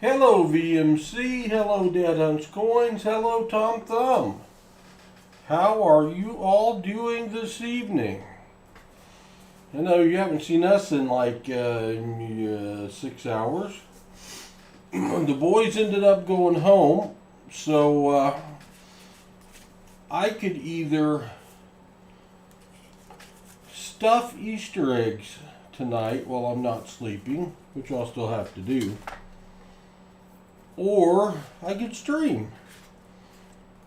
Hello VMC, hello Dad Hunts Coins, hello Tom Thumb. How are you all doing this evening? I know you haven't seen us in like 6 hours. The boys ended up going home, so I could either stuff Easter eggs tonight while I'm not sleeping, which I'll still have to do, or I could stream.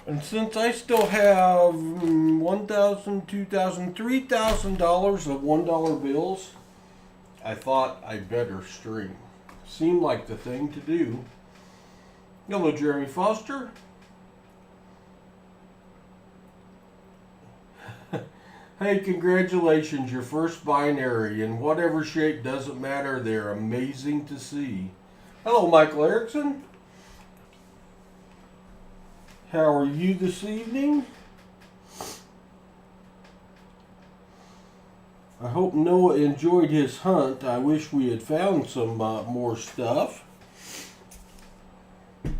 And since I still have $1,000, $2,000, $3,000 of $1 bills, I thought I'd better stream. Seemed like the thing to do. Hello, Jeremy Foster. Hey, congratulations, your first binary in whatever shape doesn't matter. They're amazing to see. Hello, Michael Erickson. How are you this evening? I hope Noah enjoyed his hunt. I wish we had found some more stuff. And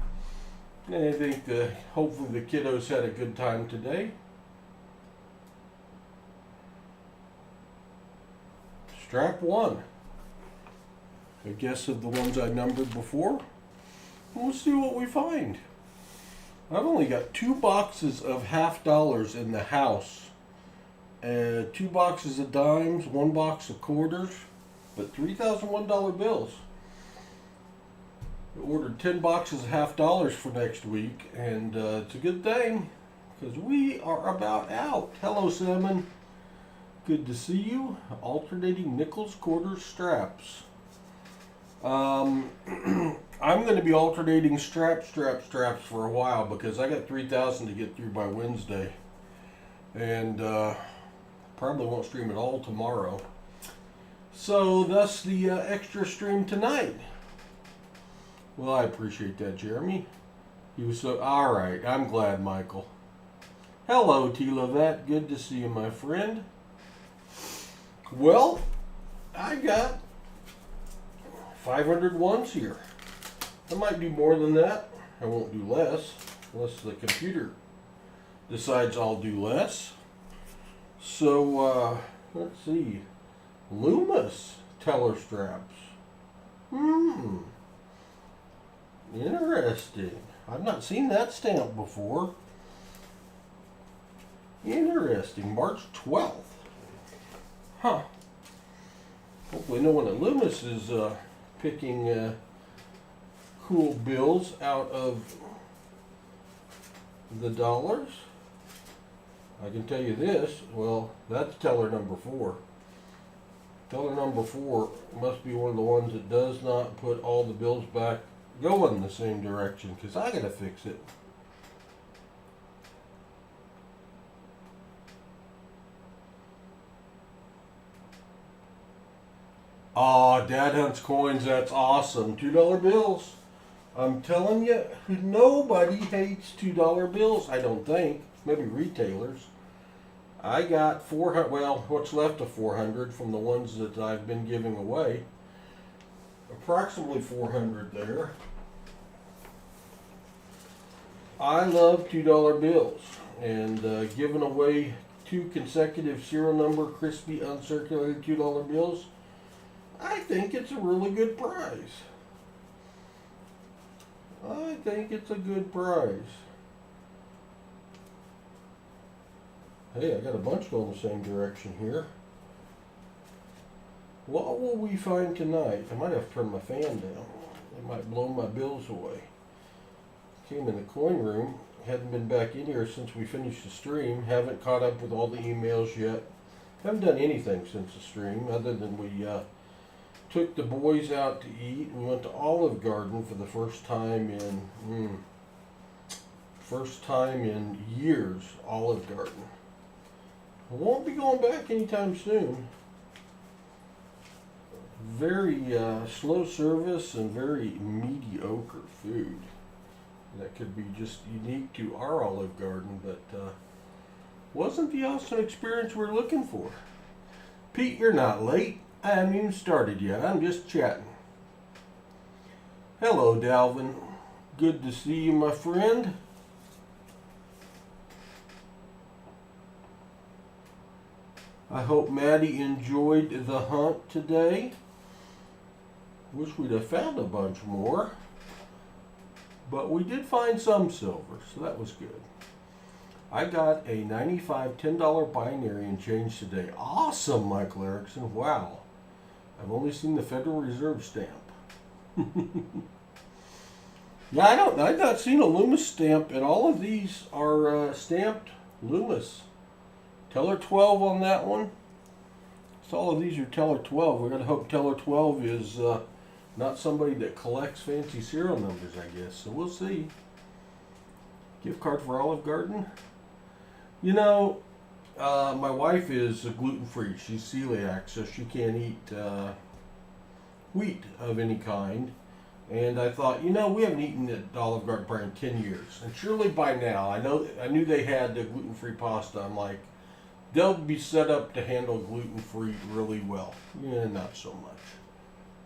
I think hopefully the kiddos had a good time today. Strap one. I guess of the ones I numbered before. We'll see what we find. I've only got 2 boxes of $50 in the house. 2 boxes of dimes, 1 box of quarters, but 3,000 $1 bills. I ordered 10 boxes of $50 for next week, and it's a good thing because we are about out. Hello, Salmon. Good to see you. Alternating nickels, quarters, straps. I'm going to be alternating straps for a while because I got 3,000 to get through by Wednesday, and probably won't stream at all tomorrow. So thus the extra stream tonight. Well, I appreciate that, Jeremy. He was so all right. I'm glad, Michael. Hello, T. Lavette. Good to see you, my friend. Well, I got 500 ones here. I might do more than that. I won't do less, unless the computer decides I'll do less. So, let's see. Loomis teller straps. Interesting. I've not seen that stamp before. Interesting. March 12th. Huh. Hopefully no one at Loomis is picking cool bills out of the dollars. I can tell you this, well, that's teller number 4. Teller number 4 must be one of the ones that does not put all the bills back going the same direction, because I gotta fix it. Aw, Dad Hunts Coins, that's awesome. $2 bills. I'm telling you, nobody hates $2 bills, I don't think. Maybe retailers. I got 400, well, what's left of 400 from the ones that I've been giving away. Approximately 400 there. I love $2 bills, and giving away 2 consecutive serial number crispy uncirculated $2 bills, I think it's a really good prize. I think it's a good prize. Hey, I got a bunch going the same direction here. What will we find tonight? I might have to turn my fan down. It might blow my bills away. Came in the coin room. Hadn't been back in here since we finished the stream. Haven't caught up with all the emails yet. Haven't done anything since the stream other than we took the boys out to eat. We went to Olive Garden for the first time in years. Olive Garden. I won't be going back anytime soon. Very slow service and very mediocre food. That could be just unique to our Olive Garden, but wasn't the awesome experience we're looking for. Pete, you're not late. I haven't even started yet. I'm just chatting. Hello, Dalvin. Good to see you, my friend. I hope Maddie enjoyed the hunt today. Wish we'd have found a bunch more. But we did find some silver, so that was good. I got a 95 $10 binary and change today. Awesome, Michael Erickson. Wow. I've only seen the Federal Reserve stamp. Yeah, I've not seen a Loomis stamp, and all of these are stamped Loomis. Teller 12 on that one. So all of these are Teller 12. We're going to hope Teller 12 is not somebody that collects fancy serial numbers, I guess. So we'll see. Gift card for Olive Garden. You know, my wife is gluten-free. She's celiac, so she can't eat wheat of any kind. And I thought, you know, we haven't eaten at Olive Garden probably in 10 years. And surely by now, I knew they had the gluten-free pasta. I'm like, they'll be set up to handle gluten-free really well. Yeah, not so much.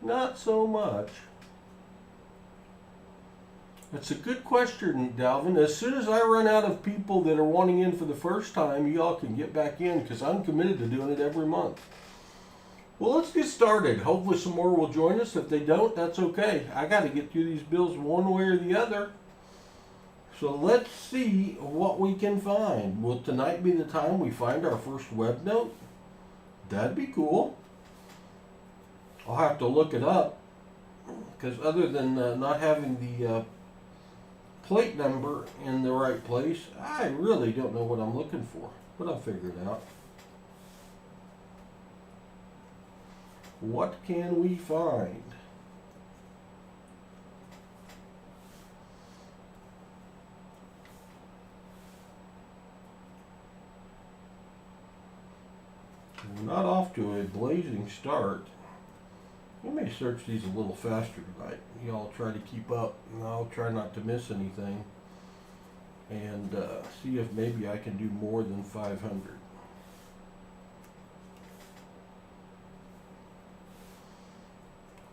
Not so much. That's a good question, Dalvin. As soon as I run out of people that are wanting in for the first time, y'all can get back in because I'm committed to doing it every month. Well, let's get started. Hopefully some more will join us. If they don't, that's okay. I got to get through these bills one way or the other. So let's see what we can find. Will tonight be the time we find our first web note? That'd be cool. I'll have to look it up because other than not having the plate number in the right place, I really don't know what I'm looking for, but I'll figure it out. What can we find? We're not off to a blazing start. We may search these a little faster tonight. Y'all try to keep up, and I'll try not to miss anything. And see if maybe I can do more than 500.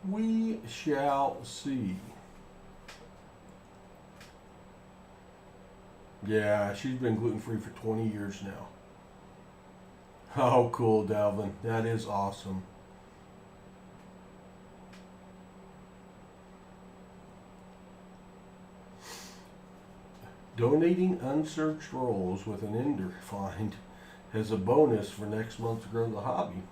We shall see. Yeah, she's been gluten-free for 20 years now. Oh, cool, Dalvin. That is awesome. Donating unsearched rolls with an ender find has a bonus for next month's Grow the Hobby.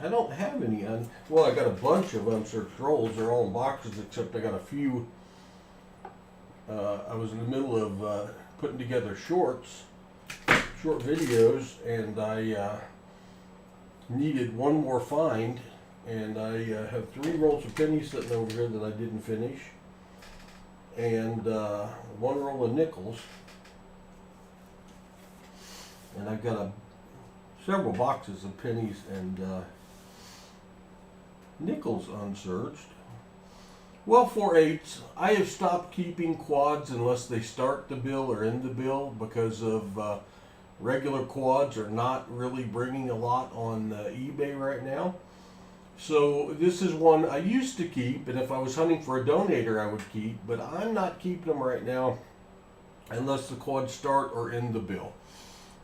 I don't have any well, I got a bunch of unsearched rolls. They're all in boxes except I got a few. I was in the middle of putting together short videos, and I needed one more find, and I have 3 rolls of pennies sitting over here that I didn't finish, and 1 roll of nickels, and I've got several boxes of pennies and nickels unsearched. Well, 4/8, I have stopped keeping quads unless they start the bill or end the bill because of regular quads are not really bringing a lot on eBay right now. So this is one I used to keep, and if I was hunting for a donator I would keep, but I'm not keeping them right now unless the quads start or end the bill.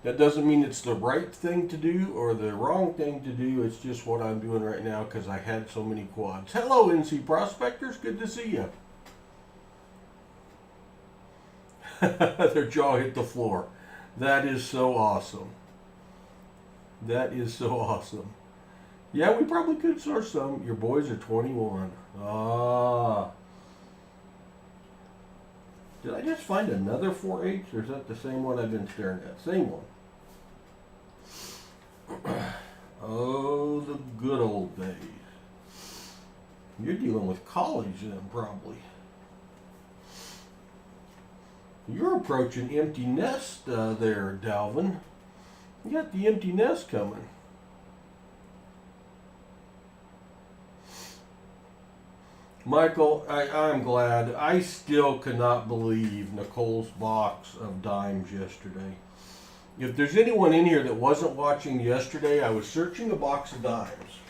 That doesn't mean it's the right thing to do or the wrong thing to do. It's just what I'm doing right now because I had so many quads. Hello, NC Prospectors. Good to see you. Their jaw hit the floor. That is so awesome. That is so awesome. Yeah, we probably could source some. Your boys are 21. Ah. Did I just find another 4/8, or is that the same one I've been staring at? Same one. Oh, the good old days. You're dealing with college then, probably. You're approaching empty nest there, Dalvin. You got the empty nest coming. Michael, I'm glad. I still cannot believe Nicole's box of dimes yesterday. If there's anyone in here that wasn't watching yesterday, I was searching a box of dimes.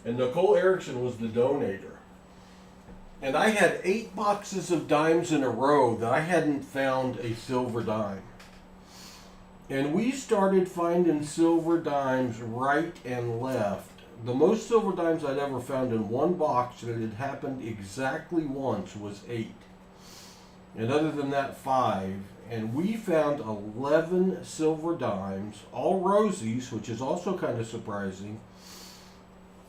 And Nicole Erickson was the donator. And I had 8 boxes of dimes in a row that I hadn't found a silver dime. And we started finding silver dimes right and left. The most silver dimes I'd ever found in one box, and it had happened exactly once, was 8. And other than that, 5. And we found 11 silver dimes, all rosies, which is also kind of surprising,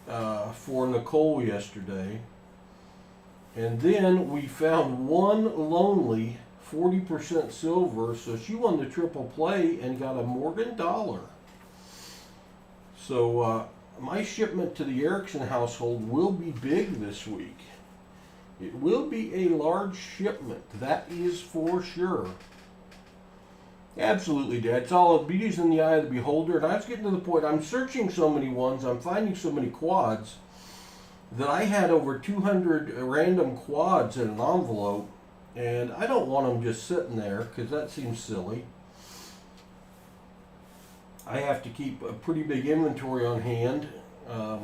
for Nicole yesterday. And then we found one lonely 40% silver, so she won the triple play and got a Morgan dollar. So my shipment to the Erickson household will be big this week. It will be a large shipment, that is for sure. Absolutely, Dad. It's all beauty's in the eye of the beholder, and I was getting to the point, I'm searching so many ones, I'm finding so many quads, that I had over 200 random quads in an envelope, and I don't want them just sitting there because that seems silly. I have to keep a pretty big inventory on hand. I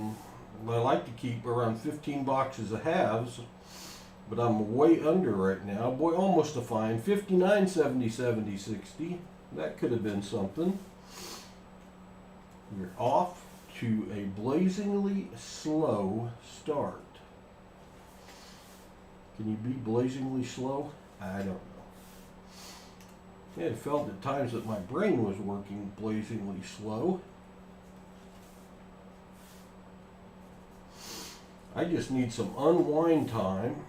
like to keep around 15 boxes of halves, but I'm way under right now. Boy, almost a fine. 59, 70, 70, 60. That could have been something. We're off to a blazingly slow start. Can you be blazingly slow? I don't know. It felt at times that my brain was working blazingly slow. I just need some unwind time.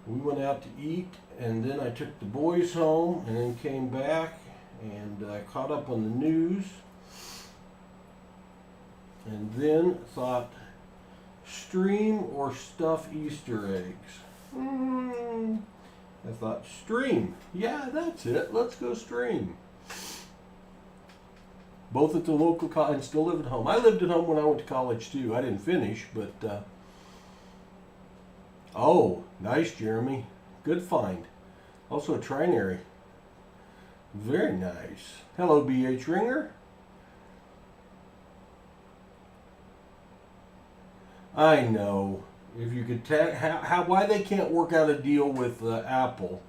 We went out to eat, and then I took the boys home, and then came back and caught up on the news. And then thought, stream or stuff Easter eggs? I thought, stream. Yeah, that's it. Let's go stream. Both at the local college and still live at home. I lived at home when I went to college too. I didn't finish, but oh, nice, Jeremy. Good find. Also a trinary. Very nice. Hello, B.H. Ringer. I know. If you could why they can't work out a deal with Apple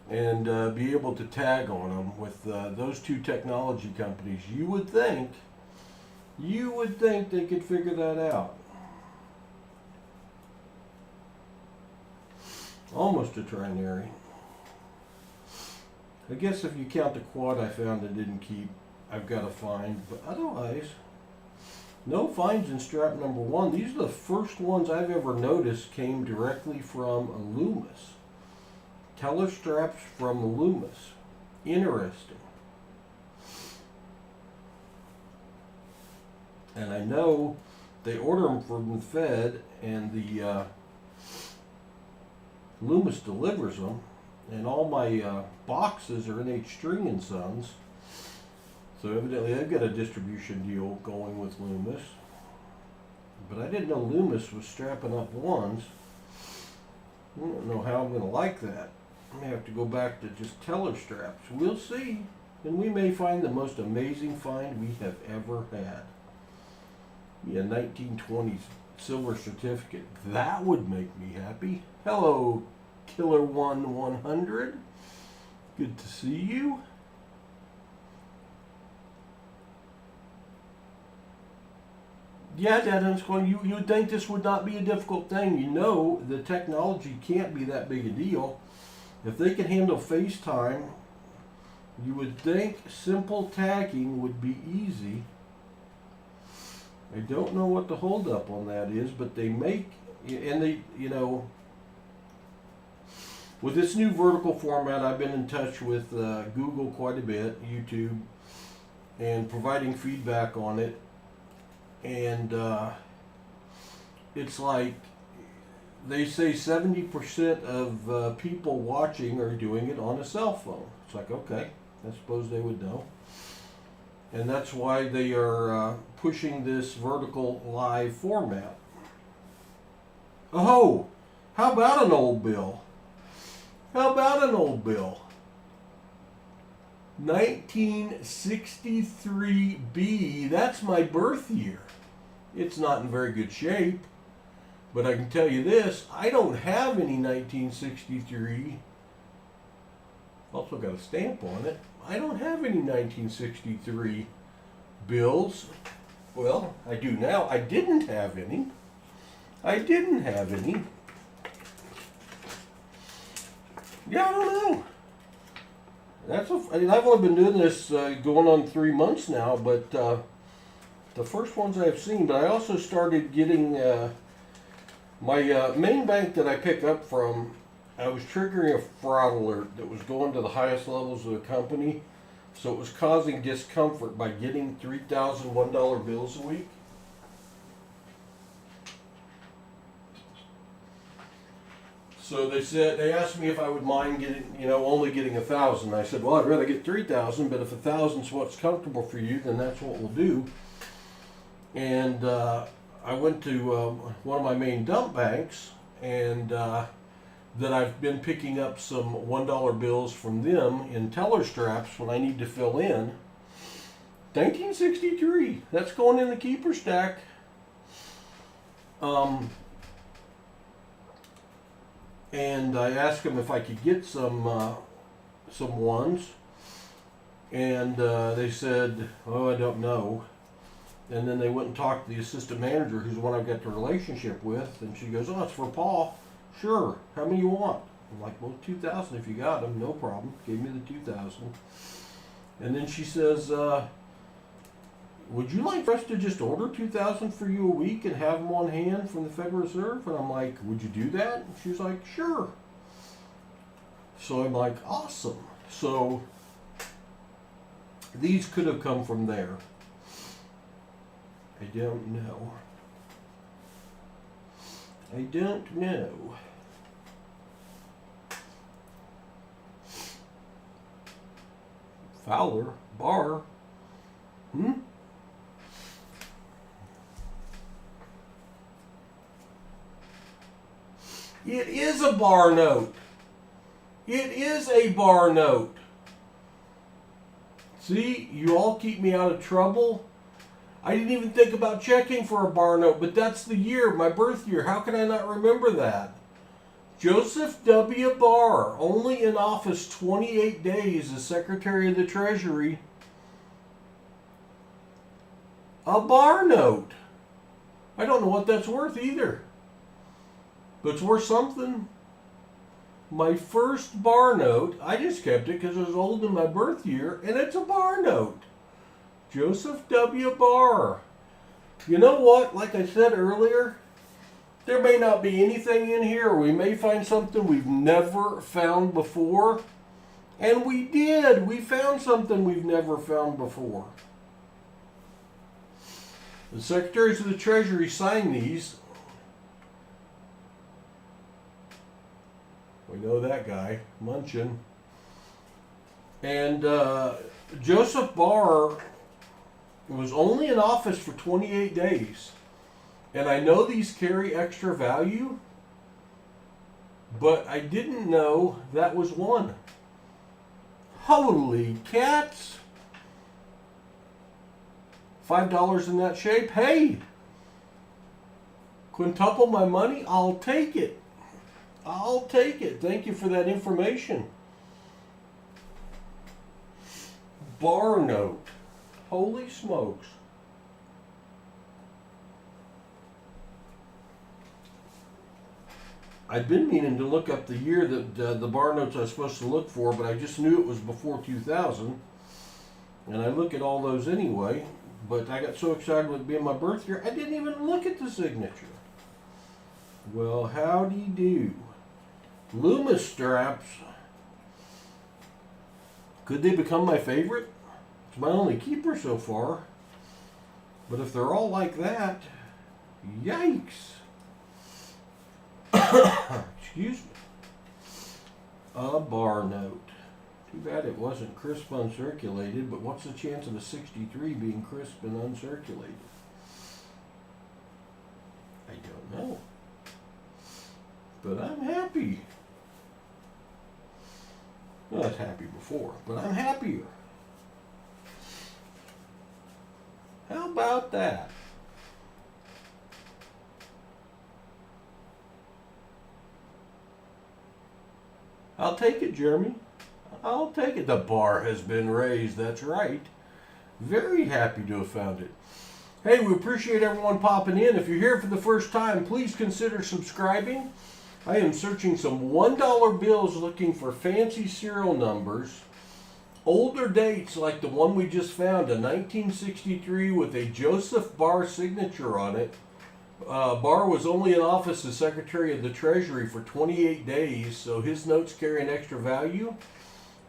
and be able to tag on them with those two technology companies, you would think they could figure that out. Almost a trinary. I guess if you count the quad I found and didn't keep, I've got a find, but otherwise, no finds in strap number 1. These are the first ones I've ever noticed came directly from Loomis. Teller straps from Loomis. Interesting. And I know they order them from the Fed, and the Loomis delivers them, and all my boxes are in H. String & Sons. So evidently they've got a distribution deal going with Loomis. But I didn't know Loomis was strapping up ones. I don't know how I'm going to like that. I may have to go back to just teller straps. We'll see. And we may find the most amazing find we have ever had. Yeah, 1920s silver certificate. That would make me happy. Hello, Killer 100. Good to see you. Yeah, Dad, I'm going. You would think this would not be a difficult thing. You know, the technology can't be that big a deal. If they can handle FaceTime, you would think simple tagging would be easy. I don't know what the holdup on that is, but they make, and they, you know, with this new vertical format, I've been in touch with Google quite a bit, YouTube, and providing feedback on it. And it's like they say 70% of people watching are doing it on a cell phone. It's like, okay, I suppose they would know. And that's why they are pushing this vertical live format. Oh, how about an old bill? How about an old bill? 1963B, that's my birth year. It's not in very good shape. But I can tell you this, I don't have any 1963. Also got a stamp on it. I don't have any 1963 bills. Well, I do now. I didn't have any. I didn't have any. Yeah, I don't know. I've only been doing this going on 3 months now, but the first ones I've seen. But I also started getting my main bank that I pick up from. I was triggering a fraud alert that was going to the highest levels of the company, so it was causing discomfort by getting $3,001 bills a week. So they asked me if I would mind getting, only getting 1,000. I said, well, I'd rather get 3,000, but if 1,000's what's comfortable for you, then that's what we'll do. And I went to one of my main dump banks, and that I've been picking up some $1 bills from them in teller straps when I need to fill in. 1963. That's going in the keeper stack. And I asked them if I could get some ones, and they said, "Oh, I don't know." And then they went and talked to the assistant manager, who's the one I've got the relationship with, and she goes, "Oh, it's for Paul." Sure. How many you want? I'm like, well, 2,000 if you got them, no problem. Gave me the 2,000. And then she says, would you like for us to just order 2,000 for you a week and have them on hand from the Federal Reserve? And I'm like, would you do that? And she's like, sure. So I'm like, awesome. So these could have come from there. I don't know. I don't know. Fowler, bar. It is a bar note. It is a bar note. See, you all keep me out of trouble. I didn't even think about checking for a bar note, but that's the year, my birth year. How can I not remember that? Joseph W. Barr, only in office 28 days as Secretary of the Treasury. A bar note. I don't know what that's worth either. But it's worth something. My first bar note, I just kept it because it was old in my birth year, and it's a bar note. Joseph W. Barr. You know what? Like I said earlier, there may not be anything in here, or we may find something we've never found before. And we did. We found something we've never found before. The Secretaries of the Treasury signed these. We know that guy, Munchin. And Joseph Barr was only in office for 28 days. And I know these carry extra value, but I didn't know that was one. Holy cats! $5 in that shape? Hey! Quintuple my money? I'll take it. I'll take it. Thank you for that information. Bar note. Holy smokes. I've been meaning to look up the year that the bar notes I was supposed to look for, but I just knew it was before 2000. And I look at all those anyway, but I got so excited with it being my birth year, I didn't even look at the signature. Well, howdy do. Loomis straps. Could they become my favorite? It's my only keeper so far. But if they're all like that, yikes. Excuse me. A bar note. Too bad it wasn't crisp uncirculated, but what's the chance of a 63 being crisp and uncirculated? I don't know. But I'm happy. Well, I was happy before, but I'm happier. How about that? I'll take it, Jeremy. I'll take it. The bar has been raised. That's right. Very happy to have found it. Hey, we appreciate everyone popping in. If you're here for the first time, please consider subscribing. I am searching some $1 bills looking for fancy serial numbers. Older dates like the one we just found, a 1963 with a Joseph Barr signature on it. Barr was only in office as Secretary of the Treasury for 28 days, so his notes carry an extra value.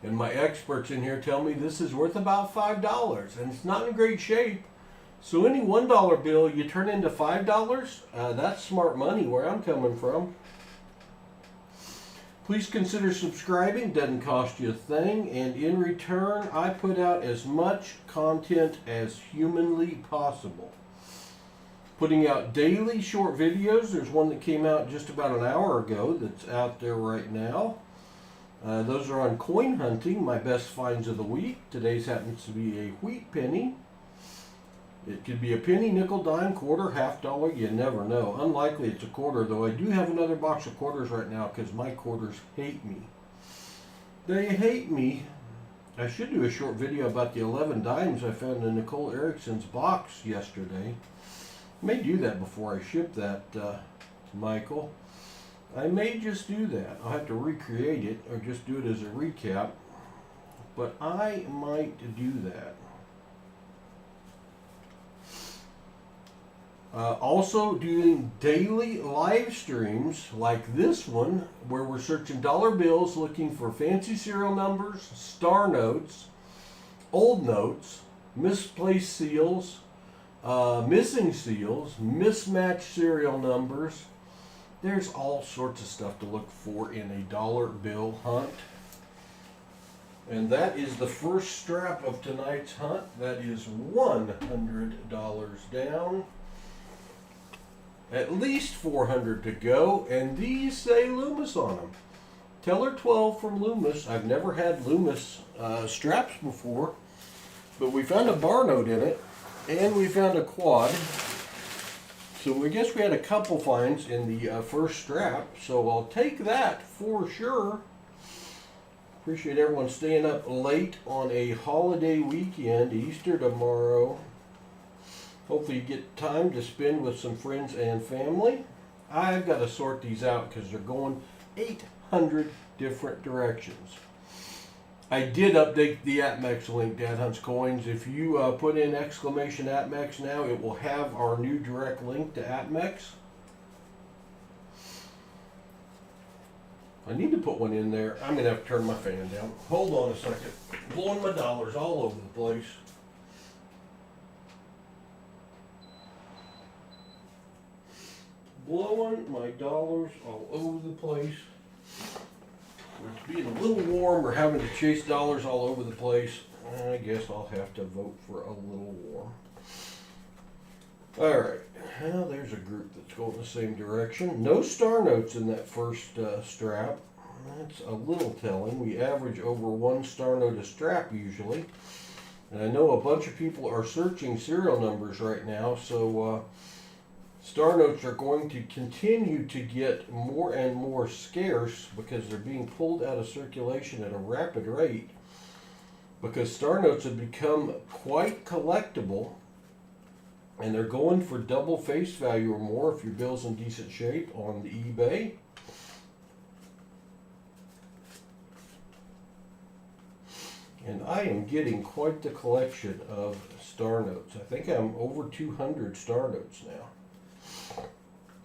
And my experts in here tell me this is worth about $5, and it's not in great shape. So any $1 bill you turn into $5, that's smart money where I'm coming from. Please consider subscribing. Doesn't cost you a thing, and in return, I put out as much content as humanly possible. Putting out daily short videos. There's one that came out just about an hour ago that's out there right now. Those are on coin hunting, my best finds of the week. Today's happens to be a wheat penny. It could be a penny, nickel, dime, quarter, half dollar, you never know. Unlikely it's a quarter, though I do have another box of quarters right now because my quarters hate me. They hate me. I should do a short video about the 11 dimes I found in Nicole Erickson's box yesterday. I may do that before I ship that to Michael. I may just do that. I'll have to recreate it or just do it as a recap. But I might do that. Also doing daily live streams like this one where we're searching dollar bills looking for fancy serial numbers, star notes, old notes, misplaced seals, missing seals, mismatched serial numbers. There's all sorts of stuff to look for in a dollar bill hunt. And that is the first strap of tonight's hunt. That is $100 down. At least 400 to go, and these say Loomis on them. Teller 12 from Loomis. I've never had Loomis straps before, but we found a bar note in it, and we found a quad. So I guess we had a couple finds in the first strap, so I'll take that for sure. Appreciate everyone staying up late on a holiday weekend, Easter tomorrow. Hopefully you get time to spend with some friends and family. I've got to sort these out because they're going 800 different directions. I did update the AppMex link, Dad Hunts Coins. If you put in exclamation AppMex now, it will have our new direct link to AppMex. I need to put one in there. I'm going to have to turn my fan down. Hold on a second. Blowing my dollars all over the place. Blowing my dollars all over the place. It's being a little warm or having to chase dollars all over the place. I guess I'll have to vote for a little warm. Alright, well there's a group that's going the same direction. No star notes in that first strap. That's a little telling. We average over one star note a strap usually. And I know a bunch of people are searching serial numbers right now, so star notes are going to continue to get more and more scarce because they're being pulled out of circulation at a rapid rate. Because star notes have become quite collectible, and they're going for double face value or more if your bill's in decent shape on the eBay. And I am getting quite the collection of star notes. I think I'm over 200 star notes now.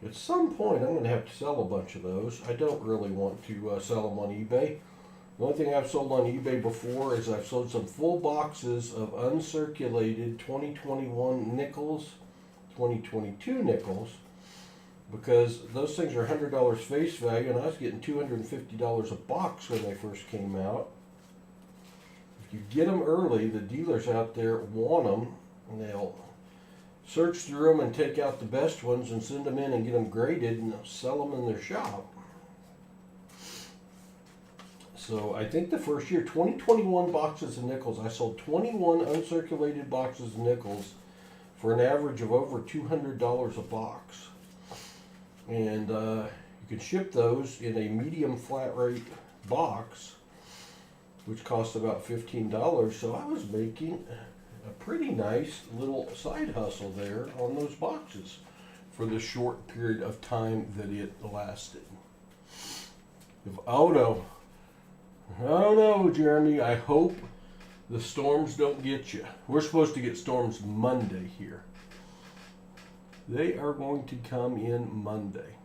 At some point, I'm going to have to sell a bunch of those. I don't really want to sell them on eBay. The only thing I've sold on eBay before is I've sold some full boxes of uncirculated 2021 nickels, 2022 nickels, because those things are $100 face value, and I was getting $250 a box when they first came out. If you get them early, the dealers out there want them, and they'll search through them and take out the best ones and send them in and get them graded, and they'll sell them in their shop. So I think the first year, 2021 boxes of nickels, I sold 21 uncirculated boxes of nickels for an average of over $200 a box. And you can ship those in a medium flat rate box, which cost about $15. So I was making a pretty nice little side hustle there on those boxes for the short period of time that it lasted. Oh no, Jeremy, I hope the storms don't get you. We're supposed to get storms Monday here. They are going to come in Monday.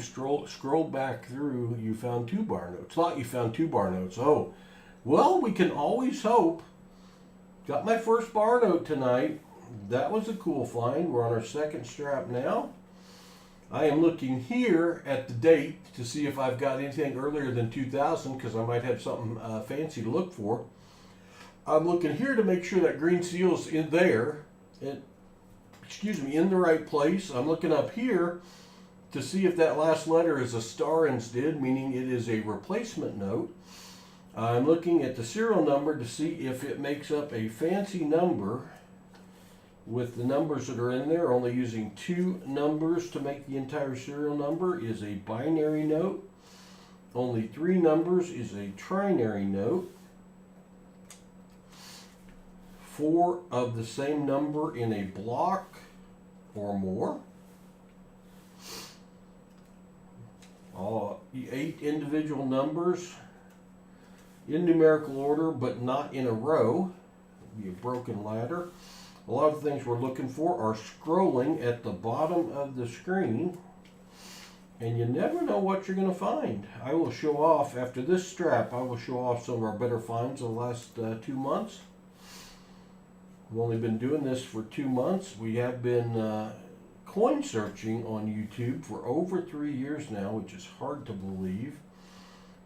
Scroll back through. You found 2 bar notes. Thought you found 2 bar notes. Oh, well, we can always hope. Got my first bar note tonight. That was a cool find. We're on our second strap now. I am looking here at the date to see if I've got anything earlier than 2000 because I might have something fancy to look for. I'm looking here to make sure that green seal's in there. In the right place. I'm looking up here to see if that last letter is a star instead, meaning it is a replacement note. I'm looking at the serial number to see if it makes up a fancy number with the numbers that are in there. Only using 2 numbers to make the entire serial number is a binary note. Only 3 numbers is a trinary note. 4 of the same number in a block or more. 8 individual numbers in numerical order, but not in a row. It'd be a broken ladder. A lot of the things we're looking for are scrolling at the bottom of the screen, and you never know what you're going to find. I will show off, after this strap, I will show off some of our better finds of the last 2 months. We've only been doing this for 2 months. We have been coin searching on YouTube for over 3 years now, which is hard to believe.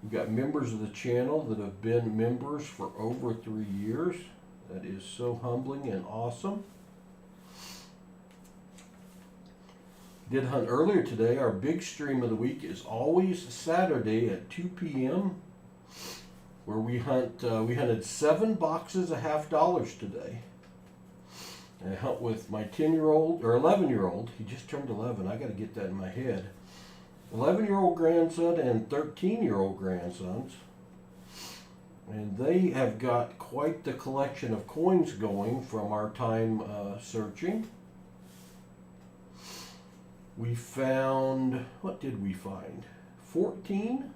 We've got members of the channel that have been members for over 3 years. That is so humbling and awesome. Did hunt earlier today. Our big stream of the week is always Saturday at 2 p.m. where we hunted 7 boxes of $50 today. I hunt with my 10-year-old or 11-year-old. He just turned 11. I got to get that in my head. 11-year-old grandson and 13-year-old grandsons. And they have got quite the collection of coins going from our time searching. We found, what did we find? 14?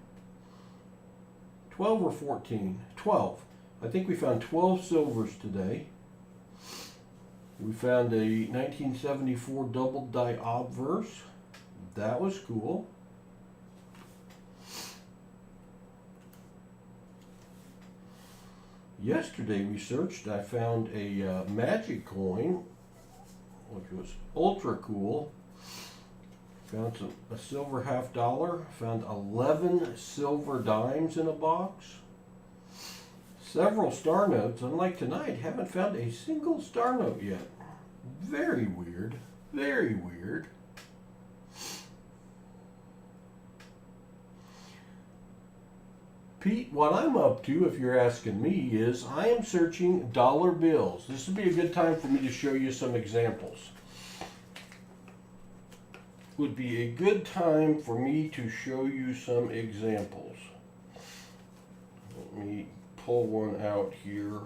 12 or 14? 12. I think we found 12 silvers today. We found a 1974 double die obverse. That was cool. Yesterday we searched. I found a magic coin, which was ultra cool. Found a silver $50. Found 11 silver dimes in a box. Several star notes. Unlike tonight, haven't found a single star note yet. Very weird. Very weird. Pete, what I'm up to, if you're asking me, is I am searching dollar bills. This would be a good time for me to show you some examples. Would be a good time for me to show you some examples. Let me pull one out here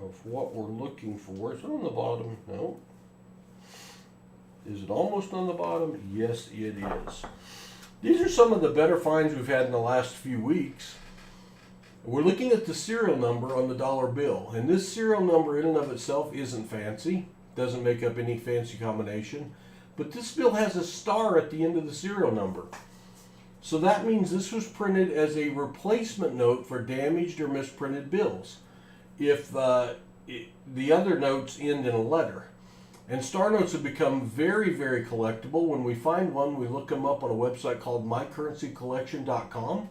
of what we're looking for. Is it on the bottom? No. Is it almost on the bottom? Yes, it is. These are some of the better finds we've had in the last few weeks. We're looking at the serial number on the dollar bill, and this serial number in and of itself isn't fancy. Doesn't make up any fancy combination, but this bill has a star at the end of the serial number. So that means this was printed as a replacement note for damaged or misprinted bills if the other notes end in a letter. And star notes have become very, very collectible. When we find one, we look them up on a website called mycurrencycollection.com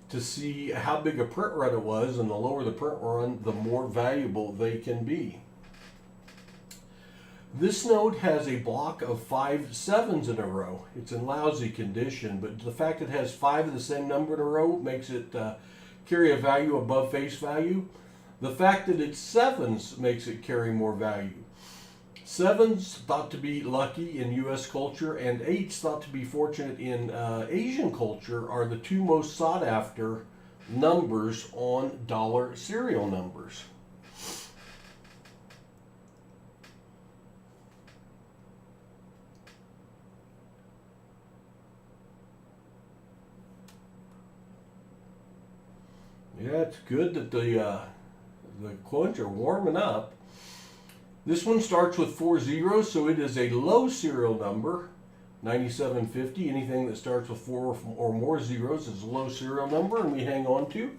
to see how big a print run it was, and the lower the print run, the more valuable they can be. This note has a block of 5 7s in a row. It's in lousy condition, but the fact it has 5 of the same number in a row makes it carry a value above face value. The fact that it's 7s makes it carry more value. 7's thought to be lucky in U.S. culture, and 8's thought to be fortunate in Asian culture are the two most sought after numbers on dollar serial numbers. Yeah, it's good that the coins are warming up. This one starts with 4 zeros, so it is a low serial number, 9750. Anything that starts with 4 or more zeros is a low serial number, and we hang on to.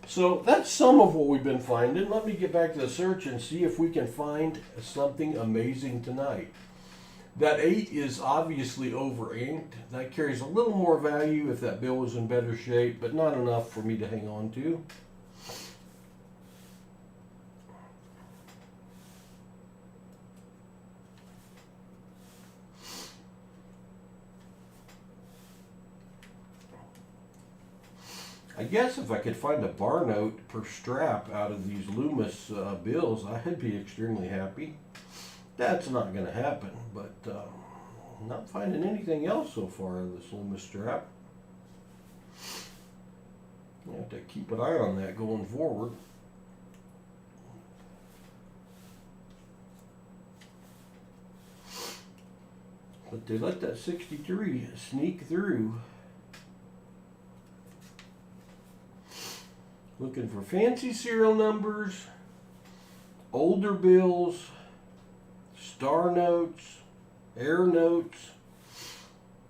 So that's some of what we've been finding. Let me get back to the search and see if we can find something amazing tonight. That 8 is obviously over inked. That carries a little more value if that bill was in better shape, but not enough for me to hang on to. I guess if I could find a bar note per strap out of these Loomis bills, I'd be extremely happy. That's not going to happen, but I'm not finding anything else so far out of this Loomis strap. I have to keep an eye on that going forward. But they let that 63 sneak through. Looking for fancy serial numbers, older bills, star notes, air notes,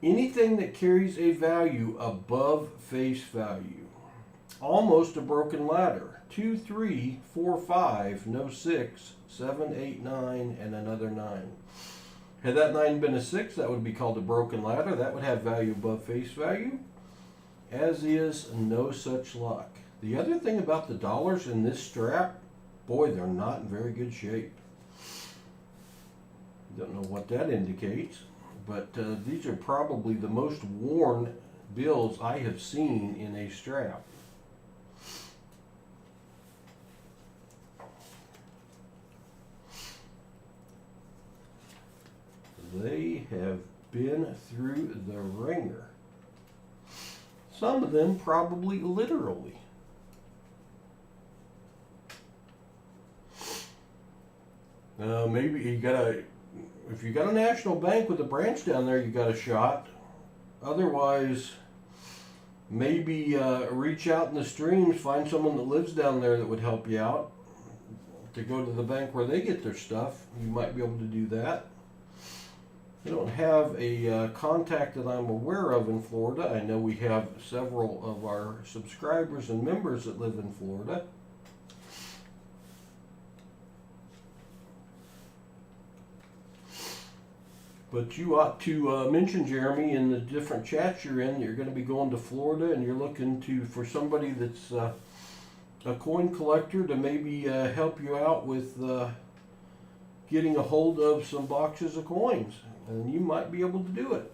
anything that carries a value above face value. Almost a broken ladder. 2, 3, 4, 5, no 6, 7, 8, 9, and another 9. Had that 9 been a 6, that would be called a broken ladder. That would have value above face value. As is, no such luck. The other thing about the dollars in this strap, boy, they're not in very good shape. Don't know what that indicates, but these are probably the most worn bills I have seen in a strap. They have been through the ringer. Some of them probably literally. Maybe you gotta, if you got a national bank with a branch down there, you got a shot. Otherwise, maybe reach out in the streams, find someone that lives down there that would help you out to go to the bank where they get their stuff. You might be able to do that. I don't have a contact that I'm aware of in Florida. I know we have several of our subscribers and members that live in Florida. But you ought to mention, Jeremy, in the different chats you're in, you're going to be going to Florida and you're looking for somebody that's a coin collector to maybe help you out with getting a hold of some boxes of coins. And you might be able to do it.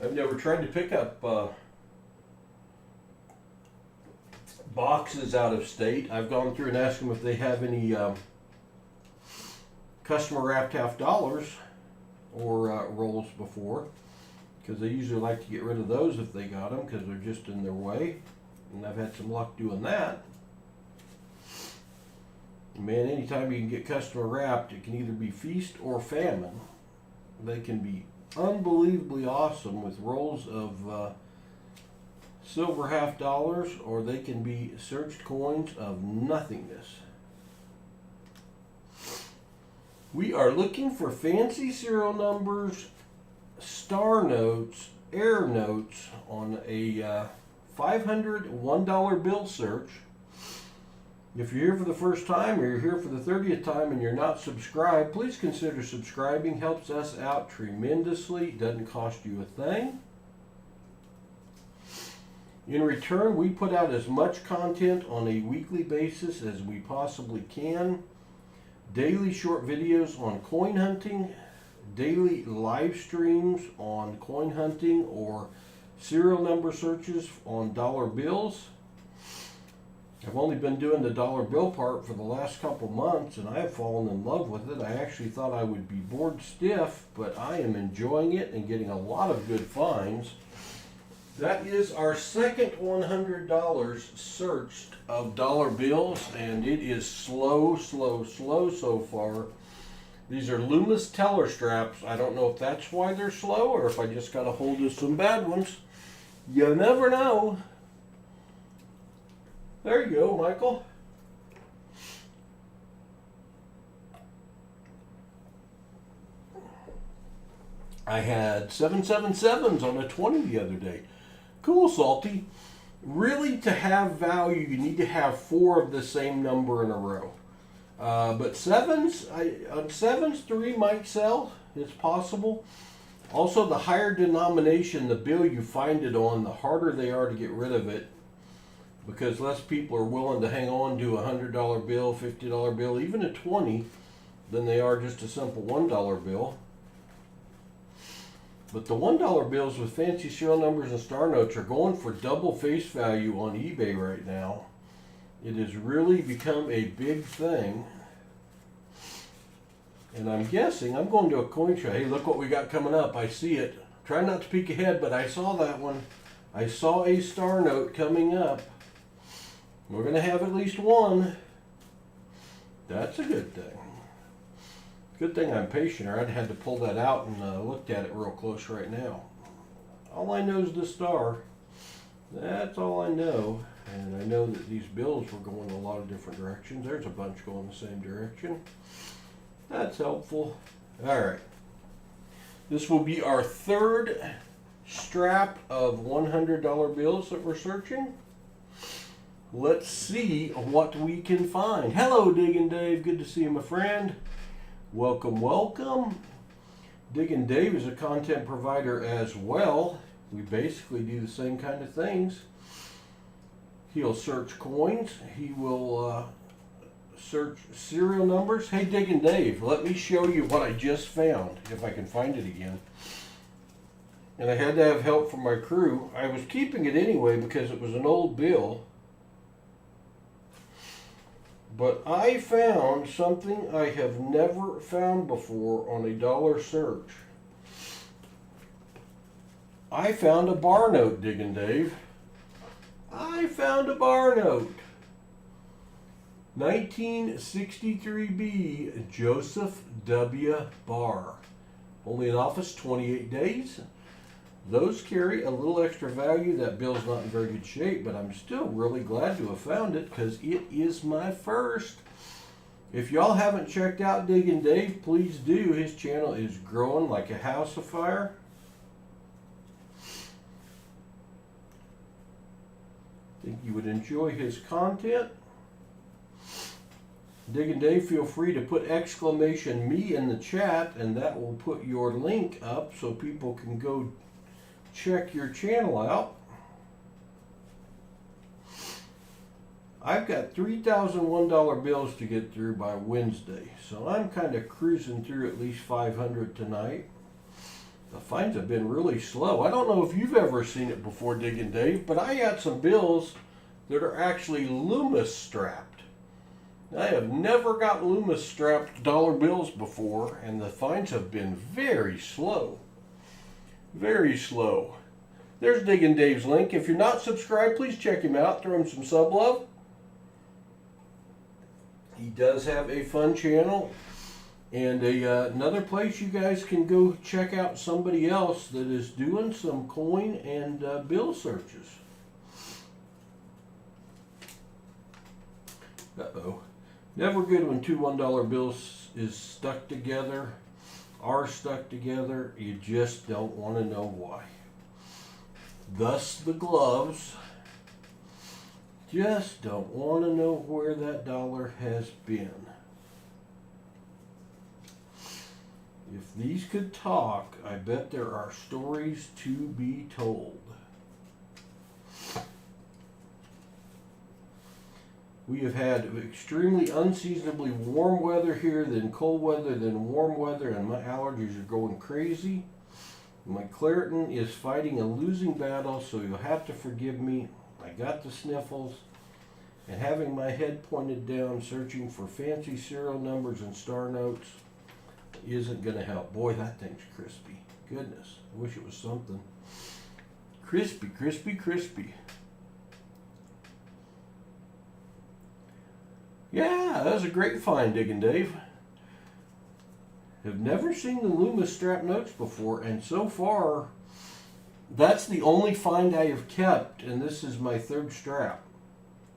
I've never tried to pick up boxes out of state. I've gone through and asked them if they have any customer wrapped half dollars or rolls before, because they usually like to get rid of those if they got them because they're just in their way, and I've had some luck doing that. Man, anytime you can get customer wrapped, it can either be feast or famine. They can be unbelievably awesome with rolls of silver half dollars, or they can be searched coins of nothingness. We are looking for fancy serial numbers, star notes, air notes on a $500 $1 bill search. If you're here for the first time or you're here for the 30th time and you're not subscribed, please consider subscribing. Helps us out tremendously. Doesn't cost you a thing. In return, we put out as much content on a weekly basis as we possibly can. Daily short videos on coin hunting, daily live streams on coin hunting or serial number searches on dollar bills. I've only been doing the dollar bill part for the last couple months, and I have fallen in love with it. I actually thought I would be bored stiff, but I am enjoying it and getting a lot of good finds. That is our second $100 searched of dollar bills, and it is slow so far. These are Loomis teller straps. I don't know if that's why they're slow or if I just got a hold of some bad ones. You never know. There you go, Michael. I had 777s on a 20 the other day. Cool, Salty. Really, to have value, you need to have 4 of the same number in a row. But sevens, on sevens, 3 might sell. It's possible. Also, the higher denomination the bill you find it on, the harder they are to get rid of it, because less people are willing to hang on to a $100 bill, $50 bill, even a 20, than they are just a simple $1 bill. But the $1 bills with fancy serial numbers and star notes are going for double face value on eBay right now. It has really become a big thing. And I'm guessing, I'm going to a coin show. Hey, look what we got coming up. I see it. Try not to peek ahead, but I saw that one. I saw a star note coming up. We're going to have at least one. That's a good thing. Good thing I'm patient, or I'd had to pull that out and looked at it real close right now. All I know is the star. That's all I know. And I know that these bills were going a lot of different directions. There's a bunch going the same direction. That's helpful. All right. This will be our third strap of $100 bills that we're searching. Let's see what we can find. Hello, Diggin' Dave. Good to see you, my friend. Welcome, welcome. Diggin' Dave is a content provider as well. We basically do the same kind of things. He'll search coins. He will search serial numbers. Hey, Diggin' Dave, let me show you what I just found, if I can find it again. And I had to have help from my crew. I was keeping it anyway because it was an old bill. But I found something I have never found before on a dollar search. I found a bar note, Diggin' Dave. I found a bar note. 1963B Joseph W. Barr. Only in office 28 days. Those carry a little extra value. That bill's not in very good shape, but I'm still really glad to have found it because it is my first. If y'all haven't checked out Diggin' Dave, please do. His channel is growing like a house of fire. I think you would enjoy his content. Diggin' Dave, feel free to put exclamation me in the chat, and that will put your link up so people can go check your channel out. I've got $3,001 bills to get through by Wednesday, so I'm kind of cruising through at least 500 tonight. The finds have been really slow. I don't know if you've ever seen it before, Diggin' Dave, but I got some bills that are actually Loomis strapped. I have never got Loomis strapped dollar bills before, and the finds have been very slow. Very slow. There's Diggin' Dave's link. If you're not subscribed, please check him out. Throw him some sub love. He does have a fun channel. And another place you guys can go check out somebody else that is doing some coin and bill searches. Uh-oh. Never good when two $1 bills is stuck together. Are stuck together. You just don't want to know why. Thus the gloves. Just don't want to know where that dollar has been. If these could talk, I bet there are stories to be told. We have had extremely unseasonably warm weather here, then cold weather, then warm weather, and my allergies are going crazy. My Claritin is fighting a losing battle, so you'll have to forgive me. I got the sniffles, and having my head pointed down searching for fancy serial numbers and star notes isn't going to help. Boy, that thing's crispy. Goodness, I wish it was something. Crispy, crispy, crispy. Yeah, that was a great find, Diggin' Dave. Have never seen the Loomis strap notes before, and so far, that's the only find I have kept, and this is my third strap.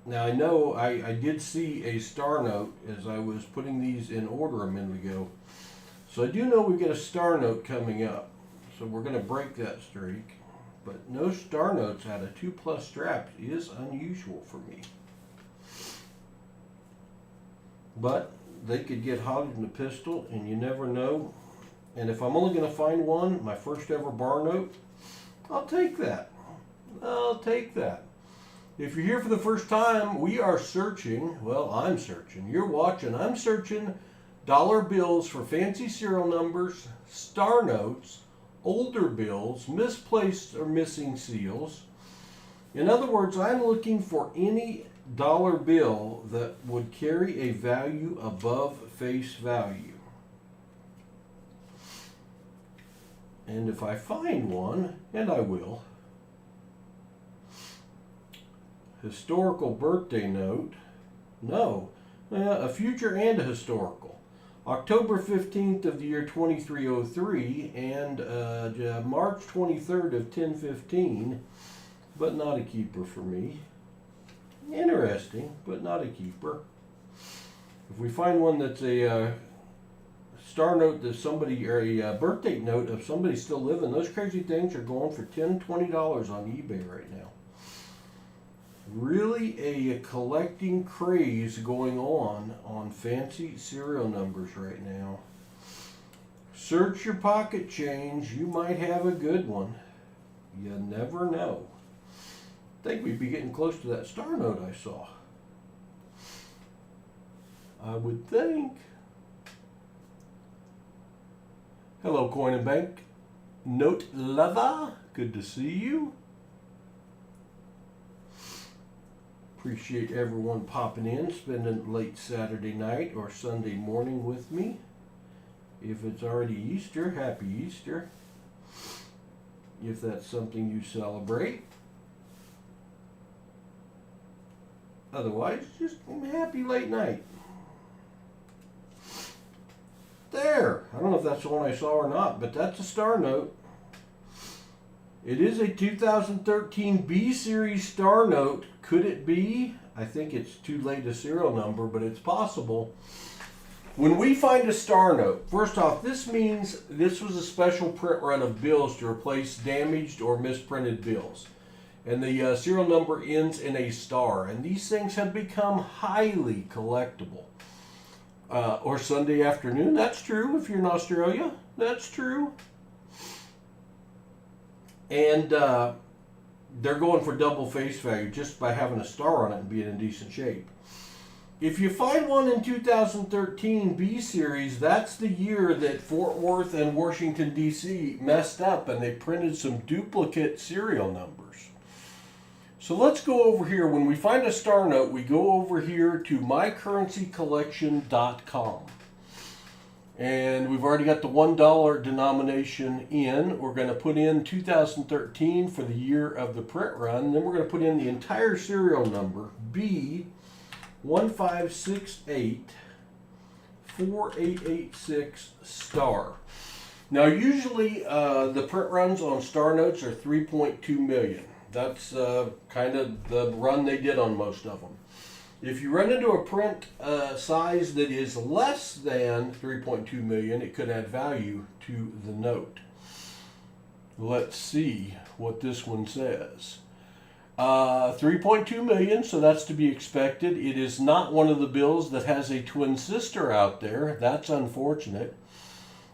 Now, I know I did see a star note as I was putting these in order a minute ago. So I do know we get a star note coming up. So we're going to break that streak. But no star notes out of 2+ straps is unusual for me. But they could get hotter than a pistol, and you never know. And if I'm only going to find one, my first ever bar note, I'll take that. I'll take that. If you're here for the first time, we are searching, well, I'm searching, you're watching, I'm searching dollar bills for fancy serial numbers, star notes, older bills, misplaced or missing seals. In other words, I'm looking for any dollar bill that would carry a value above face value. And if I find one, and I will, historical birthday note, no, a future and a historical. October 15th of the year 2303 and March 23rd of 1015, but not a keeper for me. Interesting, but not a keeper. If we find one that's a star note that somebody, or a birthday note of somebody still living, those crazy things are going for $10, $20 on eBay right now. Really a collecting craze going on fancy serial numbers right now. Search your pocket change, you might have a good one. You never know. I think we'd be getting close to that star note I saw. I would think. Hello, Coin and Bank. Note lover, good to see you. Appreciate everyone popping in, spending late Saturday night or Sunday morning with me. If it's already Easter, happy Easter. If that's something you celebrate. Otherwise, just happy late night. There. I don't know if that's the one I saw or not, but that's a star note. It is a 2013 B Series star note. Could it be? I think it's too late a serial number, but it's possible. When we find a star note, first off, this means this was a special print run of bills to replace damaged or misprinted bills. And the serial number ends in a star. And these things have become highly collectible. Or Sunday afternoon, that's true if you're in Australia. That's true. And they're going for double face value just by having a star on it and being in decent shape. If you find one in 2013 B Series, that's the year that Fort Worth and Washington, D.C. messed up and they printed some duplicate serial numbers. So let's go over here. When we find a star note, we go over here to mycurrencycollection.com. And we've already got the $1 denomination in. We're going to put in 2013 for the year of the print run. Then we're going to put in the entire serial number, B15684886 star. Now usually the print runs on star notes are 3.2 million. That's kind of the run they did on most of them. If you run into a print size that is less than 3.2 million, it could add value to the note. Let's see what this one says. 3.2 million, so that's to be expected. It is not one of the bills that has a twin sister out there. That's unfortunate.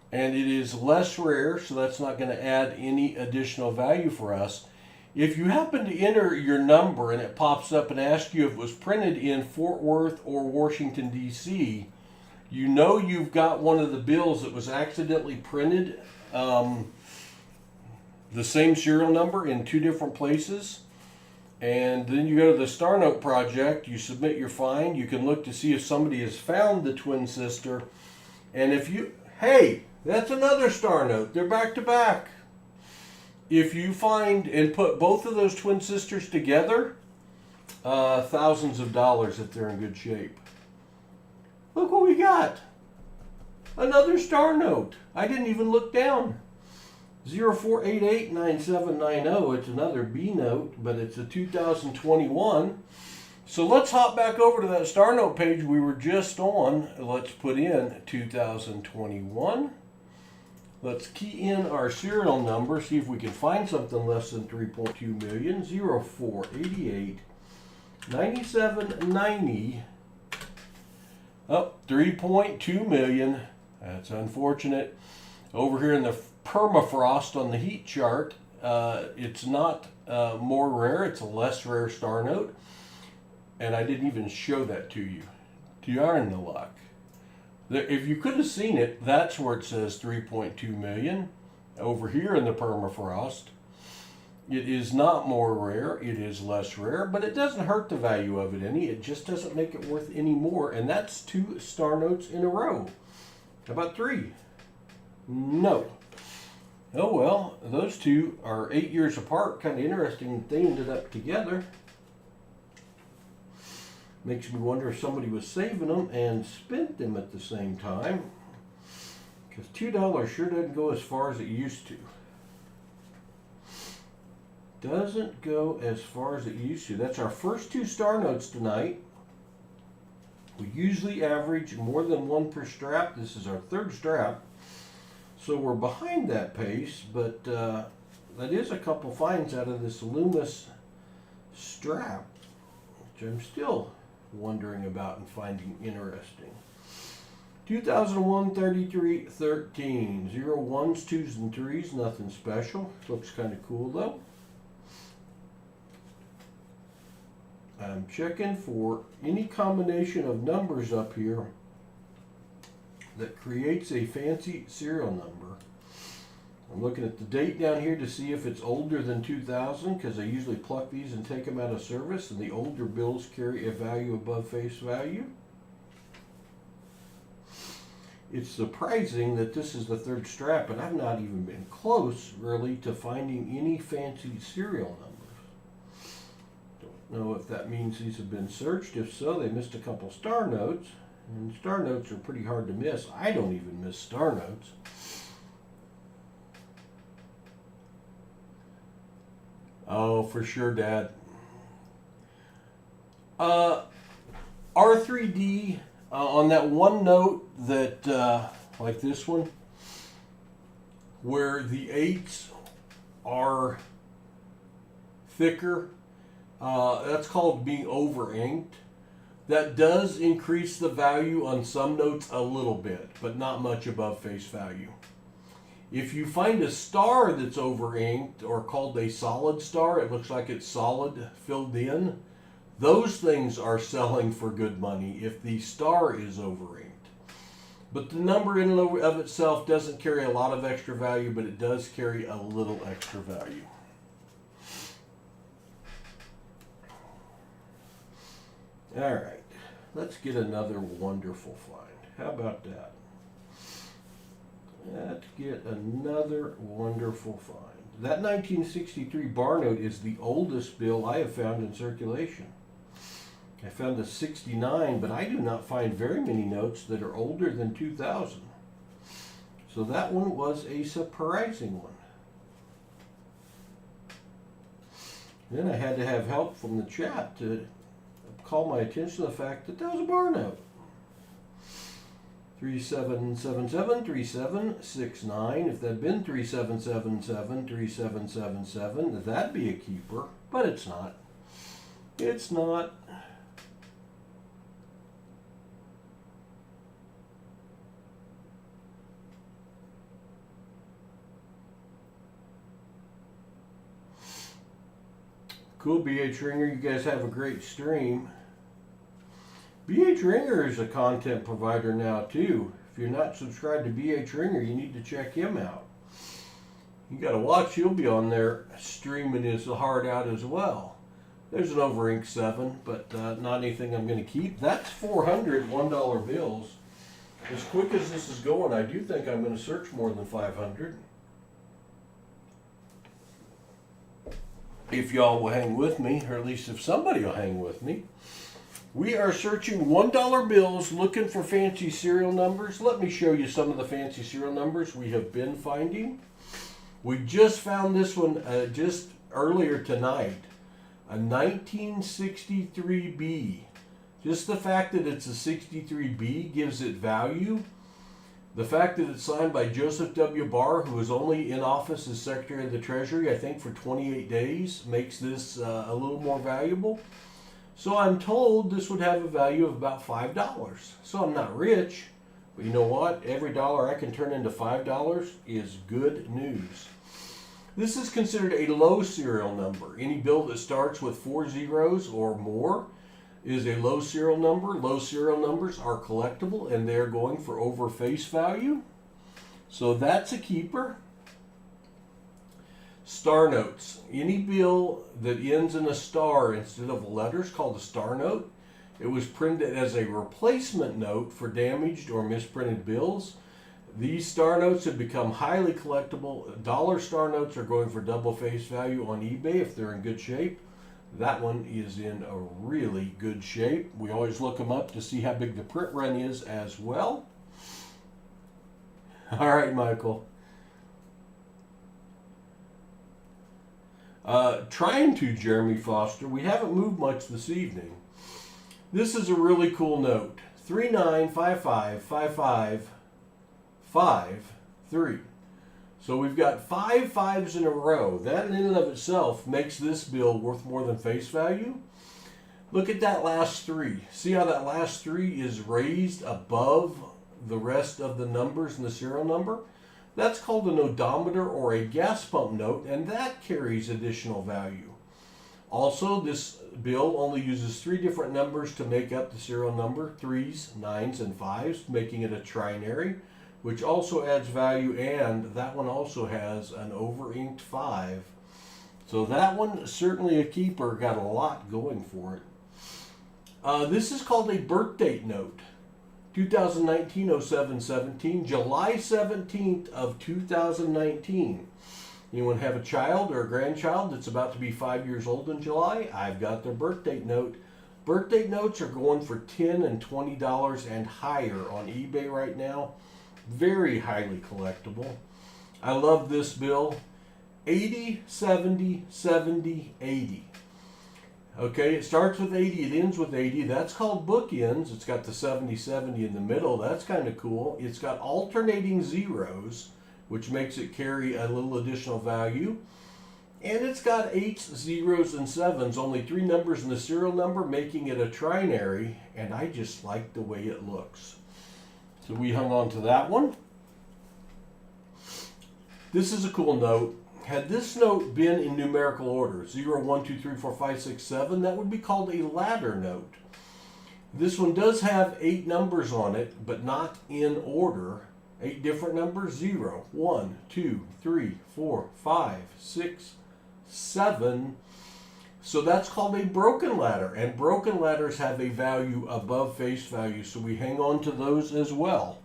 And it is less rare, so that's not going to add any additional value for us. If you happen to enter your number and it pops up and asks you if it was printed in Fort Worth or Washington, D.C., you know you've got one of the bills that was accidentally printed the same serial number in 2 different places. And then you go to the Star Note project, you submit your find, you can look to see if somebody has found the twin sister. And if you, hey, that's another Star Note, they're back to back. If you find and put both of those twin sisters together, thousands of dollars if they're in good shape. Look what we got. Another Star Note. I didn't even look down. 04889790. It's another B note, but it's a 2021. So let's hop back over to that Star Note page we were just on. Let's put in 2021. Let's key in our serial number, see if we can find something less than 3.2 million. 0488 9790. Oh, 3.2 million. That's unfortunate. Over here in the permafrost on the heat chart, it's not more rare, it's a less rare Star Note. And I didn't even show that to you. Darn the luck. If you could have seen it, that's where it says 3.2 million. Over here in the permafrost, it is not more rare, it is less rare, but it doesn't hurt the value of it any. It just doesn't make it worth any more. And that's 2 Star Notes in a row. How about 3? No. Oh well, those 2 are 8 years apart. Kind of interesting that they ended up together. Makes me wonder if somebody was saving them and spent them at the same time. Because $2 sure doesn't go as far as it used to. Doesn't go as far as it used to. That's our first 2 Star Notes tonight. We usually average more than 1 per strap. This is our 3rd strap. So we're behind that pace, but that is a couple finds out of this Loomis strap, which I'm still wondering about and finding interesting. 2001 33 13. 0 1s, 2s, and 3s. Nothing special. Looks kind of cool though. I'm checking for any combination of numbers up here that creates a fancy serial number. I'm looking at the date down here to see if it's older than 2000, because I usually pluck these and take them out of service, and the older bills carry a value above face value. It's surprising that this is the 3rd strap, and I've not even been close, really, to finding any fancy serial numbers. Don't know if that means these have been searched. If so, they missed a couple Star Notes, and Star Notes are pretty hard to miss. I don't even miss Star Notes. Oh, for sure, Dad. R3D on that one note that, like this one, where the 8s are thicker, that's called being over inked. That does increase the value on some notes a little bit, but not much above face value. If you find a star that's over inked or called a solid star, it looks like it's solid filled in, those things are selling for good money if the star is over inked. But the number in and of itself doesn't carry a lot of extra value, but it does carry a little extra value. All right, let's get another wonderful find. How about that? Let's get another wonderful find. That 1963 bar note is the oldest bill I have found in circulation. I found a 69, but I do not find very many notes that are older than 2000. So that one was a surprising one. Then I had to have help from the chat to call my attention to the fact that that was a bar note. 3777, 3769. If that had been 3777, 3777, that'd be a keeper, but it's not. It's not. Cool, BH Ringer. You guys have a great stream. BH Ringer is a content provider now too. If you're not subscribed to BH Ringer, you need to check him out. You got to watch. He'll be on there streaming his heart out as well. There's an over ink 7, but not anything I'm going to keep. That's 400 $1 bills. As quick as this is going, I do think I'm going to search more than 500. If y'all will hang with me, or at least if somebody will hang with me. We are searching $1 bills, looking for fancy serial numbers. Let me show you some of the fancy serial numbers we have been finding. We just found this one just earlier tonight, a 1963B. Just the fact that it's a 63B gives it value. The fact that it's signed by Joseph W. Barr, who was only in office as Secretary of the Treasury, I think for 28 days, makes this a little more valuable. So I'm told this would have a value of about $5. So I'm not rich, but you know what? Every dollar I can turn into $5 is good news. This is considered a low serial number. Any bill that starts with 4 zeros or more is a low serial number. Low serial numbers are collectible and they're going for over face value. So that's a keeper. Star notes. Any bill that ends in a star instead of a letter is called a star note. It was printed as a replacement note for damaged or misprinted bills. These star notes have become highly collectible. Dollar star notes are going for double face value on eBay if they're in good shape. That one is in a really good shape. We always look them up to see how big the print run is as well. All right, Michael. Trying to, Jeremy Foster. We haven't moved much this evening. This is a really cool note. 39555553. So we've got 5 5s in a row. That in and of itself makes this bill worth more than face value. Look at that last 3. See how that last 3 is raised above the rest of the numbers in the serial number? That's called an odometer or a gas pump note, and that carries additional value. Also, this bill only uses 3 different numbers to make up the serial number, 3s, 9s, and 5s, making it a trinary, which also adds value, and that one also has an over-inked 5. So that one, certainly a keeper, got a lot going for it. This is called a birth date note. 2019-07-17, July 17th of 2019. Anyone have a child or a grandchild that's about to be 5 years old in July? I've got their birth date note. Birth date notes are going for $10 and $20 and higher on eBay right now. Very highly collectible. I love this bill. 80, 70, 70, 80. Okay, it starts with 80, it ends with 80. That's called bookends. It's got the 70, 70 in the middle. That's kind of cool. It's got alternating zeros, which makes it carry a little additional value. And it's got 8s, 0s, and 7s, only 3 numbers in the serial number, making it a trinary, and I just like the way it looks. So we hung on to that one. This is a cool note. Had this note been in numerical order, 0, 1, 2, 3, 4, 5, 6, 7, that would be called a ladder note. This one does have 8 numbers on it, but not in order. 8 different numbers, 0, 1, 2, 3, 4, 5, 6, 7. So that's called a broken ladder, and broken ladders have a value above face value, so we hang on to those as well.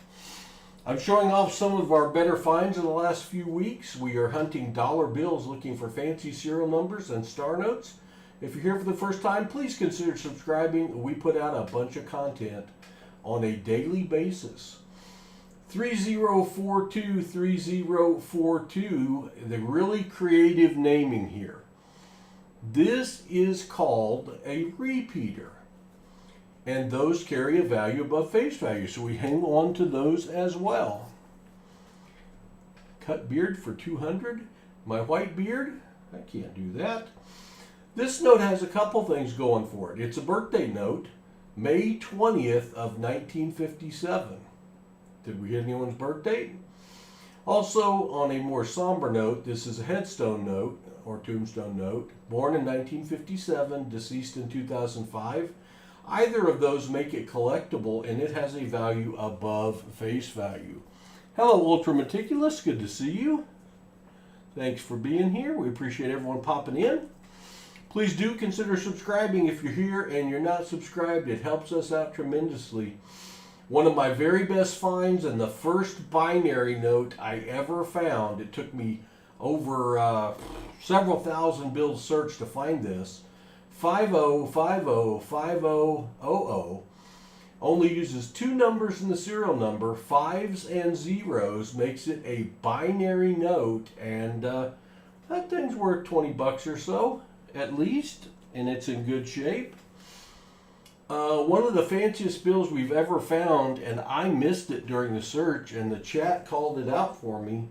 I'm showing off some of our better finds in the last few weeks. We are hunting dollar bills looking for fancy serial numbers and star notes. If you're here for the first time, please consider subscribing. We put out a bunch of content on a daily basis. 3042, 3042, the really creative naming here. This is called a repeater. And those carry a value above face value, so we hang on to those as well. Cut beard for 200. My white beard, I can't do that. This note has a couple things going for it. It's a birthday note, May 20th of 1957. Did we hit anyone's birthday? Also, on a more somber note, this is a headstone note or tombstone note, born in 1957, deceased in 2005. Either of those make it collectible, and it has a value above face value. Hello, Ultra Meticulous. Good to see you. Thanks for being here. We appreciate everyone popping in. Please do consider subscribing if you're here and you're not subscribed. It helps us out tremendously. One of my very best finds and the first binary note I ever found, it took me over several thousand bills search to find this. 50505000 only uses two numbers in the serial number, 5s and 0s, makes it a binary note, and that thing's worth 20 bucks or so at least, and it's in good shape. One of the fanciest bills we've ever found, and I missed it during the search, and the chat called it out for me.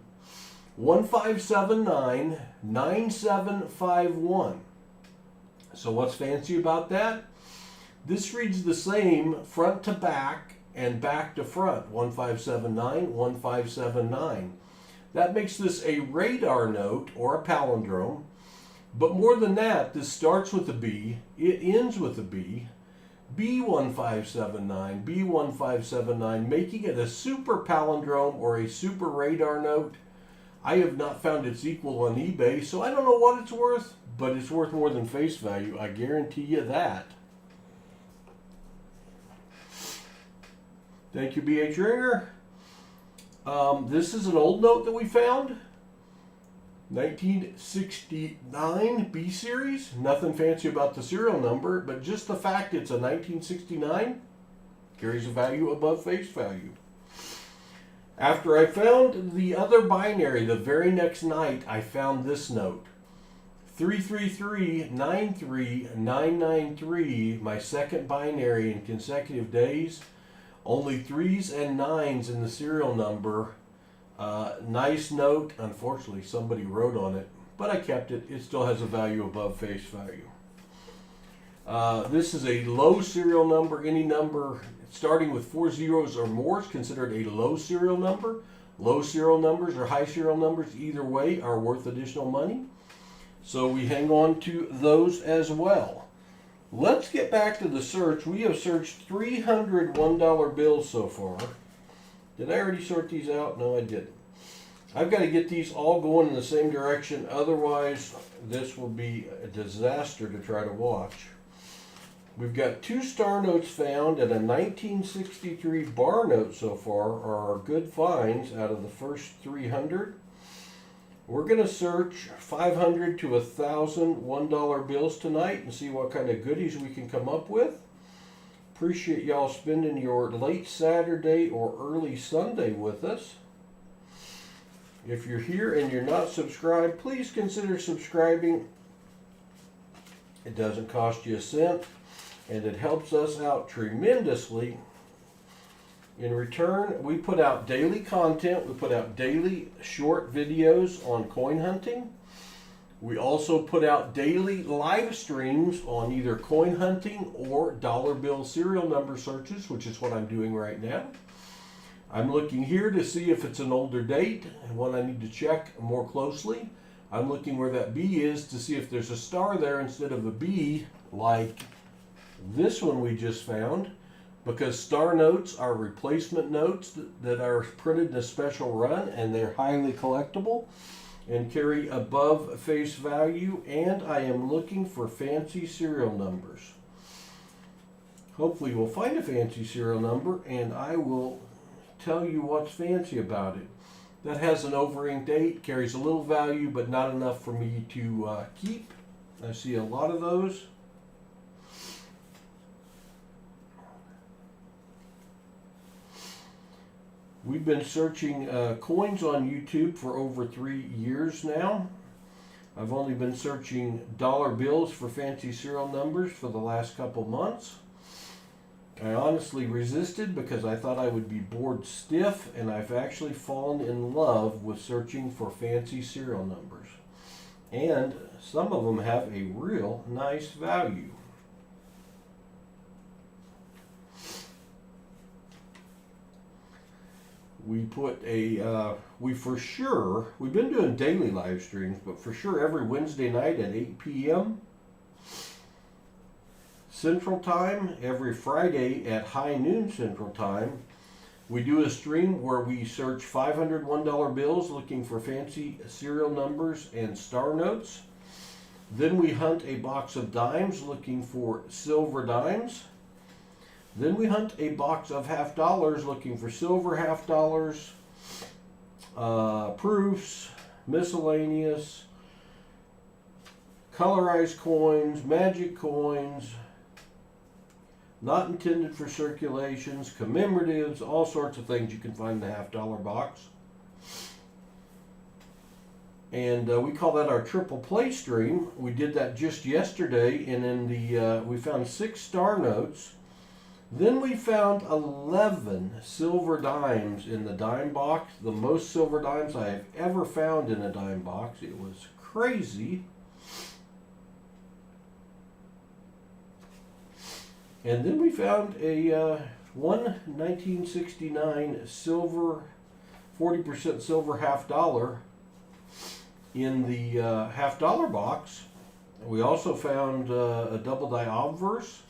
15799751. So what's fancy about that? This reads the same front to back and back to front. 1579 1579. That makes this a radar note or a palindrome. But more than that, this starts with a B, it ends with a B. B1579, B1579, making it a super palindrome or a super radar note. I have not found its equal on eBay, so I don't know what it's worth, but it's worth more than face value. I guarantee you that. Thank you, B.H. Ringer. This is an old note that we found. 1969 B series. Nothing fancy about the serial number, but just the fact it's a 1969 carries a value above face value. After I found the other binary, the very next night I found this note. 33393993, my second binary in consecutive days. Only 3s and 9s in the serial number. Nice note. Unfortunately, somebody wrote on it, but I kept it. It still has a value above face value. This is a low serial number. Any number starting with 4 zeros or more is considered a low serial number. Low serial numbers or high serial numbers, either way, are worth additional money. So we hang on to those as well. Let's get back to the search. We have searched 300 $1 bills so far. Did I already sort these out? No, I didn't. I've got to get these all going in the same direction. Otherwise, this will be a disaster to try to watch. We've got 2 star notes found and a 1963 bar note so far are our good finds out of the first 300. We're going to search 500 to 1,000 $1 bills tonight and see what kind of goodies we can come up with. Appreciate y'all spending your late Saturday or early Sunday with us. If you're here and you're not subscribed, please consider subscribing. It doesn't cost you a cent, and it helps us out tremendously. In return, we put out daily content. We put out daily short videos on coin hunting. We also put out daily live streams on either coin hunting or dollar bill serial number searches, which is what I'm doing right now. I'm looking here to see if it's an older date and what I need to check more closely. I'm looking where that B is to see if there's a star there instead of a B like this one we just found, because star notes are replacement notes that are printed in a special run, and they're highly collectible and carry above face value. And I am looking for fancy serial numbers. Hopefully we'll find a fancy serial number and I will tell you what's fancy about it. That has an over-ink date, carries a little value, but not enough for me to keep. I see a lot of those. We've been searching coins on YouTube for over 3 years now. I've only been searching dollar bills for fancy serial numbers for the last couple months. I honestly resisted because I thought I would be bored stiff, and I've actually fallen in love with searching for fancy serial numbers. And some of them have a real nice value. We put a, we've been doing daily live streams, but for sure every Wednesday night at 8 p.m. Central Time, every Friday at high noon Central Time, We do a stream where we search $500 $1 bills looking for fancy serial numbers and star notes. Then we hunt a box of dimes looking for silver dimes. Then we hunt a box of half dollars looking for silver half dollars, proofs, miscellaneous, colorized coins, magic coins, not intended for circulations, commemoratives, all sorts of things you can find in the half dollar box. And we call that our triple play stream. We did that just yesterday, and in the we found 6 star notes. Then we found 11 silver dimes in the dime box, the most silver dimes I have ever found in a dime box. It was crazy. And then we found a 1969 silver, 40% silver half dollar in the half dollar box. We also found a double die obverse.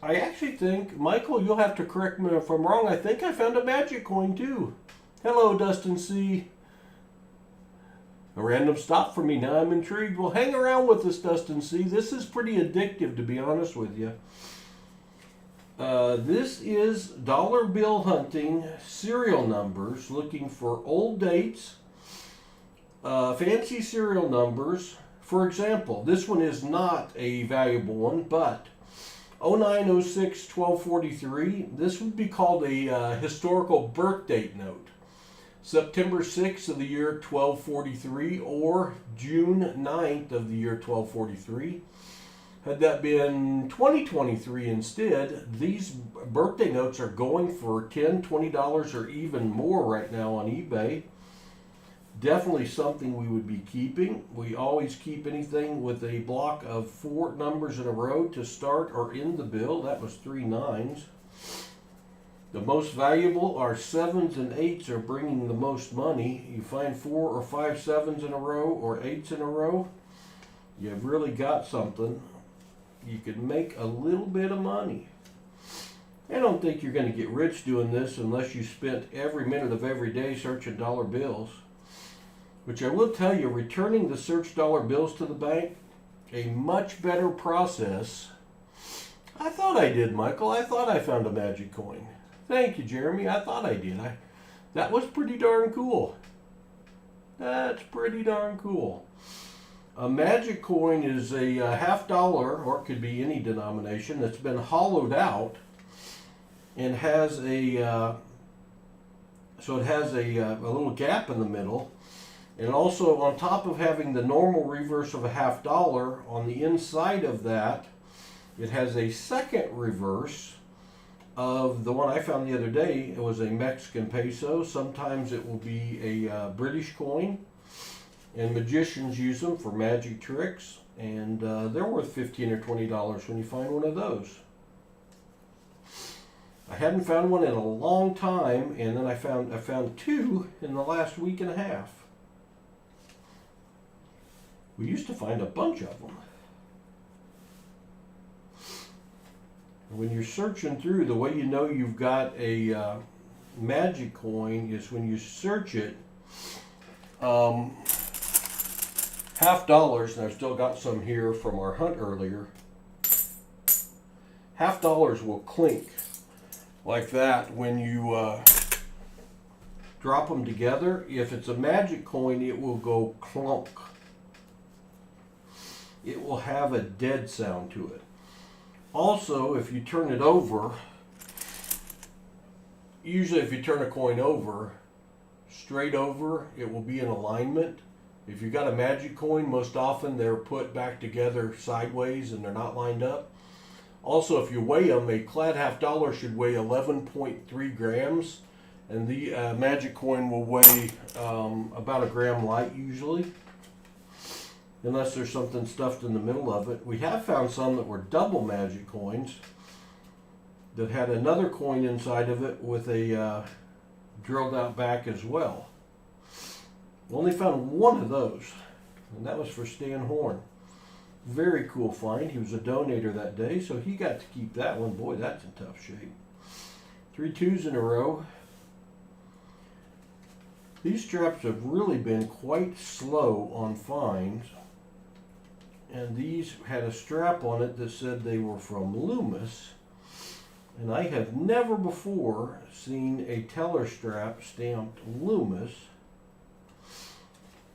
I actually think, Michael, you'll have to correct me if I'm wrong, I think I found a magic coin too. Hello, Dustin C. A random stop for me, now I'm intrigued. Well, hang around with us, Dustin C. This is pretty addictive, to be honest with you. This is dollar bill hunting serial numbers, looking for old dates, fancy serial numbers. For example, this one is not a valuable one, but 0906 1243, this would be called a historical birth date note. September 6th of the year 1243 or June 9th of the year 1243. Had that been 2023 instead, these birthday notes are going for $10, $20 or even more right now on eBay. Definitely something we would be keeping. We always keep anything with a block of 4 numbers in a row to start or end the bill. That was 3 9s. The most valuable are 7s and 8s are bringing the most money. You find 4 or 5 7s in a row or 8s in a row, you've really got something. You could make a little bit of money. I don't think you're going to get rich doing this unless you spent every minute of every day searching dollar bills. Which I will tell you, returning the search dollar bills to the bank, a much better process. I thought I did, Michael. I thought I found a magic coin. Thank you, Jeremy. I thought I did. That was pretty darn cool. That's pretty darn cool. A magic coin is a half dollar, or it could be any denomination, that's been hollowed out and has a little gap in the middle. And also, on top of having the normal reverse of a half dollar, on the inside of that, it has a second reverse of the one I found the other day. It was a Mexican peso. Sometimes it will be a British coin. And magicians use them for magic tricks. And they're worth $15 or $20 when you find one of those. I hadn't found one in a long time, and then I found 2 in the last week and a half. We used to find a bunch of them. When you're searching through, the way you know you've got a magic coin is when you search it. Half dollars, and I've still got some here from our hunt earlier. Half dollars will clink like that when you drop them together. If it's a magic coin, it will go clunk. It will have a dead sound to it. Also, if you turn it over, usually if you turn a coin over, straight over, it will be in alignment. If you've got a magic coin, most often they're put back together sideways and they're not lined up. Also, if you weigh them, a clad half dollar should weigh 11.3 grams, and the magic coin will weigh about a gram light usually, unless there's something stuffed in the middle of it. We have found some that were double magic coins that had another coin inside of it with a drilled out back as well. Only found one of those, and that was for Stan Horn. Very cool find. He was a donator that day, so he got to keep that one. Boy, that's in tough shape. 3 2s in a row. These straps have really been quite slow on finds. And these had a strap on it that said they were from Loomis. And I have never before seen a teller strap stamped Loomis.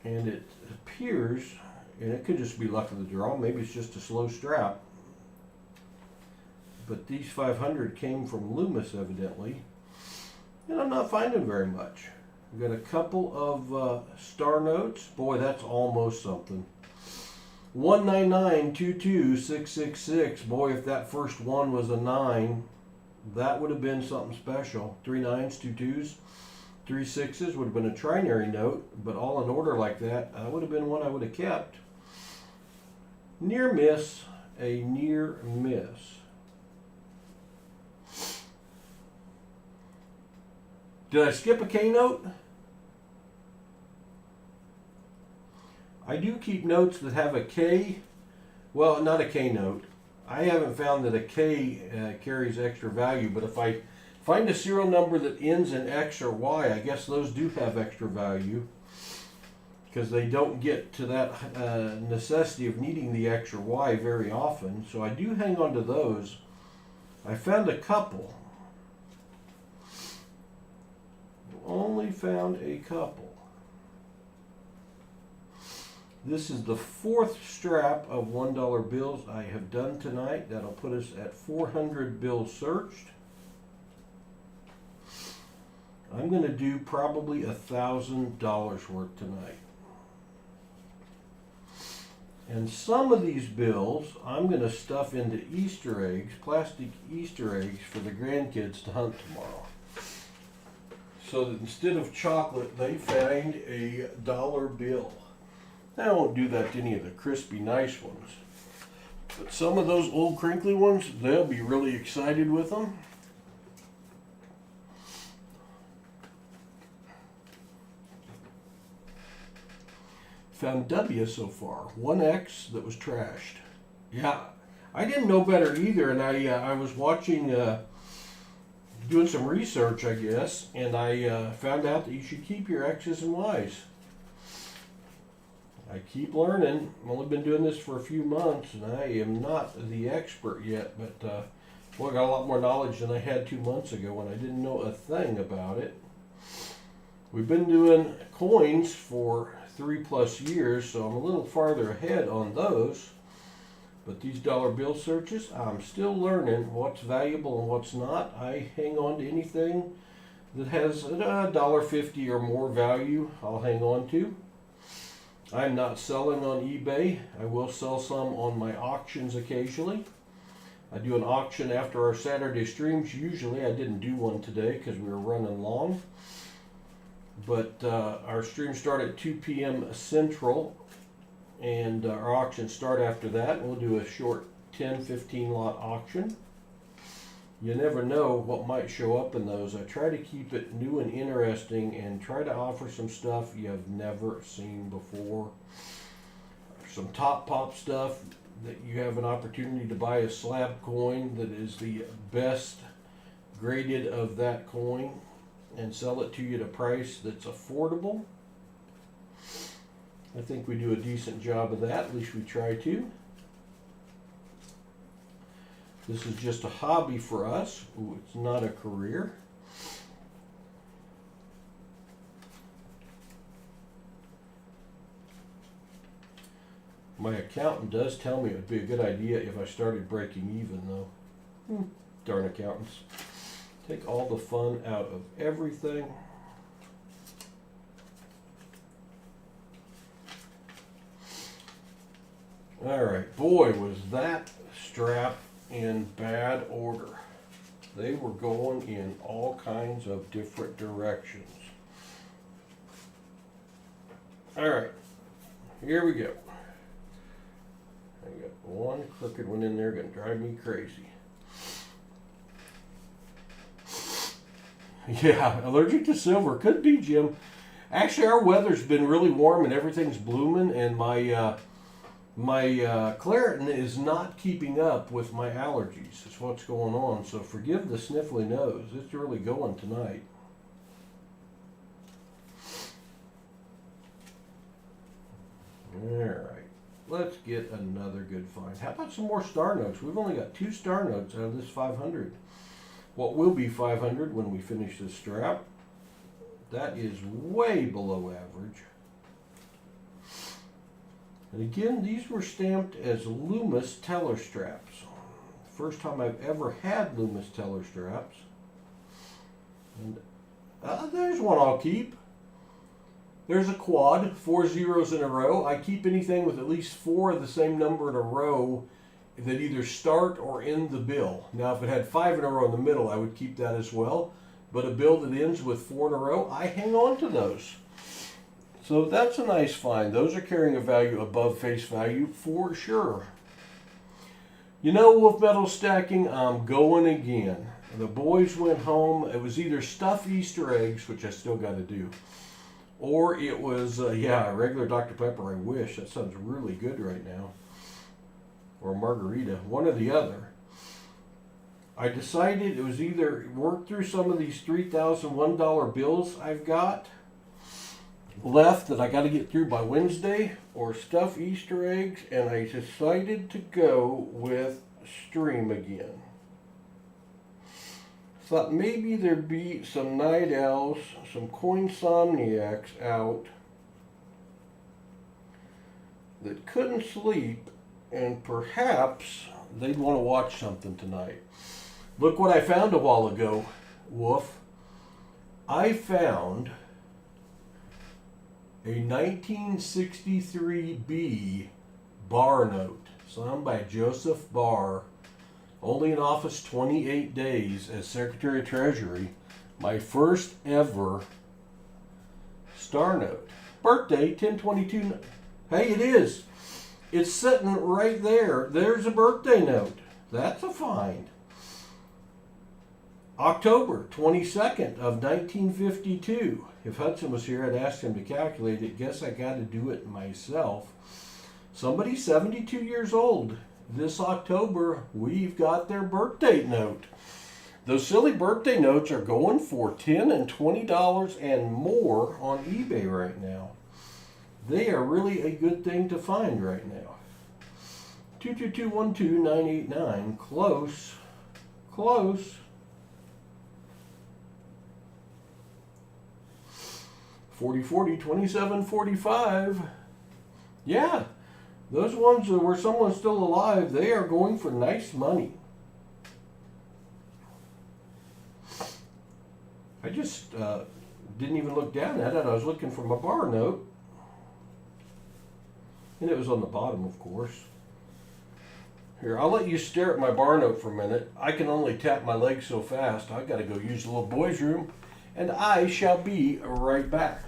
And it appears, and it could just be luck of the draw, maybe it's just a slow strap. But these 500 came from Loomis evidently. And I'm not finding very much. We've got a couple of star notes. Boy, that's almost something. 1992266. Boy, if that first one was a 9, that would have been something special. 3 9s, 2 2s, 3 6s would have been a trinary note, but all in order like that, that would have been one I would have kept. Near miss, a near miss. Did I skip a K note? I do keep notes that have a K. Well, not a K note. I haven't found that a K carries extra value, but if I find a serial number that ends in X or Y, I guess those do have extra value because they don't get to that necessity of needing the X or Y very often. So I do hang on to those. I found a couple. Only found a couple. This is the 4th strap of $1 bills I have done tonight. That'll put us at 400 bills searched. I'm going to do probably $1,000 worth tonight. And some of these bills I'm going to stuff into Easter eggs, plastic Easter eggs for the grandkids to hunt tomorrow. So that instead of chocolate, they find a dollar bill. I won't do that to any of the crispy, nice ones. But some of those old crinkly ones, they'll be really excited with them. Found W so far. 1X that was trashed. Yeah, I didn't know better either, and I was watching, doing some research, I guess, and I found out that you should keep your X's and Y's. I keep learning. I've only been doing this for a few months, and I am not the expert yet, but boy, I got a lot more knowledge than I had 2 months ago when I didn't know a thing about it. We've been doing coins for 3+ years, so I'm a little farther ahead on those. But these dollar bill searches, I'm still learning what's valuable and what's not. I hang on to anything that has $1.50 or more value, I'll hang on to. I'm not selling on eBay. I will sell some on my auctions occasionally. I do an auction after our Saturday streams usually. I didn't do one today because we were running long. But our streams start at 2 p.m. Central, and our auctions start after that. We'll do a short 10-15 lot auction. You never know what might show up in those. I try to keep it new and interesting and try to offer some stuff you have never seen before. Some top pop stuff that you have an opportunity to buy a slab coin that is the best graded of that coin and sell it to you at a price that's affordable. I think we do a decent job of that, at least we try to. This is just a hobby for us. Ooh, it's not a career. My accountant does tell me it would be a good idea if I started breaking even, though. Darn accountants. Take all the fun out of everything. All right, boy, was that strap in bad order. They were going in all kinds of different directions. All right, here we go. I got one crooked one in there, gonna drive me crazy. Yeah, allergic to silver. Could be, Jim. Actually, our weather's been really warm and everything's blooming, and my Claritin is not keeping up with my allergies. That's what's going on. So forgive the sniffly nose. It's really going tonight. Alright, let's get another good find. How about some more star notes? We've only got 2 star notes out of this 500. What will be 500 when we finish this strap. That is way below average. And again, these were stamped as Loomis teller straps. First time I've ever had Loomis teller straps. And there's one I'll keep. There's a quad, 4 zeros in a row. I keep anything with at least 4 of the same number in a row that either start or end the bill. Now, if it had 5 in a row in the middle, I would keep that as well. But a bill that ends with 4 in a row, I hang on to those. So that's a nice find. Those are carrying a value above face value for sure. You know, with metal stacking, I'm going again. The boys went home. It was either stuffed Easter eggs, which I still got to do, or it was, a regular Dr. Pepper. I wish. That sounds really good right now. Or margarita, one or the other. I decided it was either work through some of these $3,001 bills I've got left that I got to get through by Wednesday, or stuff Easter eggs, and I decided to go with Stream again. Thought maybe there'd be some night owls, some coinsomniacs out that couldn't sleep, and perhaps they'd want to watch something tonight. Look what I found a while ago, Woof. I found a 1963B bar note, signed by Joseph Barr, only in office 28 days as Secretary of Treasury. My first ever star note. Birthday, 10/22. Hey, it is. It's sitting right there. There's a birthday note. That's a find. October 22nd of 1952. If Hudson was here, I'd ask him to calculate it. Guess I got to do it myself. Somebody 72 years old. This October, we've got their birthday note. Those silly birthday notes are going for $10 and $20 and more on eBay right now. They are really a good thing to find right now. 222-12989. Close. Close. 40-40, 27-45. Yeah, those ones where someone's still alive, they are going for nice money. I just didn't even look down at it. I was looking for my bar note. And it was on the bottom, of course. Here, I'll let you stare at my bar note for a minute. I can only tap my legs so fast. I've got to go use the little boys' room. And I shall be right back.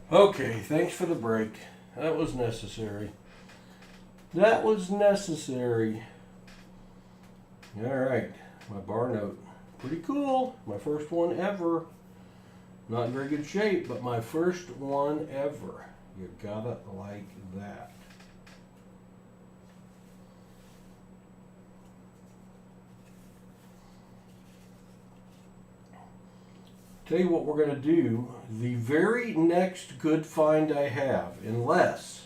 Okay, thanks for the break. That was necessary. That was necessary. All right, my bar note. Pretty cool. My first one ever. Not in very good shape, but my first one ever. You gotta like that. Tell you what we're going to do. The very next good find I have, unless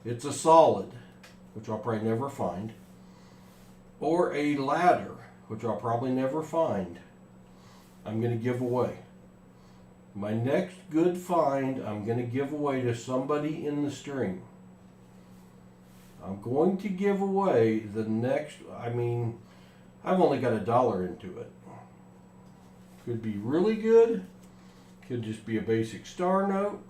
it's a solid, which I'll probably never find, or a ladder, which I'll probably never find, I'm going to give away. My next good find, I'm going to give away to somebody in the stream. I'm going to give away the next, I've only got $1 into it. Could be really good. Could just be a basic star note.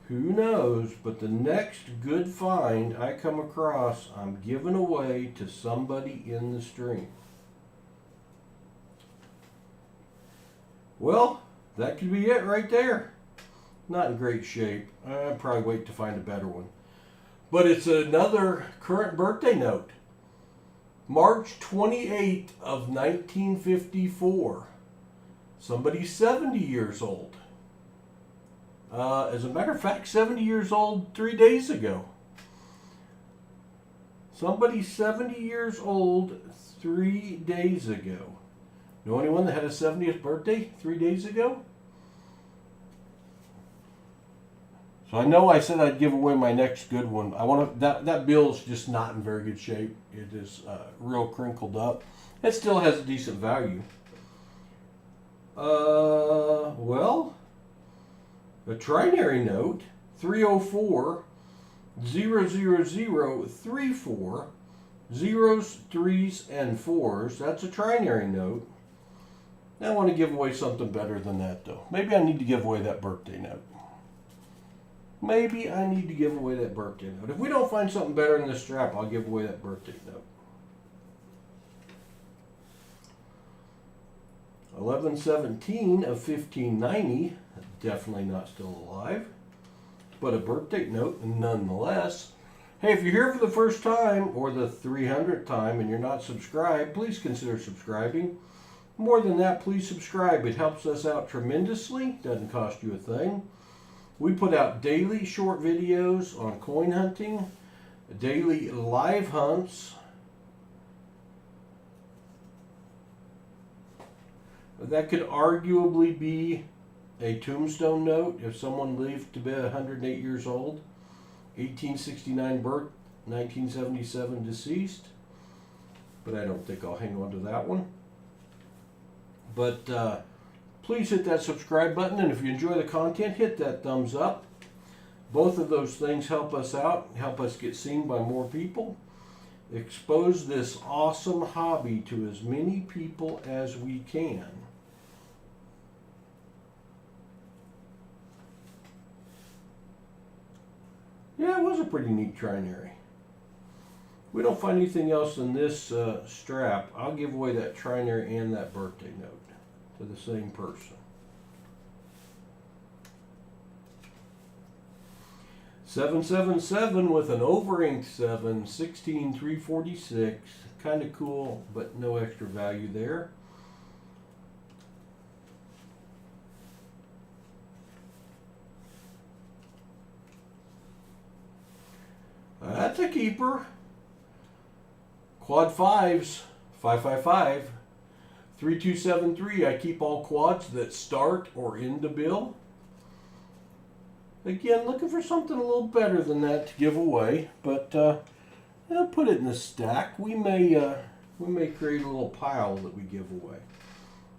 Who knows? But the next good find I come across, I'm giving away to somebody in the stream. Well, that could be it right there. Not in great shape. I'll probably wait to find a better one. But it's another current birthday note. March 28th of 1954. Somebody's 70 years old. As a matter of fact, 70 years old 3 days ago. Somebody's 70 years old 3 days ago. Know anyone that had a 70th birthday 3 days ago? So I know I said I'd give away my next good one. I want to. That bill's just not in very good shape. It is real crinkled up. It still has a decent value. Well, a trinary note, 304 00034, zeros, threes, and fours. That's a trinary note. I want to give away something better than that, though. Maybe I need to give away that birthday note. Maybe I need to give away that birthday note. If we don't find something better in this strap, I'll give away that birthday note. 11/17 of 1590, definitely not still alive, but a birthday note nonetheless. Hey, if you're here for the first time or the 300th time and you're not subscribed, please consider subscribing. More than that, please subscribe. It helps us out tremendously. Doesn't cost you a thing. We put out daily short videos on coin hunting, daily live hunts. That could arguably be a tombstone note if someone lived to be 108 years old, 1869 birth, 1977 deceased. But I don't think I'll hang on to that one. But please hit that subscribe button, and if you enjoy the content, hit that thumbs up. Both of those things help us out, help us get seen by more people, expose this awesome hobby to as many people as we can. Yeah, it was a pretty neat trinary. We don't find anything else in this strap. I'll give away that trinary and that birthday note to the same person. 777 with an over-inked 7, 16,346. Kind of cool, but no extra value there. That's a keeper. Quad 5s, 555. 3273. I keep all quads that start or end the bill. Again, looking for something a little better than that to give away, but I'll put it in the stack. We may create a little pile that we give away.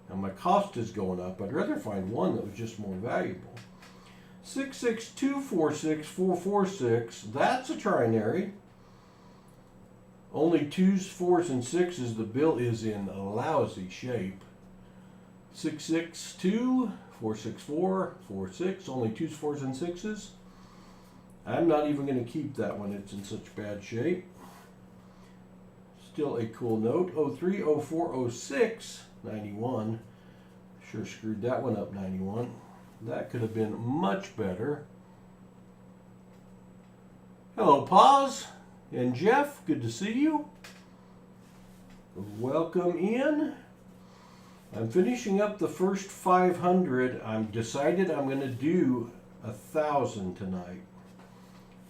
Now my cost is going up. I'd rather find one that was just more valuable. 66246,446. That's a trinary. Only 2s, 4s, and 6s. The bill is in lousy shape. 662, 464, 46. Only 2s, 4s, and 6s. I'm not even going to keep that one. It's in such bad shape. Still a cool note. 03, 04, 06, 91. Sure screwed that one up, 91. That could have been much better. Hello, Paz and Jeff. Good to see you. welcome in. I'm finishing up the first 500. I'm decided I'm going to do 1,000 tonight.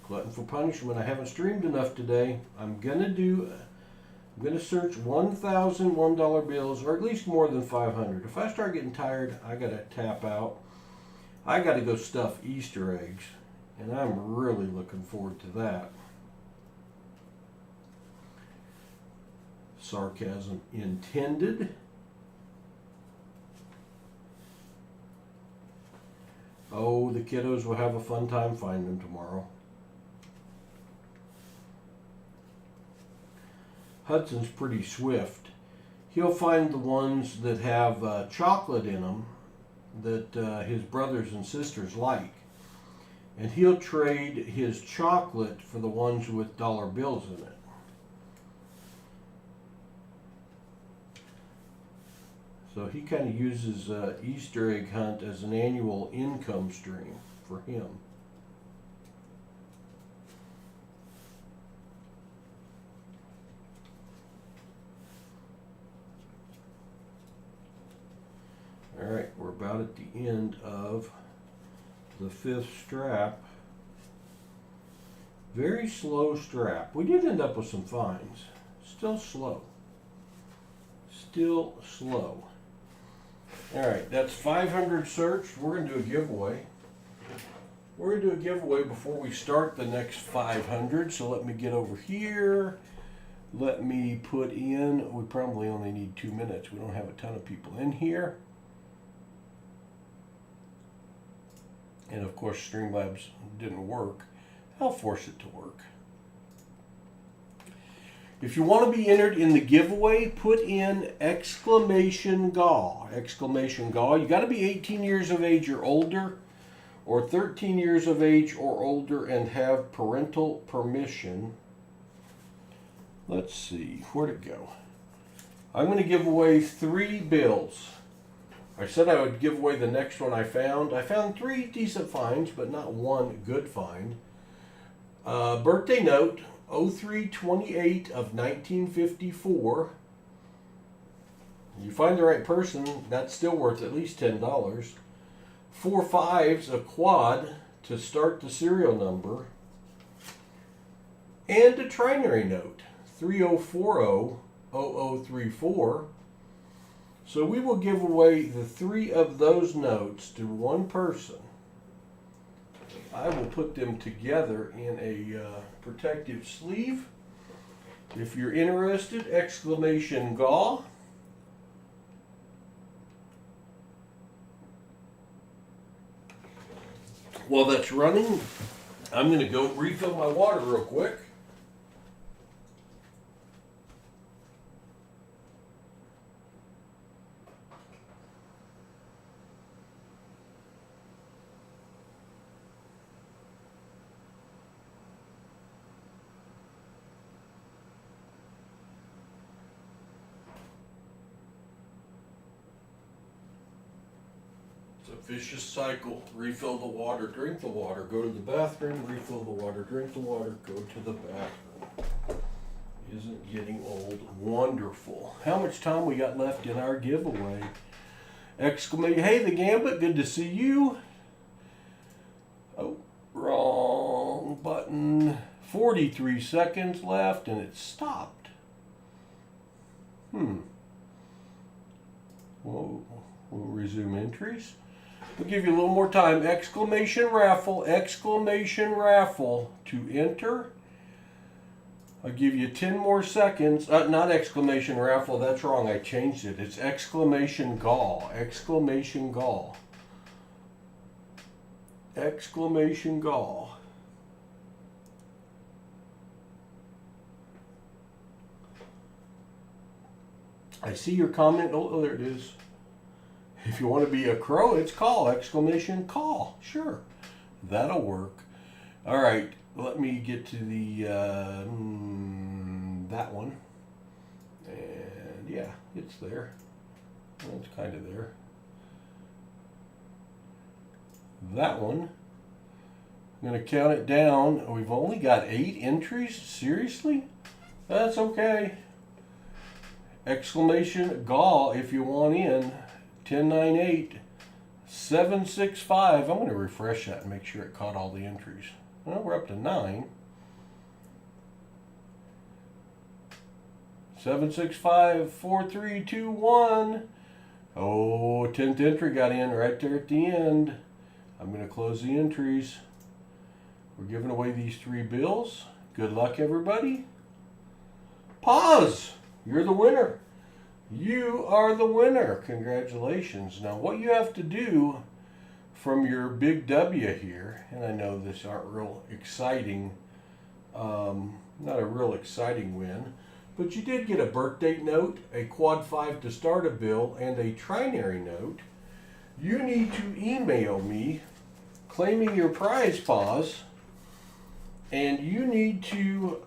Glutton for punishment. I haven't streamed enough today. I'm going to search 1,000 $1 bills, or at least more than 500. If I start getting tired, I got to tap out. I got to go stuff Easter eggs, and I'm really looking forward to that. Sarcasm intended. Oh, the kiddos will have a fun time finding them tomorrow. Hudson's pretty swift. He'll find the ones that have chocolate in them that his brothers and sisters like. And he'll trade his chocolate for the ones with dollar bills in it. So he kind of uses Easter egg hunt as an annual income stream for him. All right, we're about at the end of the 5th strap. Very slow strap. We did end up with some finds. Still slow. Still slow. All right, that's 500 searched. We're going to do a giveaway. We're going to do a giveaway before we start the next 500. So let me get over here. Let me put in, we probably only need 2 minutes. We don't have a ton of people in here. And of course, Streamlabs didn't work. I'll force it to work. If you want to be entered in the giveaway, put in exclamation GAW. Exclamation GAW. You got to be 18 years of age or older, or 13 years of age or older and have parental permission. Let's see, where'd it go? I'm going to give away 3 bills. I said I would give away the next one I found. I found 3 decent finds, but not one good find. Birthday note, 03/28 of 1954. You find the right person, that's still worth at least $10. 4 5s, a quad to start the serial number. And a trinary note, 3040-0034. So we will give away the 3 of those notes to one person. I will put them together in a protective sleeve. If you're interested, exclamation GAW. While that's running, I'm going to go refill my water real quick. Vicious cycle. Refill the water, drink the water, go to the bathroom, refill the water, drink the water, go to the bathroom. Isn't getting old wonderful? How much time we got left in our giveaway? Exclamation, hey the Gambit, good to see you. Oh, wrong button. 43 seconds left and it stopped. We'll resume entries. We'll give you a little more time. Exclamation raffle to enter. I'll give you 10 more seconds. Not exclamation raffle, that's wrong. I changed it. It's exclamation GAW. Exclamation GAW. Exclamation GAW. I see your comment. Oh, there it is. If you want to be a crow, it's call. Exclamation call. Sure. That'll work. All right. Let me get to the that one. And yeah, it's there. Well, it's kind of there. That one. I'm going to count it down. We've only got 8 entries. Seriously? That's okay. exclamation GAW if you want in. 1098-765. I'm going to refresh that and make sure it caught all the entries. Well, we're up to 9. 765-4321. Oh, 10th entry got in right there at the end. I'm going to close the entries. We're giving away these 3 bills. Good luck, everybody. Pause. You're the winner. You are the winner. Congratulations. Now, what you have to do from your big W here, and I know this aren't real exciting, not a real exciting win, but you did get a birthday note, a quad 5 to start a bill, and a trinary note. You need to email me claiming your prize, Pause, and you need to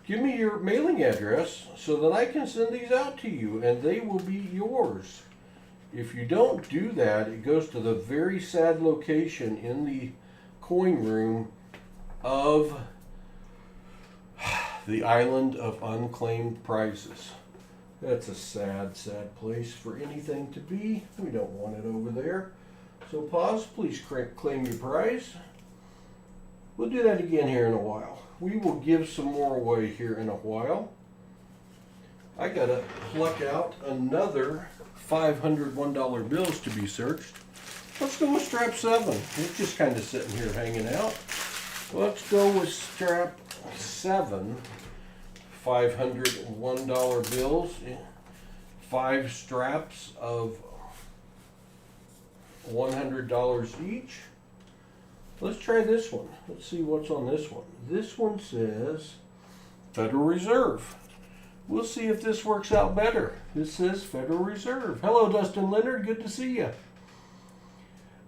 give me your mailing address so that I can send these out to you, and they will be yours. If you don't do that, it goes to the very sad location in the coin room of the island of unclaimed prizes. That's a sad, sad place for anything to be. We don't want it over there. So Pause, please claim your prize. We'll do that again here in a while. We will give some more away here in a while. I gotta pluck out another $501 bills to be searched. Let's go with strap 7. It's just kind of sitting here hanging out. Let's go with strap 7. $501 bills. 5 straps of $100 each. Let's try this one. Let's see what's on this one. This one says Federal Reserve. We'll see if this works out better. This says Federal Reserve. Hello, Dustin Leonard. Good to see you.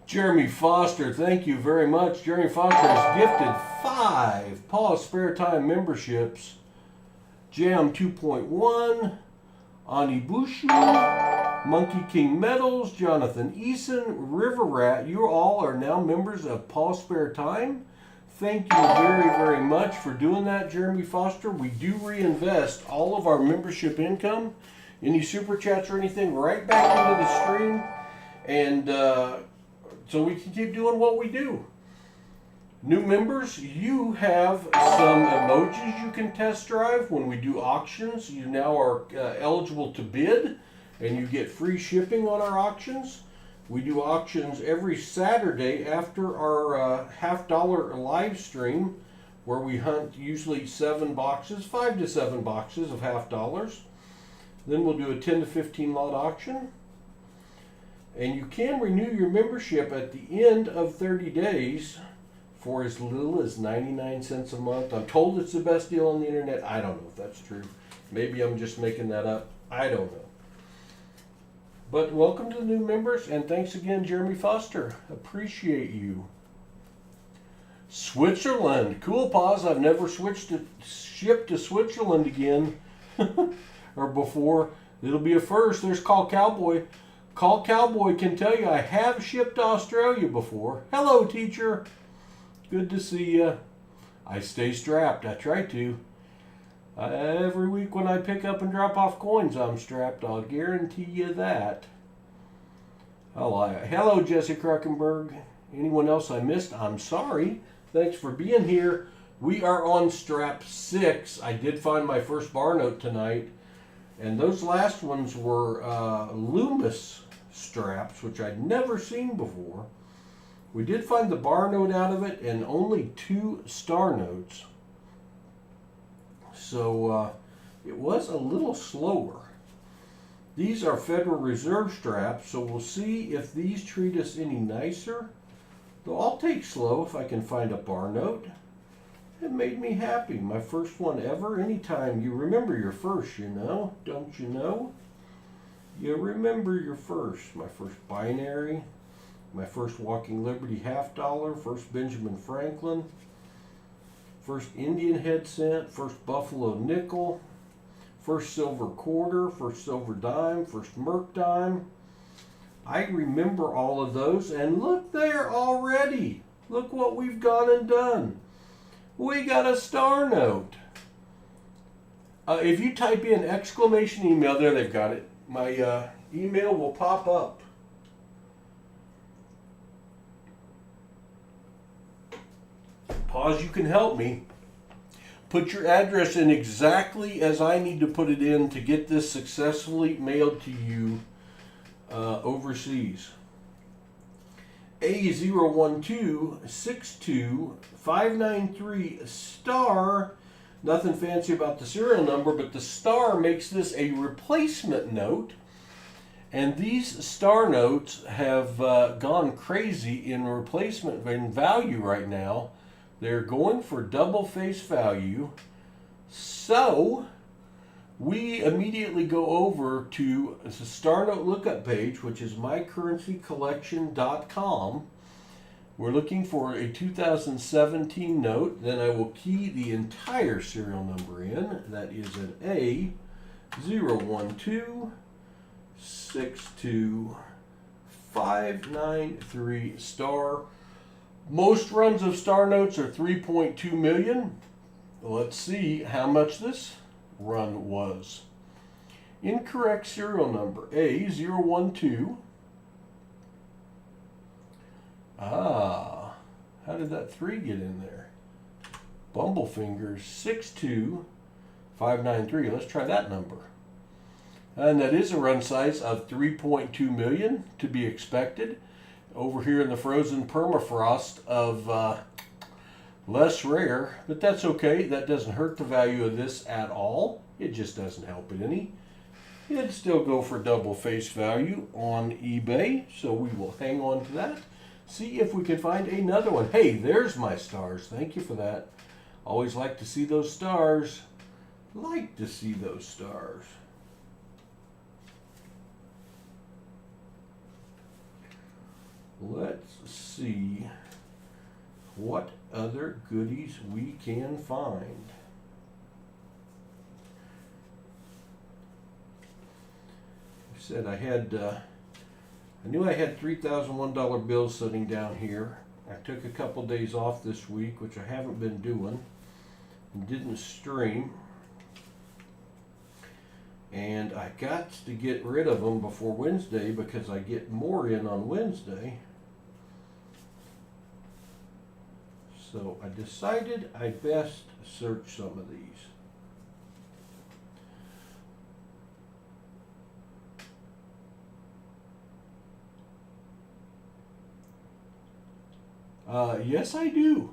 Jeremy Foster, thank you very much. Jeremy Foster has gifted 5 PasSpareTime memberships. Jam 2.1, Anibushi, Monkey King Metals, Jonathan Eason, River Rat. You all are now members of PasSpareTime. Thank you very, very much for doing that, Jeremy Foster. We do reinvest all of our membership income, any super chats or anything, right back into the stream, and so we can keep doing what we do. New members, you have some emojis you can test drive when we do auctions. You now are eligible to bid, and you get free shipping on our auctions. We do auctions every Saturday after our $50 live stream, where we hunt usually 7 boxes, 5 to 7 boxes of $50. Then we'll do a 10 to 15 lot auction. And you can renew your membership at the end of 30 days for as little as 99 cents a month. I'm told it's the best deal on the internet. I don't know if that's true. Maybe I'm just making that up. I don't know. But welcome to the new members, and thanks again, Jeremy Foster. Appreciate you. Switzerland. Cool, Pause. I've never shipped to Switzerland again. Or before. It'll be a first. There's Call Cowboy. Call Cowboy can tell you I have shipped to Australia before. Hello, teacher. Good to see you. I stay strapped. I try to. Every week when I pick up and drop off coins, I'm strapped. I'll guarantee you that. Hello, Jesse Kruckenberg. Anyone else I missed? I'm sorry. Thanks for being here. We are on strap 6. I did find my first bar note tonight. And those last ones were Loomis straps, which I'd never seen before. We did find the bar note out of it and only 2 star notes. So it was a little slower. These are Federal Reserve straps, so we'll see if these treat us any nicer. Though I'll take slow if I can find a bar note. It made me happy. My first one ever. Anytime you remember your first, you know. Don't you know? You remember your first. My first binary. My first Walking Liberty $50, first Benjamin Franklin, first Indian head cent, first Buffalo nickel, first silver quarter, first silver dime, first Merc dime. I remember all of those, and look there already. Look what we've gone and done. We got a star note. If you type in exclamation email, there they've got it. My email will pop up. Pause, you can help me. Put your address in exactly as I need to put it in to get this successfully mailed to you overseas. A01262-593 star. Nothing fancy about the serial number, but the star makes this a replacement note. And these star notes have gone crazy in replacement in value right now. They're going for double face value. So we immediately go over to the Star Note lookup page, which is mycurrencycollection.com. We're looking for a 2017 note. Then I will key the entire serial number in. That is an A01262-593 star. Most runs of star notes are 3.2 million. Let's see how much this run was. Incorrect serial number A012. How did that 3 get in there? Bumblefingers 62593. Let's try that number. And that is a run size of 3.2 million to be expected. Over here in the frozen permafrost of less rare, but that's okay. That doesn't hurt the value of this at all. It just doesn't help it any. It'd still go for double face value on eBay, so we will hang on to that. See if we can find another one. Hey, there's my stars. Thank you for that. Always like to see those stars. Like to see those stars. Let's see what other goodies we can find. I said I knew I had $3,001 bills sitting down here. I took a couple days off this week, which I haven't been doing, and didn't stream. And I got to get rid of them before Wednesday because I get more in on Wednesday. So I decided I best search some of these. Yes, I do.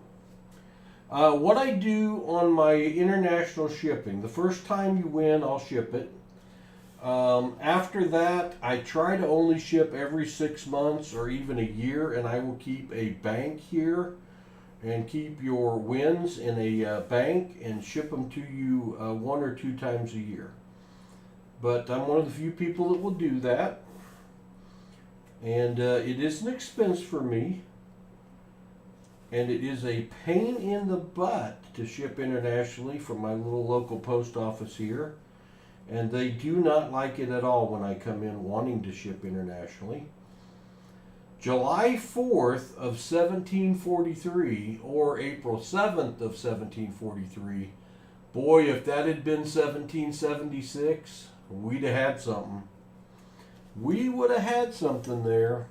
What I do on my international shipping, the first time you win, I'll ship it. After that, I try to only ship every 6 months or even a year, and I will keep a bank here and keep your wins in a bank and ship them to you 1 or 2 times a year. But I'm one of the few people that will do that, and it is an expense for me, and it is a pain in the butt to ship internationally from my little local post office here, and they do not like it at all when I come in wanting to ship internationally. July 4th of 1743 or April 7th of 1743. Boy, if that had been 1776, we'd have had something. We would have had something there.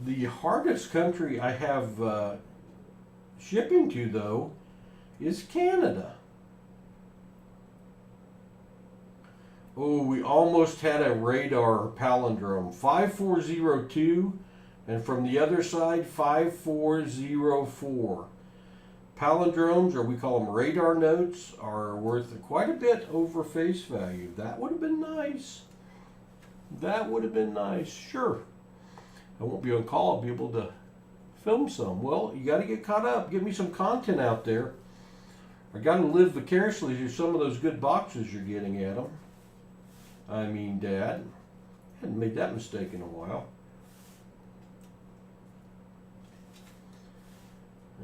The hardest country I have shipping to, though, is Canada. Oh, we almost had a radar palindrome. 5402, and from the other side, 5404. Palindromes, or we call them radar notes, are worth quite a bit over face value. That would have been nice. That would have been nice, sure. I won't be on call. I'll be able to film some. Well, you got to get caught up. Get me some content out there. I got to live vicariously through some of those good boxes you're getting at them. I mean, Dad, I hadn't made that mistake in a while.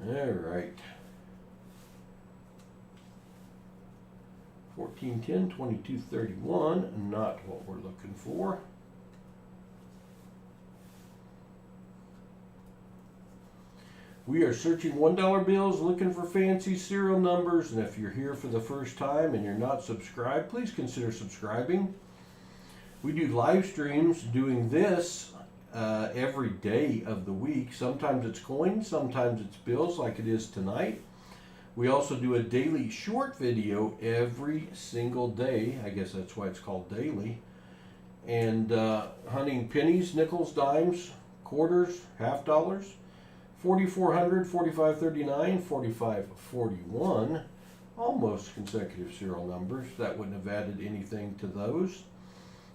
All right. 1410, 2231, not what we're looking for. We are searching $1 bills, looking for fancy serial numbers, and if you're here for the first time and you're not subscribed, please consider subscribing. We do live streams doing this every day of the week. Sometimes it's coins, sometimes it's bills like it is tonight. We also do a daily short video every single day. I guess that's why it's called daily. And hunting pennies, nickels, dimes, quarters, half dollars, 4400, 4539, 4541, almost consecutive serial numbers. That wouldn't have added anything to those.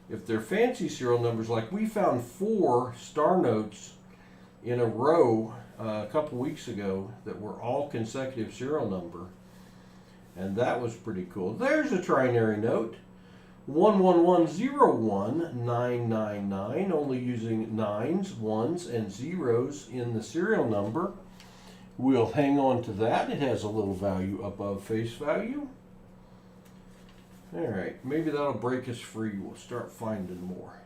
If they're fancy serial numbers, like we found 4 star notes in a row a couple weeks ago that were all consecutive serial number, and that was pretty cool. There's a trinary note, 11101999, only using 9s, 1s, and 0s in the serial number. We'll hang on to that. It has a little value above face value. Alright, maybe that'll break us free. We'll start finding more.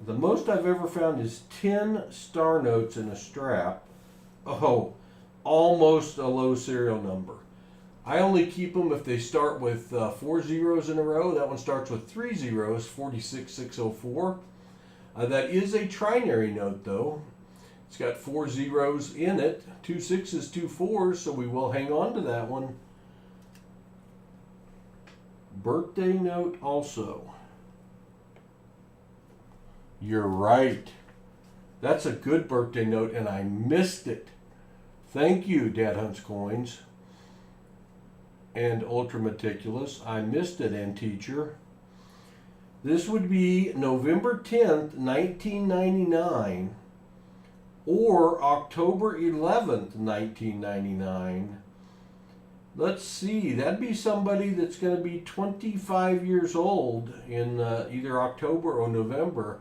The most I've ever found is 10 star notes in a strap. Oh, almost a low serial number. I only keep them if they start with 4 zeros in a row. That one starts with 3 zeros, 46604. That is a trinary note though. It's got 4 zeros in it, 2 6s, 2 4s, so we will hang on to that one. Birthday note also. You're right. That's a good birthday note, and I missed it. Thank you, Dad Hunts Coins and Ultra Meticulous. I missed it, and Teacher. This would be November 10th, 1999, or October 11th, 1999. Let's see, that'd be somebody that's going to be 25 years old in either October or November.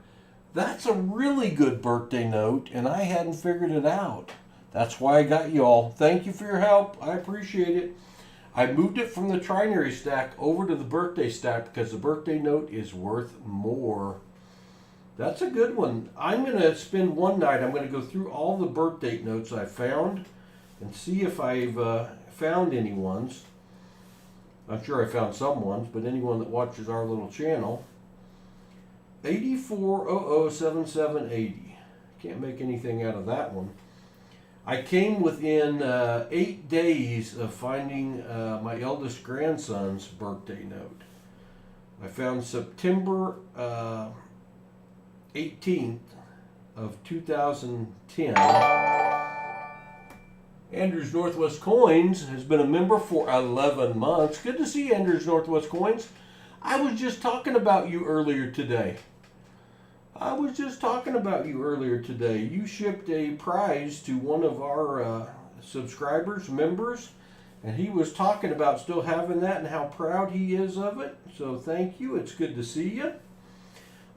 That's a really good birthday note, and I hadn't figured it out. That's why I got you all. Thank you for your help. I appreciate it. I moved it from the trinary stack over to the birthday stack because the birthday note is worth more. That's a good one. I'm going to spend one night. I'm going to go through all the birth date notes I found and see if I've found any ones. I'm sure I found some ones, but anyone that watches our little channel. 84007780. Can't make anything out of that one. I came within 8 days of finding my eldest grandson's birthday note. I found September 18th of 2010. Andrews Northwest Coins has been a member for 11 months. Good to see you, Andrews Northwest Coins. I was just talking about you earlier today. You shipped a prize to one of our subscribers, members, and he was talking about still having that and how proud he is of it. So thank you. It's good to see you.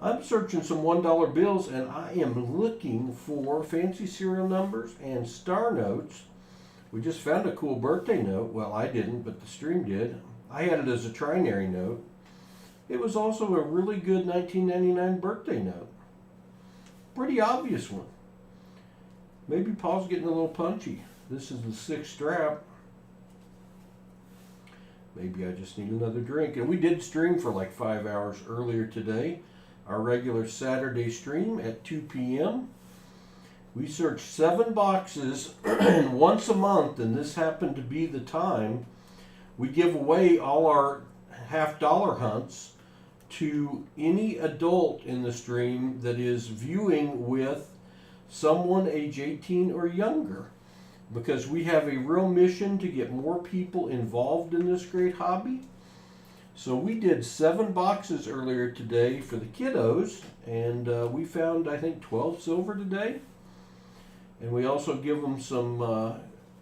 I'm searching some $1 bills, and I am looking for fancy serial numbers and star notes. We just found a cool birthday note. Well, I didn't, but the stream did. I had it as a trinary note. It was also a really good 1999 birthday note. Pretty obvious one. Maybe Paul's getting a little punchy. This is the 6th strap. Maybe I just need another drink. And we did stream for like 5 hours earlier today. Our regular Saturday stream at 2 p.m. We searched 7 boxes once a month, and this happened to be the time. We give away all our half-dollar hunts to any adult in the stream that is viewing with someone age 18 or younger, because we have a real mission to get more people involved in this great hobby. So we did 7 boxes earlier today for the kiddos, and we found, I think, 12 silver today. And we also give them some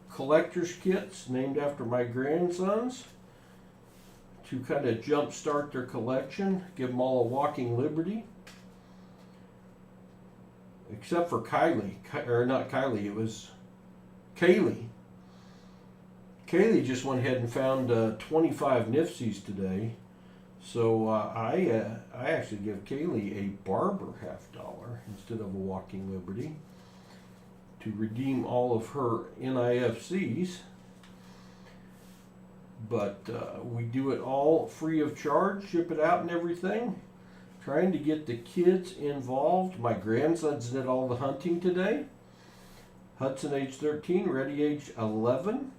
collector's kits named after my grandsons to kind of jumpstart their collection, give them all a walking liberty. Except for Kylie, or not Kylie, it was Kaylee. Kaylee just went ahead and found 25 Nifsies today. So I actually give Kaylee a barber $50 instead of a walking liberty. to redeem all of her NIFCs. But we do it all free of charge, ship it out and everything. Trying to get the kids involved. My grandsons did all the hunting today. Hudson age 13, Reddy age 11.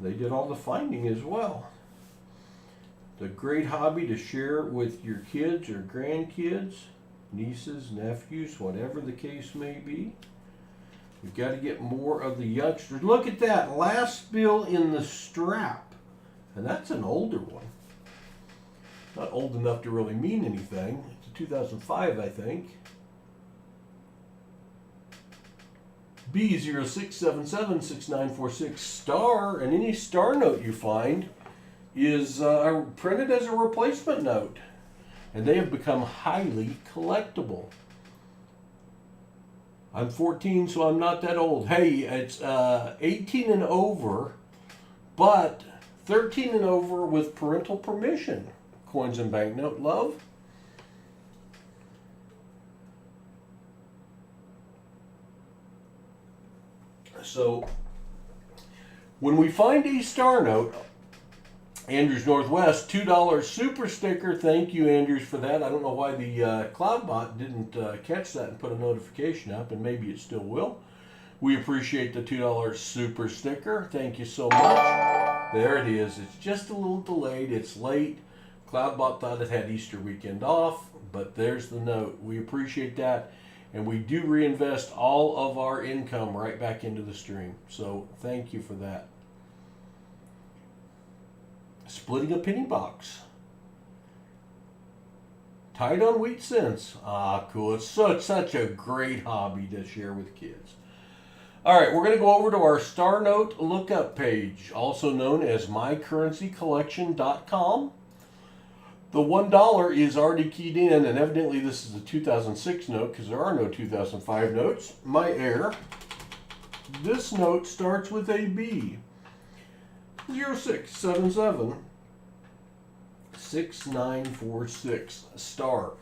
They did all the finding as well. It's a great hobby to share with your kids or grandkids, nieces, nephews, whatever the case may be. We've got to get more of the youngsters. Look at that last bill in the strap. And that's an older one. Not old enough to really mean anything. It's a 2005, I think. B06776946 star, and any star note you find is printed as a replacement note. And they have become highly collectible. I'm 14, so I'm not that old. Hey, it's 18 and over, but 13 and over with parental permission. Coins and banknote love. So, when we find a star note, Andrews Northwest, $2 super sticker. Thank you, Andrews, for that. I don't know why the CloudBot didn't catch that and put a notification up, and maybe it still will. We appreciate the $2 super sticker. Thank you so much. There it is. It's just a little delayed. It's late. CloudBot thought it had Easter weekend off, but there's the note. We appreciate that. And we do reinvest all of our income right back into the stream. So thank you for that. Splitting a penny box. Tied on wheat cents. Ah, cool. It's such a great hobby to share with kids. All right, we're going to go over to our Star Note lookup page, also known as mycurrencycollection.com. The $1 is already keyed in, and evidently this is a 2006 note because there are no 2005 notes. My error. This note starts with a B. 06776946 star.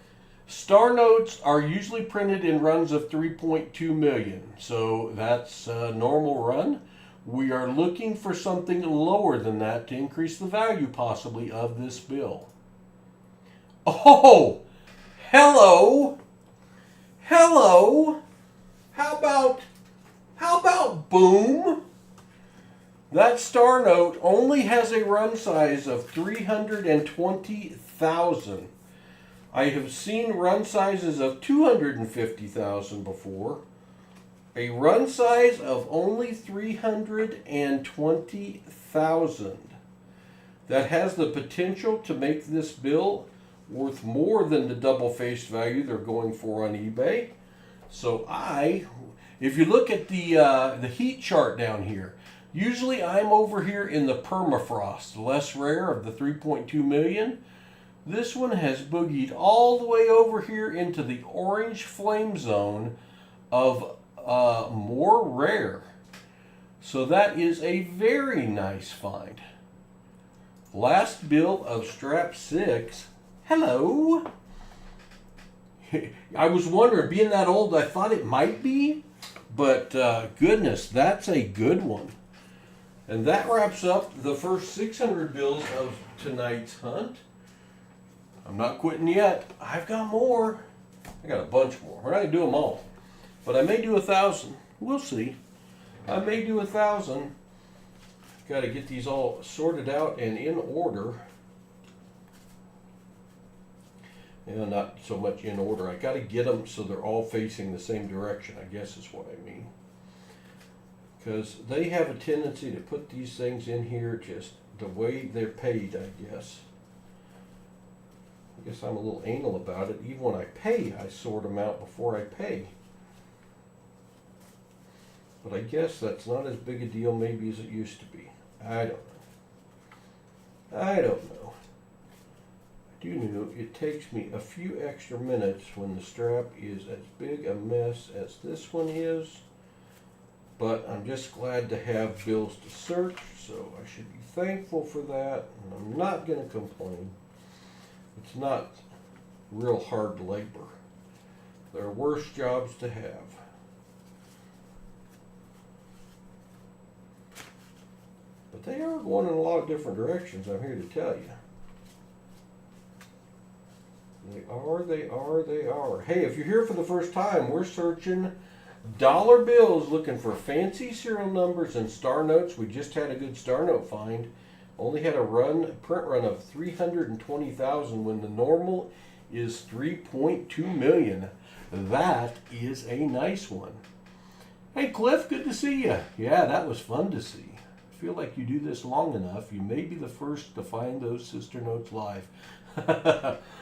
Star notes are usually printed in runs of 3.2 million, so that's a normal run. We are looking for something lower than that to increase the value possibly of this bill. Oh, hello, hello. How about boom? That star note only has a run size of 320,000. I have seen run sizes of 250,000 before. A run size of only 320,000. That has the potential to make this bill worth more than the double face value they're going for on eBay. So if you look at the heat chart down here, usually I'm over here in the permafrost, less rare of the 3.2 million. This one has boogied all the way over here into the orange flame zone of more rare. So that is a very nice find. Last bill of strap 6. Hello. I was wondering, being that old, I thought it might be, but goodness, that's a good one. And that wraps up the first 600 bills of tonight's hunt. I'm not quitting yet. I've got more. I got a bunch more. We're not going to do them all, but I may do 1,000. We'll see. I may do 1,000. Got to get these all sorted out and in order. Not so much in order. I got to get them so they're all facing the same direction, I guess is what I mean. Because they have a tendency to put these things in here just the way they're paid, I guess. I guess I'm a little anal about it. Even when I pay, I sort them out before I pay. But I guess that's not as big a deal maybe as it used to be. I don't know. I don't know. I do know it takes me a few extra minutes when the strap is as big a mess as this one is. But I'm just glad to have bills to search, so I should be thankful for that. And I'm not going to complain. It's not real hard labor. They're worse jobs to have. But they are going in a lot of different directions, I'm here to tell you. They are. Hey, if you're here for the first time, we're searching dollar bills, looking for fancy serial numbers and star notes. We just had a good star note find. Only had a print run of 320,000 when the normal is 3.2 million. That is a nice one. Hey Cliff, good to see you. Yeah, that was fun to see. I feel like you do this long enough, you may be the first to find those sister notes live.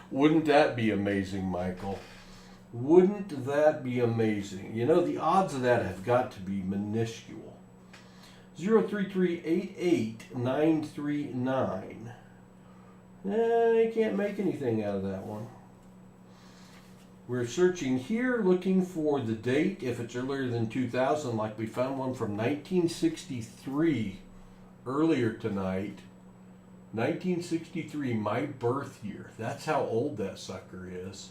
Wouldn't that be amazing, Michael? Wouldn't that be amazing? You know, the odds of that have got to be minuscule. 033889939. I can't make anything out of that one. We're searching here looking for the date, if it's earlier than 2000, like we found one from 1963 earlier tonight. 1963, my birth year. That's how old that sucker is.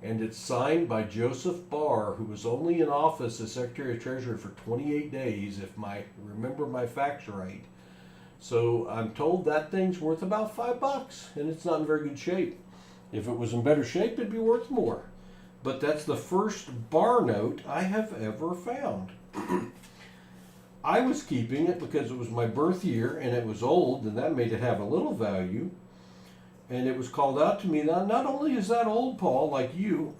And it's signed by Joseph Barr, who was only in office as Secretary of Treasury for 28 days, if I remember my facts right. So I'm told that thing's worth about $5, and it's not in very good shape. If it was in better shape, it'd be worth more. But that's the first Barr note I have ever found. I was keeping it because it was my birth year and it was old, and that made it have a little value. And it was called out to me, not only is that old, Paul, like you,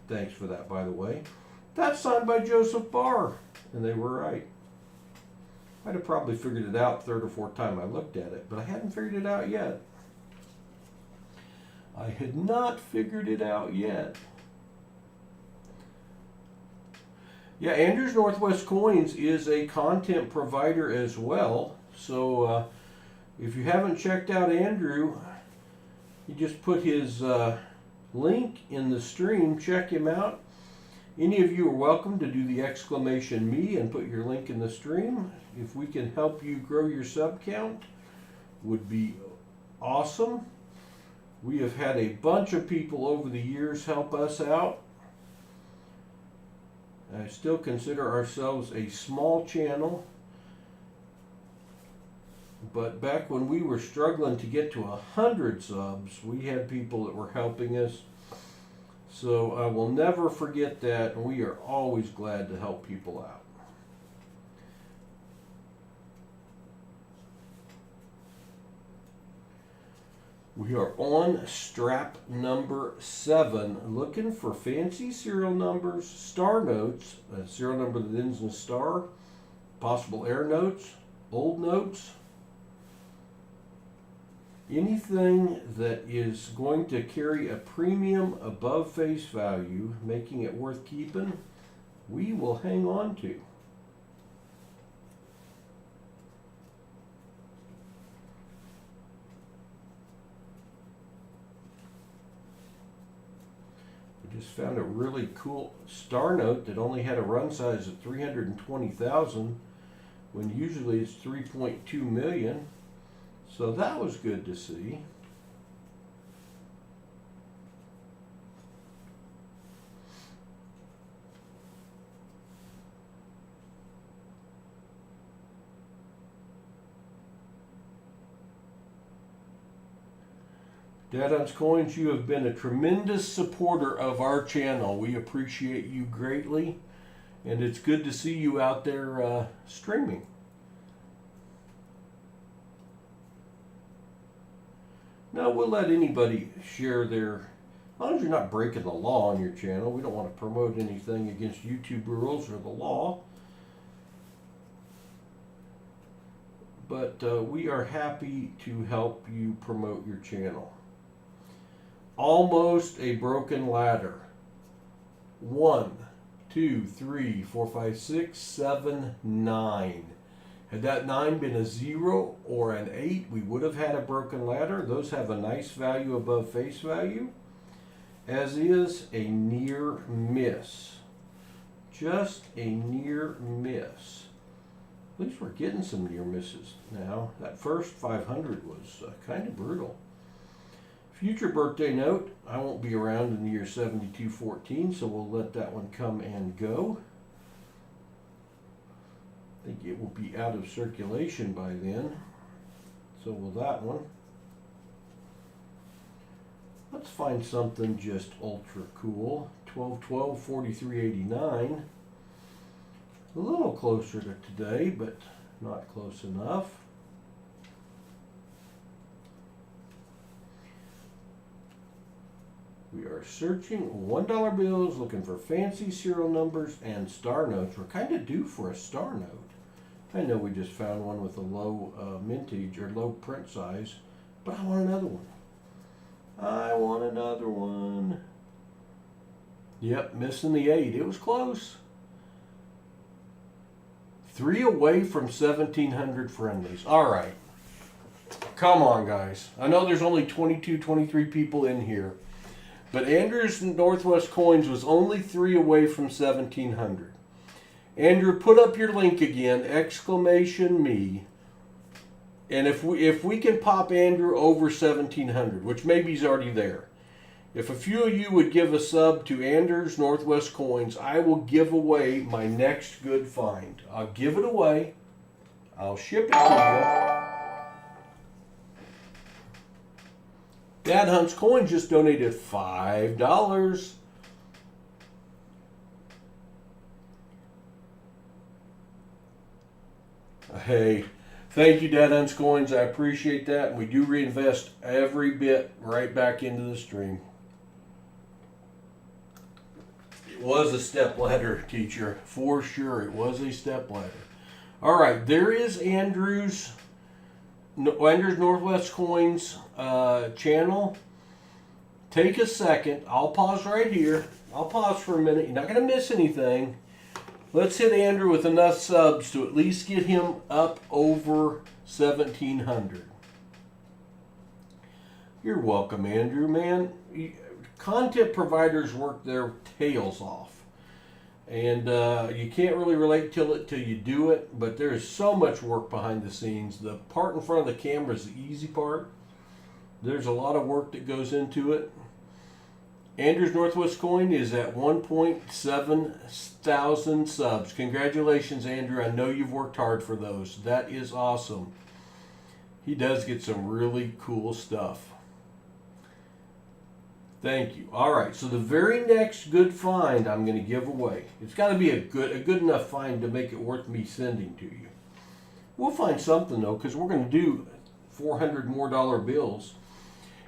thanks for that, by the way, that's signed by Joseph Barr. And they were right. I'd have probably figured it out third or fourth time I looked at it, but I hadn't figured it out yet. I had not figured it out yet. Yeah, Andrew's Northwest Coins is a content provider as well. So if you haven't checked out Andrew, you just put his link in the stream. Check him out. Any of you are welcome to do the exclamation me and put your link in the stream. If we can help you grow your sub count, would be awesome. We have had a bunch of people over the years help us out. I still consider ourselves a small channel, but back when we were struggling to get to 100 subs, we had people that were helping us. So I will never forget that, and we are always glad to help people out. We are on strap number 7, looking for fancy serial numbers, star notes, a serial number that ends in a star, possible air notes, old notes, anything that is going to carry a premium above face value, making it worth keeping, we will hang on to. Just found a really cool star note that only had a run size of 320,000 when usually it's 3.2 million. So that was good to see. Dadon's Coins, you have been a tremendous supporter of our channel. We appreciate you greatly, and it's good to see you out there streaming. Now, we'll let anybody share their, as long as you're not breaking the law on your channel. We don't want to promote anything against YouTube rules or the law. But we are happy to help you promote your channel. Almost a broken ladder. 1, 2, 3, 4, 5, 6, 7, 9. Had that 9 been a 0 or an 8, we would have had a broken ladder. Those have a nice value above face value, as is a near miss. Just a near miss. At least we're getting some near misses now. That first 500 was kind of brutal. Future birthday note. I won't be around in the year 7214, so we'll let that one come and go. I think it will be out of circulation by then. So will that one. Let's find something just ultra cool. 12/12/43/89. A little closer to today, but not close enough. We are searching $1 bills, looking for fancy serial numbers and star notes. We're kind of due for a star note. I know we just found one with a low mintage or low print size, but I want another one. I want another one. Yep, missing the 8. It was close. 3 away from 1,700 friendlies. All right. Come on, guys. I know there's only 22, 23 people in here. But Andrew's Northwest Coins was only 3 away from 1,700. Andrew, put up your link again, !me. And if we can pop Andrew over 1,700, which maybe he's already there. If a few of you would give a sub to Andrew's Northwest Coins, I will give away my next good find. I'll give it away. I'll ship it to you. Dad Hunt's Coins just donated $5. Hey, thank you, Dad Hunt's Coins. I appreciate that. And we do reinvest every bit right back into the stream. It was a stepladder, teacher. For sure, it was a stepladder. All right, there is Andrew's Northwest Coins channel. Take a second. I'll pause right here. I'll pause for a minute. You're not going to miss anything. Let's hit Andrew with enough subs to at least get him up over 1,700. You're welcome, Andrew, man. Content providers work their tails off. And you can't really relate to it till you do it, but there is so much work behind the scenes. The part in front of the camera is the easy part. There's a lot of work that goes into it. Andrew's Northwest Coin is at 1.7 thousand subs. Congratulations, Andrew. I know you've worked hard for those. That is awesome. He does get some really cool stuff. Thank you. All right, so the very next good find I'm going to give away. It's got to be a good enough find to make it worth me sending to you. We'll find something, though, because we're going to do 400 more dollar bills.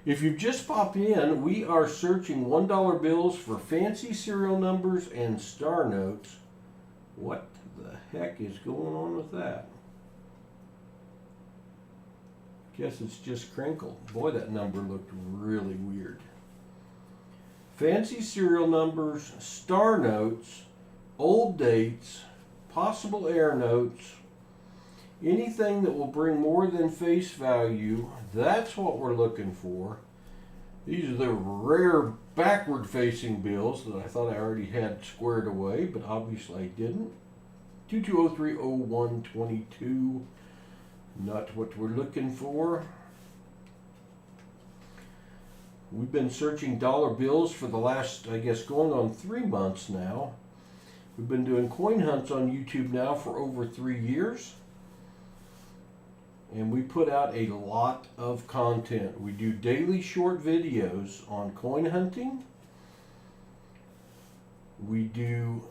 If you've just popped in, we are searching $1 bills for fancy serial numbers and star notes. What the heck is going on with that? Guess it's just crinkled. Boy, that number looked really weird. Fancy serial numbers, star notes, old dates, possible air notes, anything that will bring more than face value. That's what we're looking for. These are the rare backward facing bills that I thought I already had squared away, but obviously I didn't. 22030122. Not what we're looking for. We've been searching dollar bills for the last, I guess, going on 3 months now. We've been doing coin hunts on YouTube now for over 3 years. And we put out a lot of content. We do daily short videos on coin hunting. We do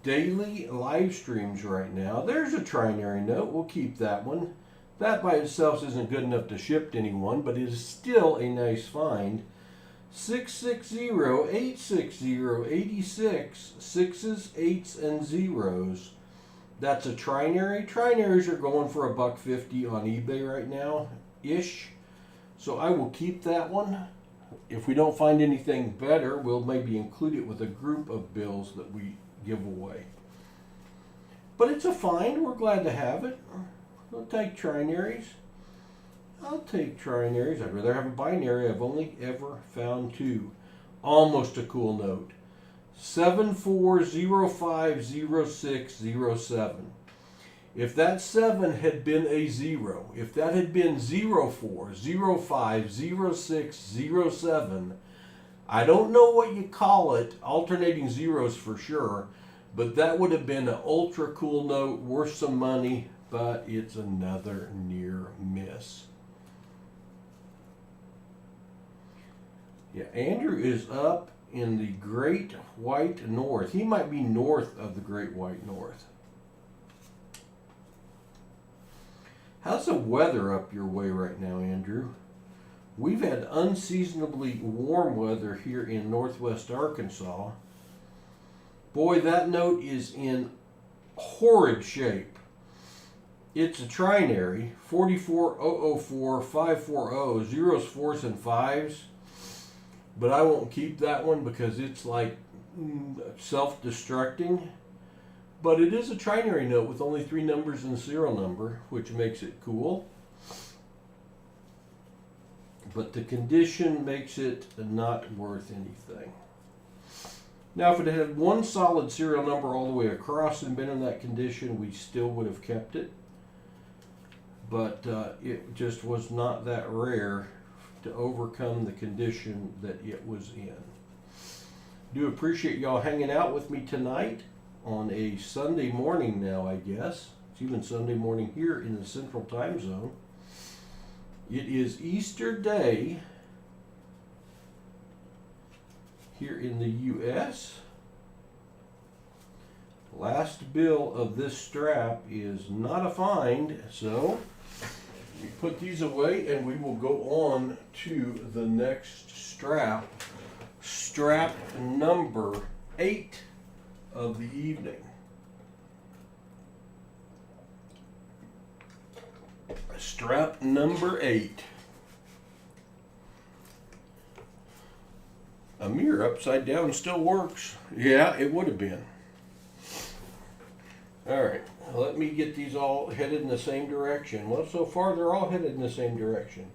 daily live streams right now. There's a trinary note. We'll keep that one. That by itself isn't good enough to ship to anyone, but it is still a nice find. 660-860-86, 6s, 8s, and 0s. That's a trinary. Trinaries are going for $1.50 on eBay right now, ish. So I will keep that one. If we don't find anything better, we'll maybe include it with a group of bills that we give away. But it's a find. We're glad to have it. I'll take trinaries. I'll take trinaries. I'd rather have a binary. I've only ever found 2. Almost a cool note. 74050607. If that 7 had been a 0, if that had been 04, 05, 06, 07, I don't know what you call it, alternating zeros for sure, but that would have been an ultra cool note, worth some money, but it's another near miss. Yeah, Andrew is up in the Great White North. He might be north of the Great White North. How's the weather up your way right now, Andrew? We've had unseasonably warm weather here in northwest Arkansas. Boy, that note is in horrid shape. It's a trinary, 44004, 540, zeros, fours, and fives. But I won't keep that one because it's like self-destructing. But it is a trinary note with only 3 numbers and a serial number, which makes it cool. But the condition makes it not worth anything. Now, if it had one solid serial number all the way across and been in that condition, we still would have kept it. But it just was not that rare to overcome the condition that it was in. Do appreciate y'all hanging out with me tonight on a Sunday morning now, I guess. It's even Sunday morning here in the Central Time Zone. It is Easter Day here in the U.S. Last bill of this strap is not a find, so we put these away and we will go on to the next strap. Strap number 8 of the evening. Strap number 8. A mirror upside down still works. Yeah, it would have been. Alright, let me get these all headed in the same direction. Well, so far they're all headed in the same direction.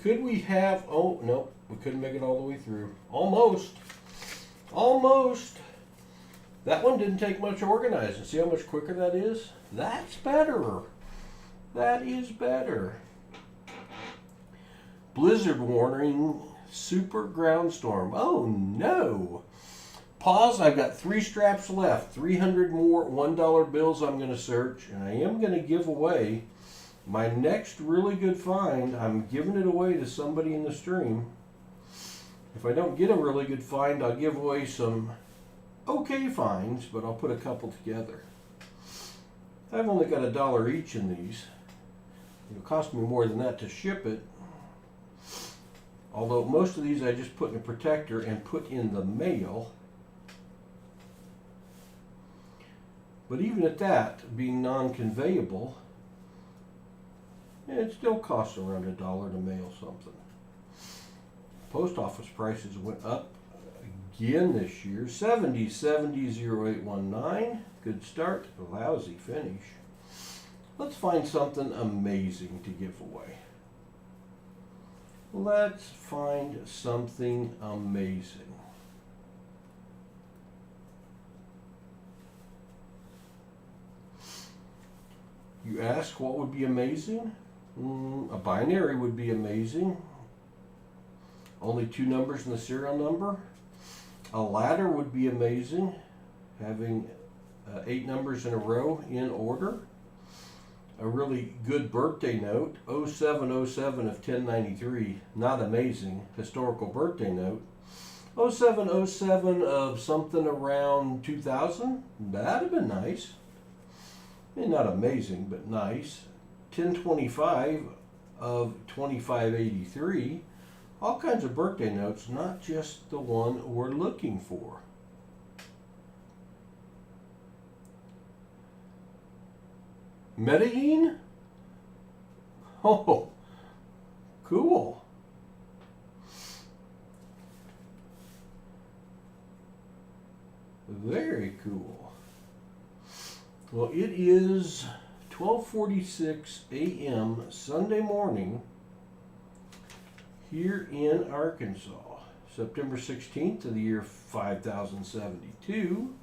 Could we have, oh, no, we couldn't make it all the way through. Almost. Almost. That one didn't take much organizing. See how much quicker that is? That's better. That is better. Blizzard warning, super ground storm. Oh no. Pause, I've got 3 straps left. 300 more $1 bills I'm going to search. And I am going to give away my next really good find. I'm giving it away to somebody in the stream. If I don't get a really good find, I'll give away some okay finds, but I'll put a couple together. I've only got $1 each in these. It'll cost me more than that to ship it. Although most of these I just put in a protector and put in the mail. But even at that, being non-conveyable, it still costs around $1 to mail something. Post office prices went up again this year. 70700819. Good start, lousy finish. Let's find something amazing to give away. Let's find something amazing. You ask what would be amazing? A binary would be amazing. Only 2 numbers in the serial number. A ladder would be amazing. Having 8 numbers in a row in order. A really good birthday note, 0707 of 1093, not amazing, historical birthday note. 0707 of something around 2000, that'd have been nice. I mean, not amazing, but nice. 1025 of 2583, all kinds of birthday notes, not just the one we're looking for. Medellin? Oh, cool. Very cool. Well, it is 12:46 a.m. Sunday morning here in Arkansas. September 16th of the year 5072.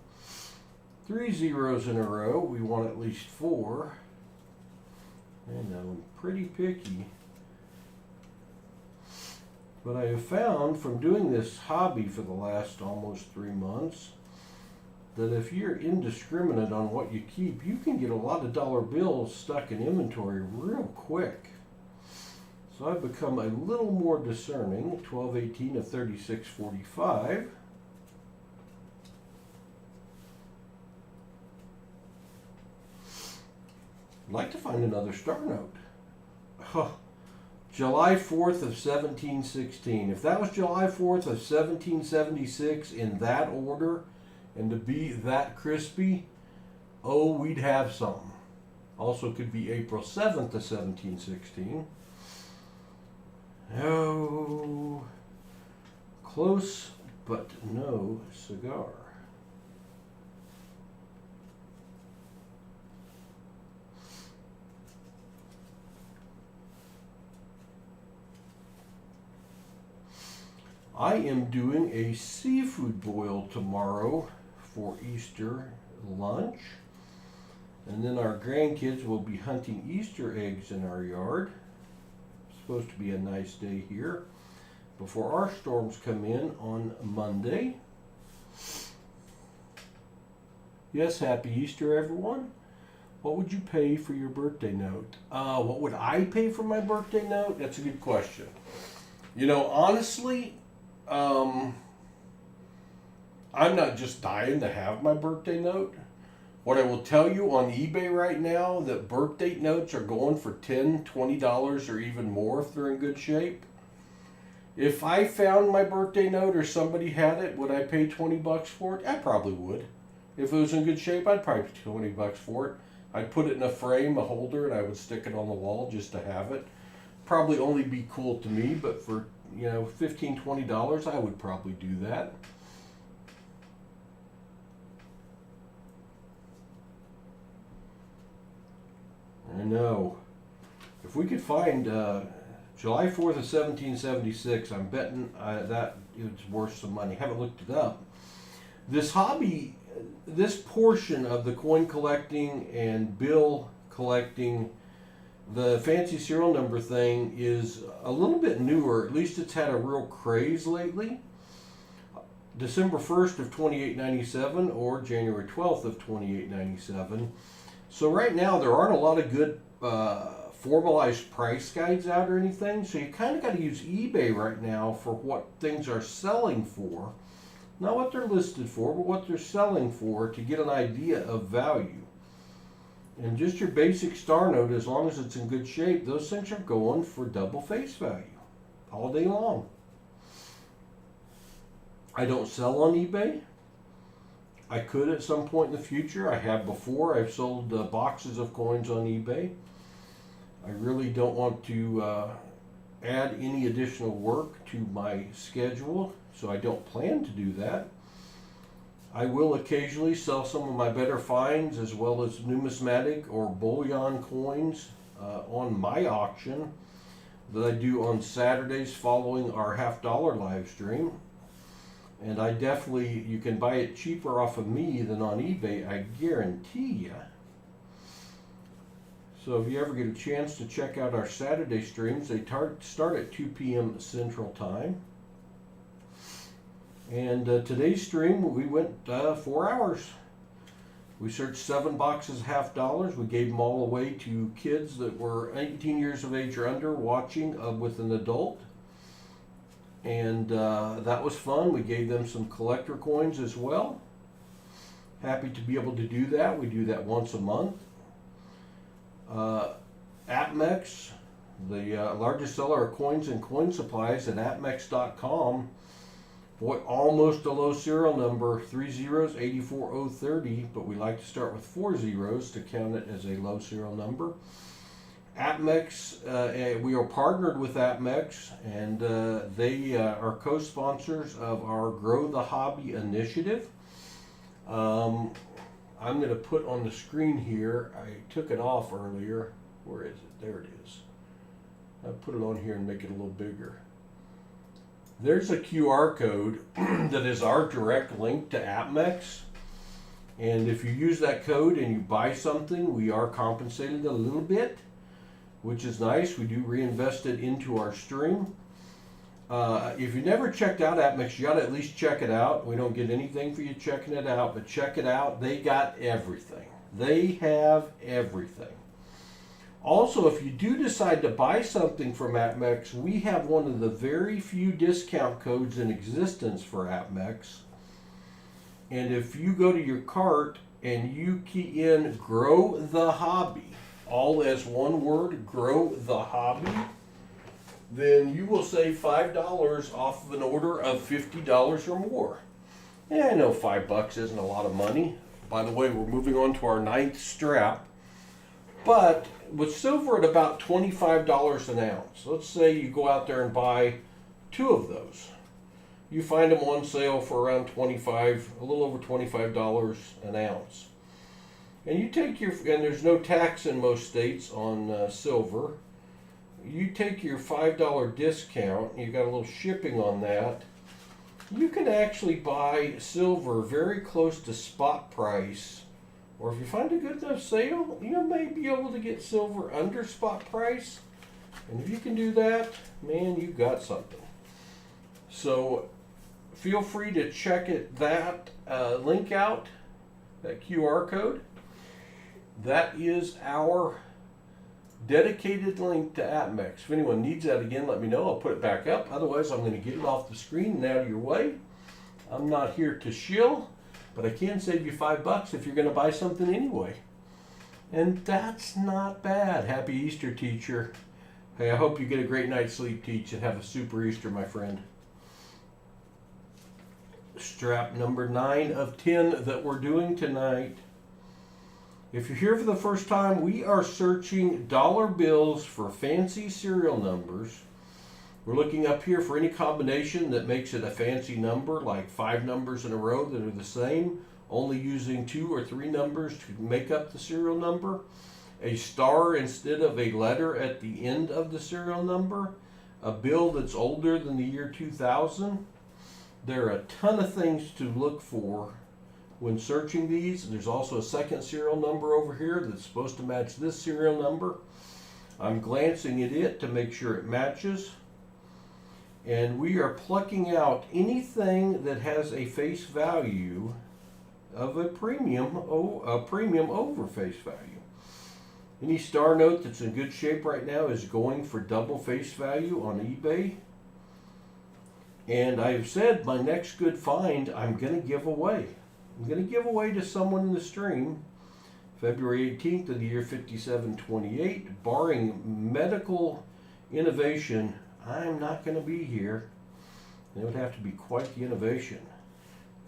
3 zeros in a row. We want at least 4. I know, I'm pretty picky. But I have found from doing this hobby for the last almost 3 months that if you're indiscriminate on what you keep, you can get a lot of dollar bills stuck in inventory real quick. So I've become a little more discerning. 1218 of 3645. I'd like to find another star note. Huh. July 4th of 1716. If that was July 4th of 1776 in that order and to be that crispy, oh, we'd have something. Also could be April 7th of 1716. Oh, close but no cigar. I am doing a seafood boil tomorrow for Easter lunch. And then our grandkids will be hunting Easter eggs in our yard. It's supposed to be a nice day here before our storms come in on Monday. Yes, happy Easter, everyone. What would you pay for your birthday note? What would I pay for my birthday note? That's a good question. You know, honestly, I'm not just dying to have my birthday note. What I will tell you on eBay right now, that birthday notes are going for $10, $20 or even more if they're in good shape. If I found my birthday note or somebody had it, would I pay 20 bucks for it? I probably would. If it was in good shape, I'd probably pay 20 bucks for it. I'd put it in a frame, a holder, and I would stick it on the wall just to have it. Probably only be cool to me, but for, you know, $15, $20, I would probably do that. I know. If we could find July 4th of 1776, I'm betting that it's worth some money. Haven't looked it up. This hobby, this portion of the coin collecting and bill collecting, the fancy serial number thing is a little bit newer. At least it's had a real craze lately. December 1st of 2897 or January 12th of 2897. So right now there aren't a lot of good formalized price guides out or anything. So you kind of got to use eBay right now for what things are selling for. Not what they're listed for, but what they're selling for to get an idea of value. And just your basic star note, as long as it's in good shape, those things are going for double face value all day long. I don't sell on eBay. I could at some point in the future. I have before. I've sold boxes of coins on eBay. I really don't want to add any additional work to my schedule, so I don't plan to do that. I will occasionally sell some of my better finds as well as numismatic or bullion coins on my auction that I do on Saturdays following our $50 live stream. And I definitely, you can buy it cheaper off of me than on eBay, I guarantee you. So if you ever get a chance to check out our Saturday streams, they start at 2 p.m. Central Time. And today's stream, we went 4 hours. We searched 7 boxes, $50. We gave them all away to kids that were 18 years of age or under watching with an adult. And that was fun. We gave them some collector coins as well. Happy to be able to do that. We do that once a month. APMEX, the largest seller of coins and coin supplies at apmex.com. Boy, almost a low serial number, 3 zeros, 84030, but we like to start with 4 zeros to count it as a low serial number. APMEX, we are partnered with APMEX, and they are co-sponsors of our Grow the Hobby initiative. I'm going to put on the screen here, I took it off earlier. Where is it? There it is. I'll put it on here and make it a little bigger. There's a QR code that is our direct link to APMEX. And if you use that code and you buy something, we are compensated a little bit. which is nice. We do reinvest it into our stream. If you never checked out Amex, you got to at least check it out. We don't get anything for you checking it out, but check it out. They got everything. They have everything. Also, if you do decide to buy something from Amex, we have one of the very few discount codes in existence for Amex. And if you go to your cart and you key in Grow the Hobby, all as one word, Grow the Hobby, then you will save $5 off of an order of $50 or more. Yeah, I know $5 isn't a lot of money. By the way, we're moving on to our 9th strap. But with silver at about $25 an ounce, let's say you go out there and buy 2 of those. You find them on sale for around a little over $25 an ounce. And you take and there's no tax in most states on silver. You take your $5 discount, you got a little shipping on that. You can actually buy silver very close to spot price. Or if you find a good enough sale, you may be able to get silver under spot price. And if you can do that, man, you got something. So feel free to check that link out, that QR code. That is our dedicated link to Amex. If anyone needs that again, let me know. I'll put it back up. Otherwise, I'm going to get it off the screen and out of your way. I'm not here to shill, but I can save you $5 if you're going to buy something anyway. And that's not bad. Happy Easter, teacher. Hey, I hope you get a great night's sleep, teach, and have a super Easter, my friend. Strap number 9 of 10 that we're doing tonight. If you're here for the first time, we are searching dollar bills for fancy serial numbers. We're looking up here for any combination that makes it a fancy number, like 5 numbers in a row that are the same, only using 2 or 3 numbers to make up the serial number. A star instead of a letter at the end of the serial number. A bill that's older than the year 2000. There are a ton of things to look for when searching these. There's also a second serial number over here that's supposed to match this serial number. I'm glancing at it to make sure it matches. And we are plucking out anything that has a face value of a premium over face value. Any star note that's in good shape right now is going for double face value on eBay. And I've said my next good find I'm going to give away. I'm going to give away to someone in the stream February 18th of the year 5728. Barring medical innovation, I'm not going to be here. It would have to be quite the innovation,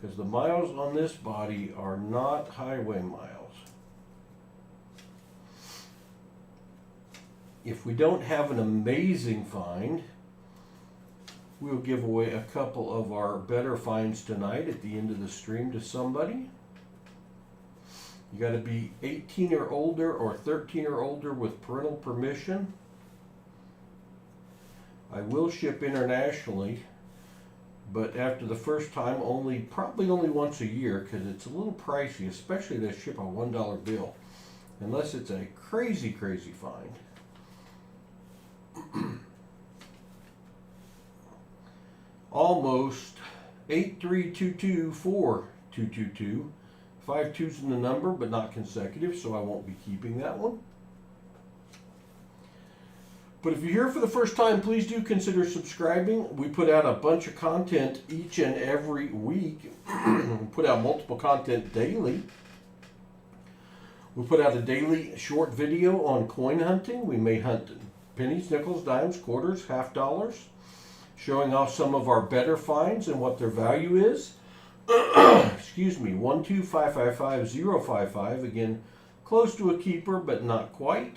because the miles on this body are not highway miles. If we don't have an amazing find, we'll give away a couple of our better finds tonight at the end of the stream to somebody. You got to be 18 or older or 13 or older with parental permission. I will ship internationally, but after the first time, probably only once a year, because it's a little pricey, especially to ship a $1 bill, unless it's a crazy, crazy find. Almost 8322422. 5 2's in the number, but not consecutive, so I won't be keeping that one. But if you're here for the first time, please do consider subscribing. We put out a bunch of content each and every week. We put out multiple content daily. We put out a daily short video on coin hunting. We may hunt pennies, nickels, dimes, quarters, $50, showing off some of our better finds and what their value is. Excuse me, 12555-055. Again, close to a keeper, but not quite.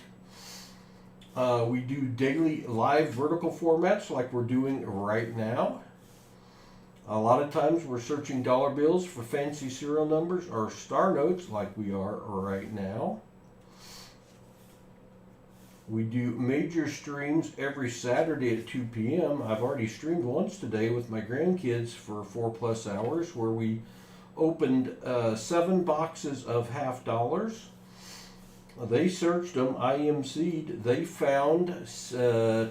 We do daily live vertical formats like we're doing right now. A lot of times we're searching dollar bills for fancy serial numbers or star notes like we are right now. We do major streams every Saturday at 2 p.m. I've already streamed once today with my grandkids for 4+ hours, where we opened 7 boxes of $50. They searched them, IMC'd. They found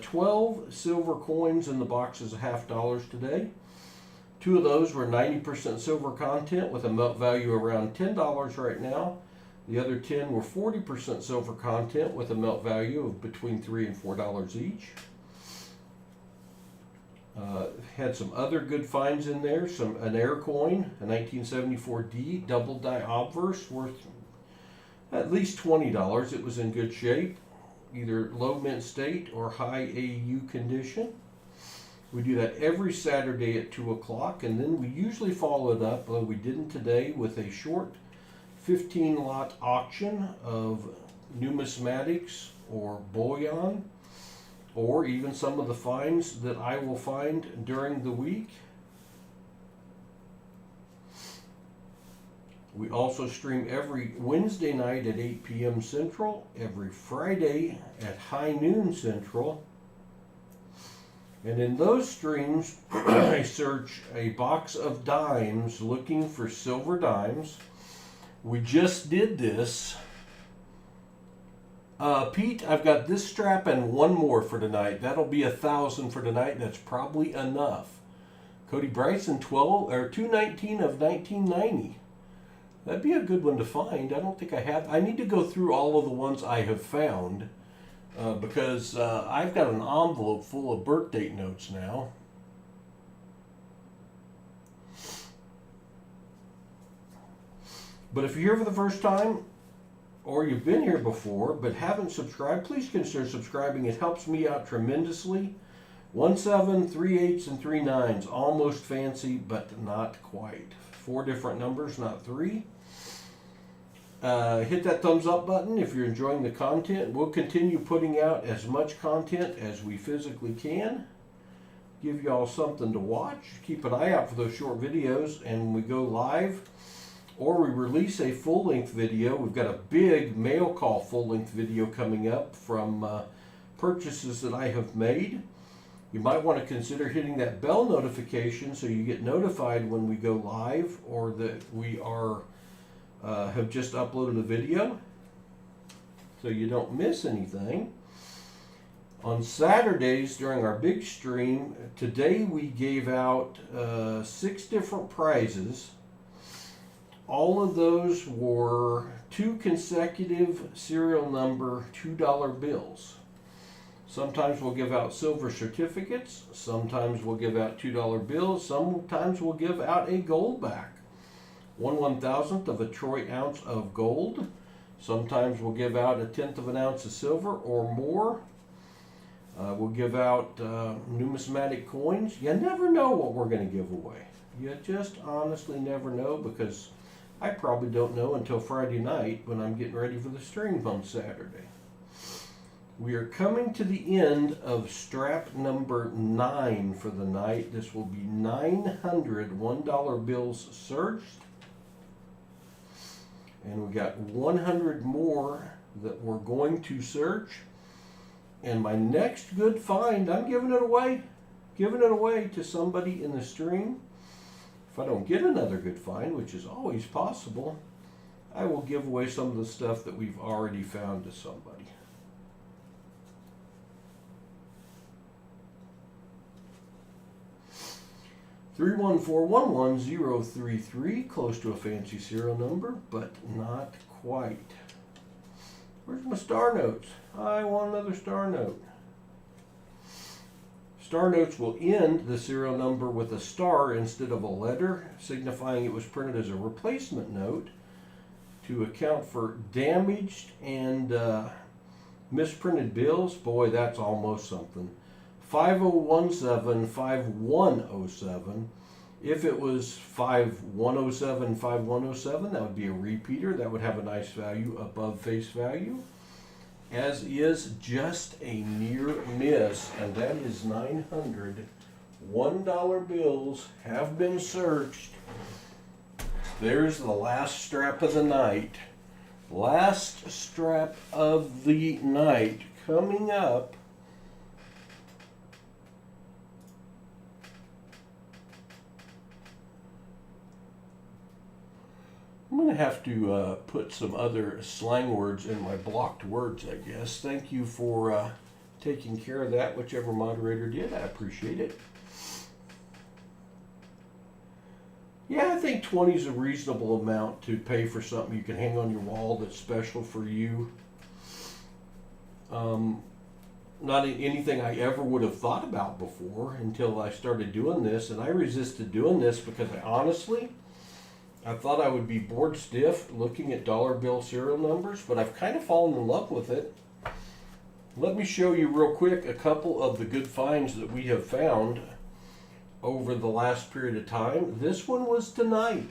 12 silver coins in the boxes of $50 today. 2 of those were 90% silver content with a melt value around $10 right now. The other 10 were 40% silver content with a melt value of between $3 and $4 each. Had some other good finds in there. An air coin, a 1974D double die obverse worth at least $20. It was in good shape, either low mint state or high AU condition. We do that every Saturday at 2 o'clock, and then we usually follow it up, although we didn't today, with a short 15-lot auction of numismatics or bullion, or even some of the finds that I will find during the week. We also stream every Wednesday night at 8 p.m. Central, every Friday at high noon Central. And in those streams, I search a box of dimes looking for silver dimes. We just did this. Pete, I've got this strap and one more for tonight. That'll be 1,000 for tonight. That's probably enough. Cody Bryson, 219 of 1990. That'd be a good one to find. I don't think I have. I need to go through all of the ones I have found because I've got an envelope full of birth date notes now. But if you're here for the first time, or you've been here before but haven't subscribed, please consider subscribing. It helps me out tremendously. 1 7, 3 8s, and 3 9s. Almost fancy, but not quite. 4 different numbers, not 3. Hit that thumbs up button if you're enjoying the content. We'll continue putting out as much content as we physically can. Give y'all something to watch. Keep an eye out for those short videos, and when we go live or we release a full-length video, we've got a big mail call full-length video coming up from purchases that I have made. You might want to consider hitting that bell notification so you get notified when we go live or that we are have just uploaded a video, so you don't miss anything. On Saturdays during our big stream, today we gave out 6 different prizes. All of those were 2 consecutive serial number $2 bills. Sometimes we'll give out silver certificates, sometimes we'll give out $2 bills, sometimes we'll give out a gold back. 1/1000th of a troy ounce of gold. Sometimes we'll give out 1/10 of an ounce of silver or more. We'll give out numismatic coins. You never know what we're going to give away. You just honestly never know, because I probably don't know until Friday night when I'm getting ready for the stream on Saturday. We are coming to the end of strap number 9 for the night. This will be 900 $1 bills searched. And we got 100 more that we're going to search. And my next good find, I'm giving it away. Giving it away to somebody in the stream. If I don't get another good find, which is always possible, I will give away some of the stuff that we've already found to somebody. (31411-033), close to a fancy serial number, but not quite. Where's my star notes? I want another star note. Star notes will end the serial number with a star instead of a letter, signifying it was printed as a replacement note to account for damaged and misprinted bills. Boy, that's almost something. 5017-5107. If it was 5107-5107, that would be a repeater. That would have a nice value above face value. As is just a near miss, and that is 900 $1 bills have been searched. There's the last strap of the night. Last strap of the night coming up. I'm going to have to put some other slang words in my blocked words, I guess. Thank you for taking care of that, whichever moderator did. I appreciate it. Yeah, I think 20 is a reasonable amount to pay for something you can hang on your wall that's special for you. Not anything I ever would have thought about before until I started doing this. And I resisted doing this because I thought I would be bored stiff looking at dollar bill serial numbers, but I've kind of fallen in love with it. Let me show you real quick a couple of the good finds that we have found over the last period of time. This one was tonight.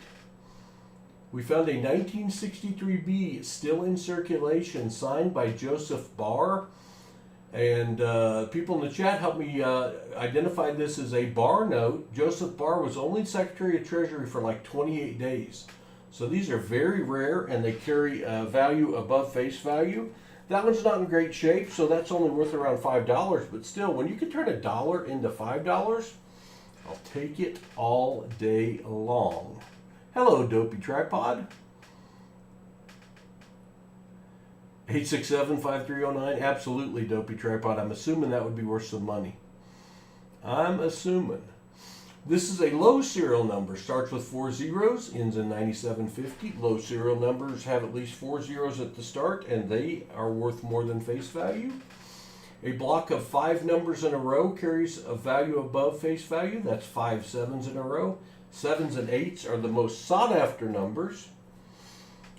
We found a 1963B still in circulation signed by Joseph Barr. And people in the chat helped me identify this as a Barr note. Joseph Barr was only Secretary of Treasury for like 28 days. So these are very rare and they carry value above face value. That one's not in great shape, so that's only worth around $5. But still, when you can turn $1 into $5, I'll take it all day long. Hello, Dopey Tripod. 867-5309. Absolutely, Dopey Tripod. I'm assuming that would be worth some money. I'm assuming. This is a low serial number. Starts with 4 zeros, ends in 9750. Low serial numbers have at least 4 zeros at the start, and they are worth more than face value. A block of 5 numbers in a row carries a value above face value. That's 5 sevens in a row. 7s and 8s are the most sought after numbers.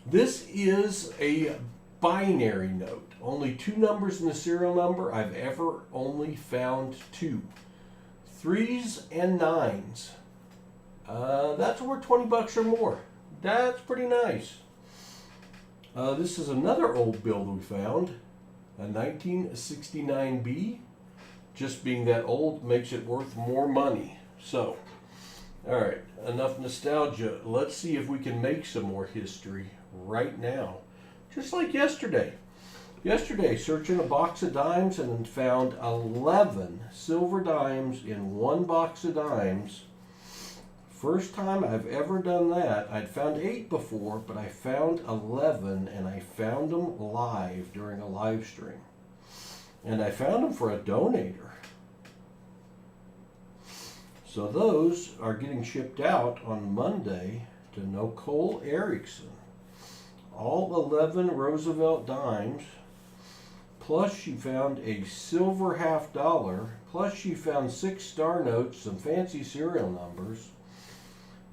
This is a binary note. Only 2 numbers in the serial number. I've ever only found 2. 3s and 9s. That's worth 20 bucks or more. That's pretty nice. This is another old bill we found. A 1969B. Just being that old makes it worth more money. So, alright, enough nostalgia. Let's see if we can make some more history right now. Just like yesterday. Yesterday, searching a box of dimes and found 11 silver dimes in one box of dimes. First time I've ever done that. I'd found 8 before, but I found 11, and I found them live during a live stream. And I found them for a donator. So those are getting shipped out on Monday to Nicole Erickson. All 11 Roosevelt dimes, plus she found a silver $50, plus she found 6 star notes, some fancy serial numbers,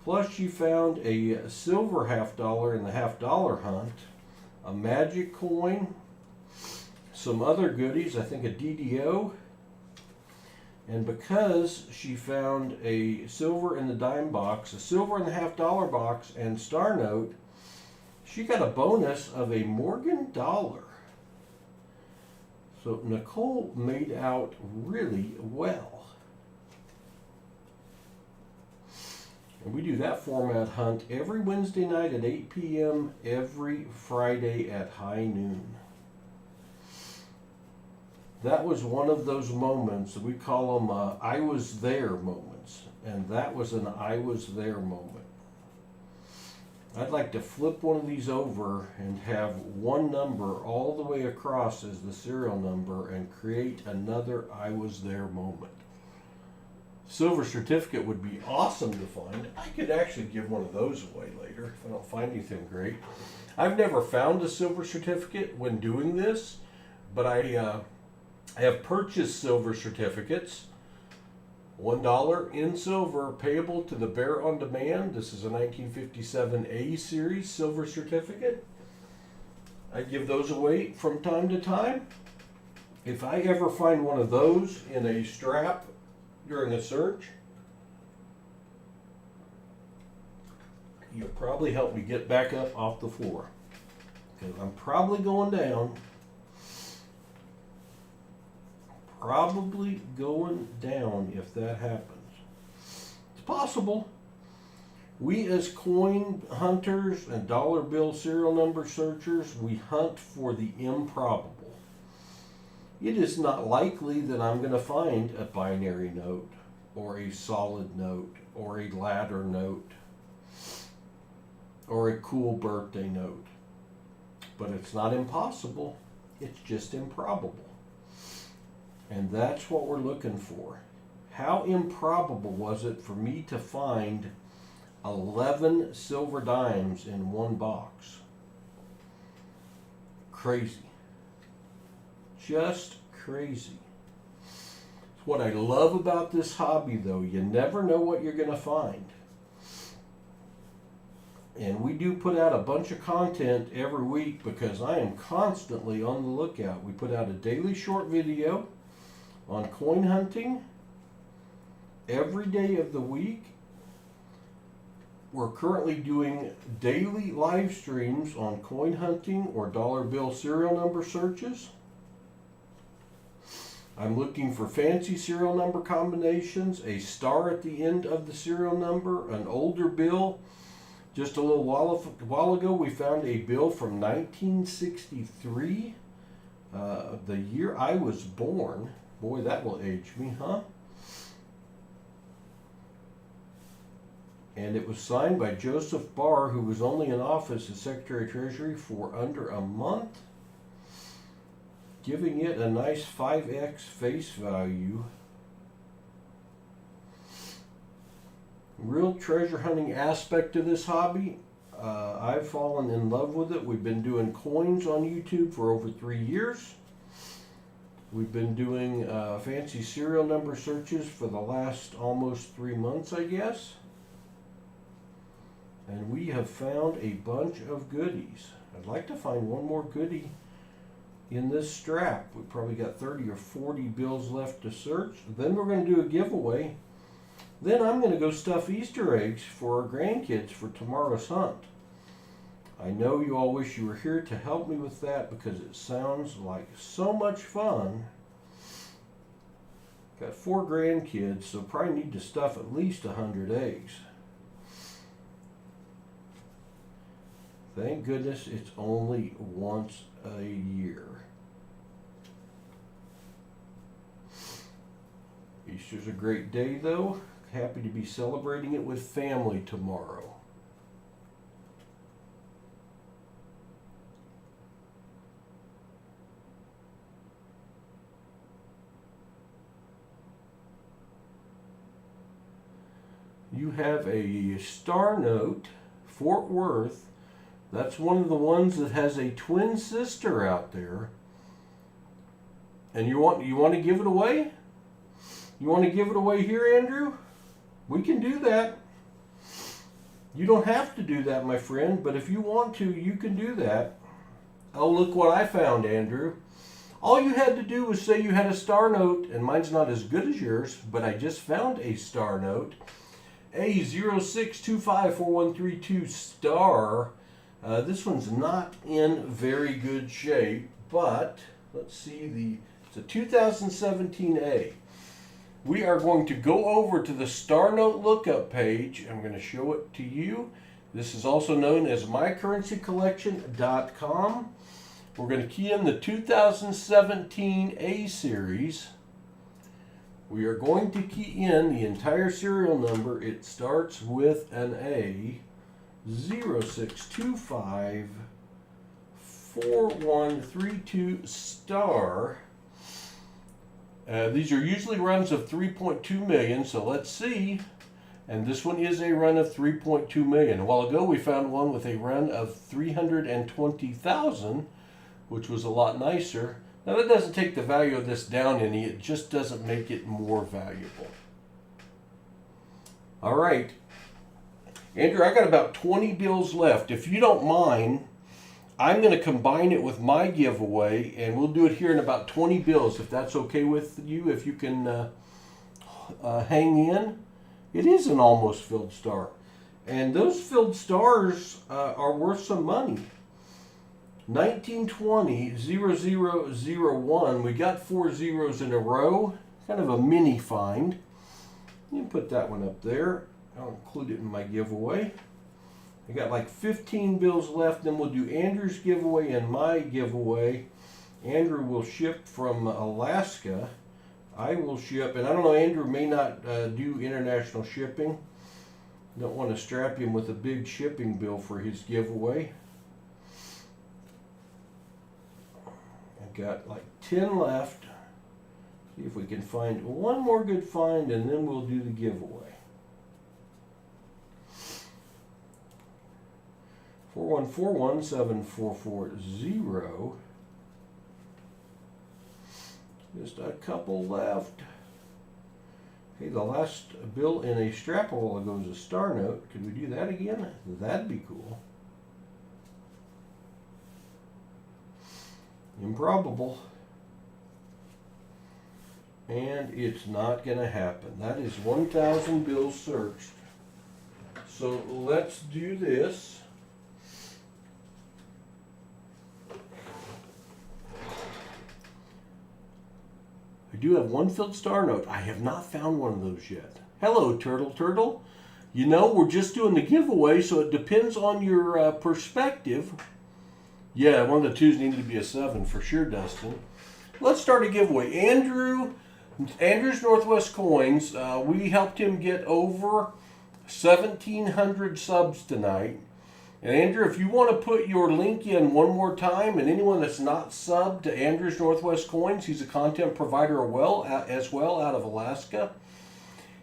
plus she found a silver $50 in the $50 hunt, a magic coin, some other goodies, I think a DDO, and because she found a silver in the dime box, a silver in the $50 box, and star note, she got a bonus of a Morgan dollar. So Nicole made out really well. And we do that format hunt every Wednesday night at 8 p.m., every Friday at high noon. That was one of those moments, we call them I was there moments. And that was an I was there moment. I'd like to flip one of these over and have one number all the way across as the serial number and create another I was there moment. Silver certificate would be awesome to find. I could actually give one of those away later if I don't find anything great. I've never found a silver certificate when doing this, but I have purchased silver certificates. $1 in silver payable to the Bear on Demand. This is a 1957 A series silver certificate. I give those away from time to time. If I ever find one of those in a strap during a search, you'll probably help me get back up off the floor, because I'm probably going down. Probably going down if that happens. It's possible. We as coin hunters and dollar bill serial number searchers, we hunt for the improbable. It is not likely that I'm going to find a binary note or a solid note or a ladder note or a cool birthday note. But it's not impossible, it's just improbable. And that's what we're looking for. How improbable was it for me to find 11 silver dimes in one box? Crazy. Just crazy. What I love about this hobby, though, you never know what you're going to find. And we do put out a bunch of content every week because I am constantly on the lookout. We put out a daily short video on coin hunting every day of the week. We're currently doing daily live streams on coin hunting or dollar bill serial number searches. I'm looking for fancy serial number combinations, a star at the end of the serial number, an older bill. Just a little while ago, we found a bill from 1963, the year I was born. Boy, that will age me, huh? And it was signed by Joseph Barr, who was only in office as Secretary of Treasury for under a month, giving it a nice 5x face value. Real treasure hunting aspect to this hobby. I've fallen in love with it. We've been doing coins on YouTube for over 3 years. We've been doing fancy serial number searches for the last almost 3 months, I guess. And we have found a bunch of goodies. I'd like to find one more goodie in this strap. We probably got 30 or 40 bills left to search. Then we're going to do a giveaway. Then I'm going to go stuff Easter eggs for our grandkids for tomorrow's hunt. I know you all wish you were here to help me with that because it sounds like so much fun. Got 4 grandkids, so probably need to stuff at least 100 eggs. Thank goodness it's only once a year. Easter's a great day though. Happy to be celebrating it with family tomorrow. You have a star note, Fort Worth. That's one of the ones that has a twin sister out there. And you want to give it away? You want to give it away here, Andrew? We can do that. You don't have to do that, my friend, but if you want to, you can do that. Oh, look what I found, Andrew. All you had to do was say you had a star note, and mine's not as good as yours, but I just found a star note. A06254132 star. This one's not in very good shape, but let's see, it's a 2017A. We are going to go over to the Star Note lookup page. I'm going to show it to you. This is also known as mycurrencycollection.com. We're going to key in the 2017 A series. We are going to key in the entire serial number. It starts with an A, 06254132 star. These are usually runs of 3.2 million, so let's see. And this one is a run of 3.2 million. A while ago we found one with a run of 320,000, which was a lot nicer. Now that doesn't take the value of this down any, it just doesn't make it more valuable. All right, Andrew, I got about 20 bills left. If you don't mind, I'm going to combine it with my giveaway, and we'll do it here in about 20 bills, if that's okay with you, if you can hang in. It is an almost filled star. And those filled stars are worth some money. 1920-0001, we got 4 zeros in a row. Kind of a mini find. You can put that one up there. I'll include it in my giveaway. I got like 15 bills left, then we'll do Andrew's giveaway and my giveaway. Andrew will ship from Alaska. I will ship, and I don't know, Andrew may not do international shipping. Don't want to strap him with a big shipping bill for his giveaway. I've got like 10 left. See if we can find one more good find and then we'll do the giveaway. 414174440. Just a couple left. Hey, the last bill in a strap a while ago was a star note. Could we do that again? That'd be cool. Improbable. And it's not going to happen. That is 1,000 bills searched. So let's do this. I do have one filled star note. I have not found one of those yet. Hello, Turtle. You know, we're just doing the giveaway, so it depends on your perspective. Yeah, one of the twos needed to be a 7 for sure, Dustin. Let's start a giveaway. Andrew's Northwest Coins, we helped him get over 1,700 subs tonight. And Andrew, if you want to put your link in one more time, and anyone that's not subbed to Andrew's Northwest Coins, he's a content provider as well out of Alaska.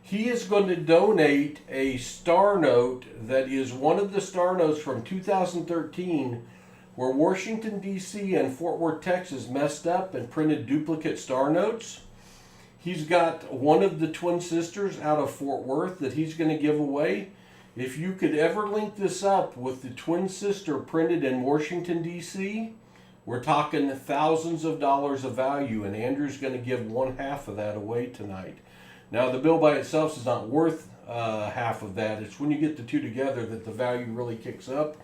He is going to donate a star note that is one of the star notes from 2013 where Washington, D.C. and Fort Worth, Texas messed up and printed duplicate star notes. He's got one of the twin sisters out of Fort Worth that he's going to give away. If you could ever link this up with the twin sister printed in Washington, D.C., we're talking thousands of dollars of value, and Andrew's going to give one half of that away tonight. Now, the bill by itself is not worth half of that. It's when you get the two together that the value really kicks up.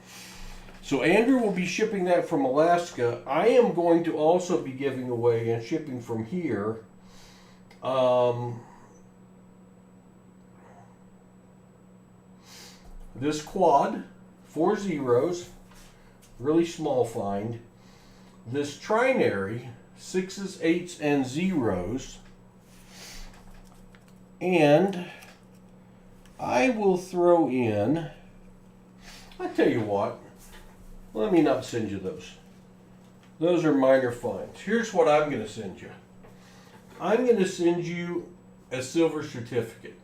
So Andrew will be shipping that from Alaska. I am going to also be giving away and shipping from here this quad, 4 zeros, really small find. This trinary, 6s, 8s, and 0s. And I will throw in, I tell you what, let me not send you those. Those are minor finds. Here's what I'm going to send you. I'm going to send you a silver certificate.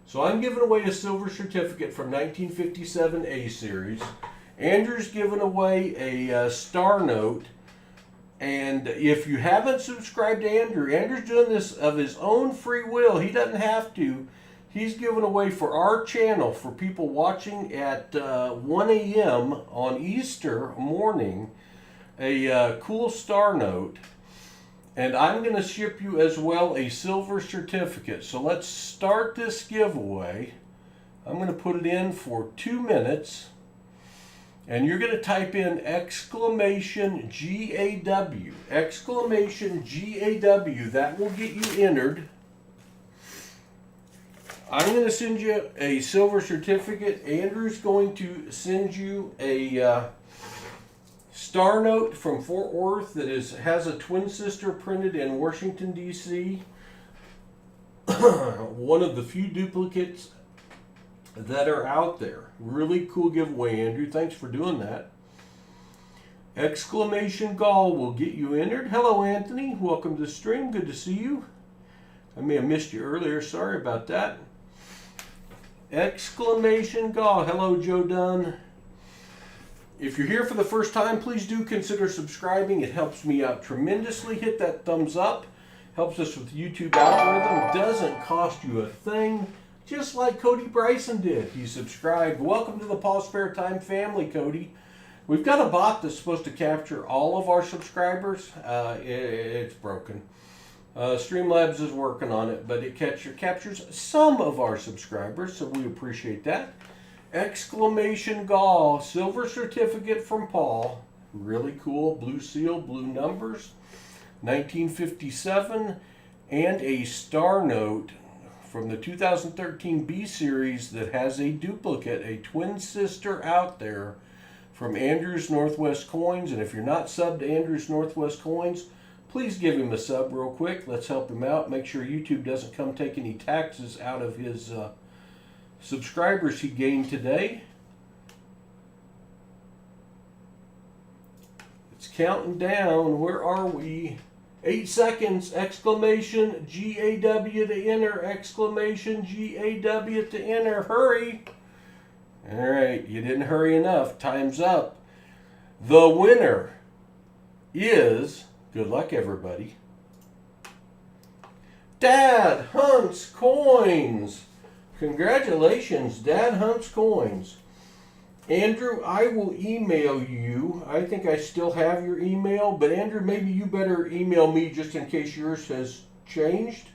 So I'm giving away a silver certificate from 1957 A series. Andrew's giving away a star note. And if you haven't subscribed to Andrew, Andrew's doing this of his own free will. He doesn't have to. He's giving away for our channel, for people watching at 1 a.m. on Easter morning, a cool star note. And I'm going to ship you as well a silver certificate. So let's start this giveaway. I'm going to put it in for 2 minutes. And you're going to type in exclamation GAW. Exclamation GAW. That will get you entered. I'm going to send you a silver certificate. Andrew's going to send you a star note from Fort Worth that has a twin sister printed in Washington, D.C. One of the few duplicates that are out there. Really cool giveaway, Andrew. Thanks for doing that. Exclamation GAW will get you entered. Hello, Anthony. Welcome to the stream. Good to see you. I may have missed you earlier. Sorry about that. Exclamation GAW. Hello, Joe Dunn. If you're here for the first time, please do consider subscribing. It helps me out tremendously. Hit that thumbs up. Helps us with the YouTube algorithm. Doesn't cost you a thing. Just like Cody Bryson did. He subscribed. Welcome to the PasSpareTime family, Cody. We've got a bot that's supposed to capture all of our subscribers. It's broken. Streamlabs is working on it, but it captures some of our subscribers, so we appreciate that. Exclamation GAW, silver certificate from Paul. Really cool. Blue seal, blue numbers. 1957. And a star note from the 2013 B series that has a duplicate, a twin sister out there from Andrew's Northwest Coins. And if you're not subbed to Andrew's Northwest Coins, please give him a sub real quick. Let's help him out. Make sure YouTube doesn't come take any taxes out of his subscribers he gained today. It's counting down. Where are we? 8 seconds, exclamation, GAW to enter, exclamation, GAW to enter. Hurry. All right, you didn't hurry enough. Time's up. The winner is, good luck everybody, Dad Hunts Coins. Congratulations, Dad Hunts Coins. Andrew, I will email you. I think I still have your email, but Andrew, maybe you better email me just in case yours has changed.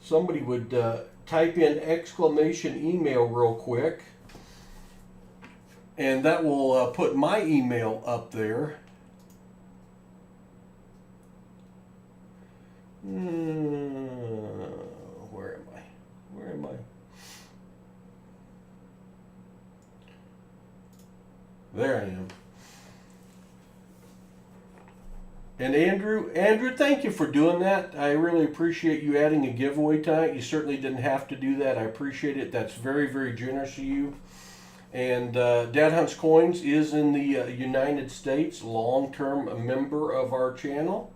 Somebody would type in exclamation email real quick, and that will put my email up there. Where am I? Where am I? There I am. And Andrew, thank you for doing that. I really appreciate you adding a giveaway tonight. You certainly didn't have to do that. I appreciate it. That's very, very generous of you. And Dad Hunts Coins is in the United States, long-term member of our channel,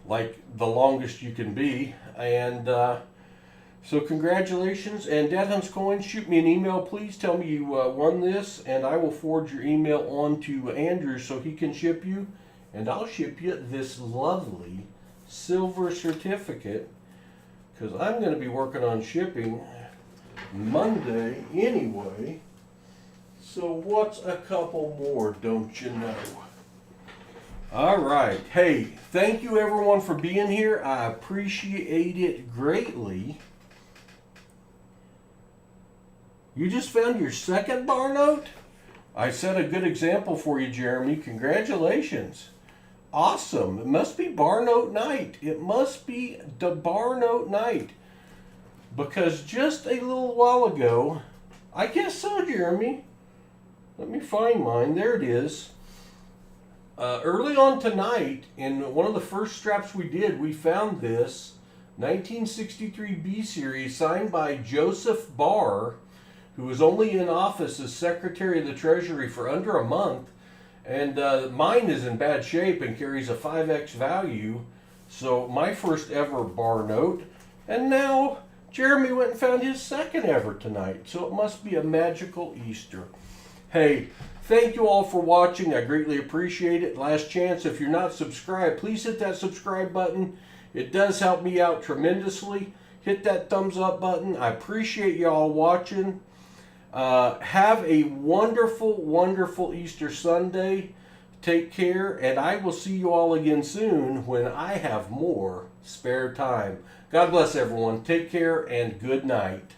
like the longest you can be. And so congratulations. And Dad Hunts Coins, shoot me an email, please. Tell me you won this, and I will forward your email on to Andrew so he can ship you. And I'll ship you this lovely silver certificate, because I'm going to be working on shipping Monday anyway. So what's a couple more, don't you know? All right. Hey, thank you everyone for being here. I appreciate it greatly. You just found your second bar note? I set a good example for you, Jeremy. Congratulations. Awesome. It must be bar note night. It must be the bar note night. Because just a little while ago, I guess so, Jeremy. Let me find mine. There it is. Early on tonight, in one of the first straps we did, we found this 1963 B series signed by Joseph Barr, who was only in office as Secretary of the Treasury for under a month. And mine is in bad shape and carries a 5x value. So my first ever bar note. And now Jeremy went and found his second ever tonight. So it must be a magical Easter. Hey, thank you all for watching. I greatly appreciate it. Last chance, if you're not subscribed, please hit that subscribe button. It does help me out tremendously. Hit that thumbs up button. I appreciate y'all watching. Have a wonderful, wonderful Easter Sunday. Take care, and I will see you all again soon when I have more spare time. God bless everyone. Take care, and good night.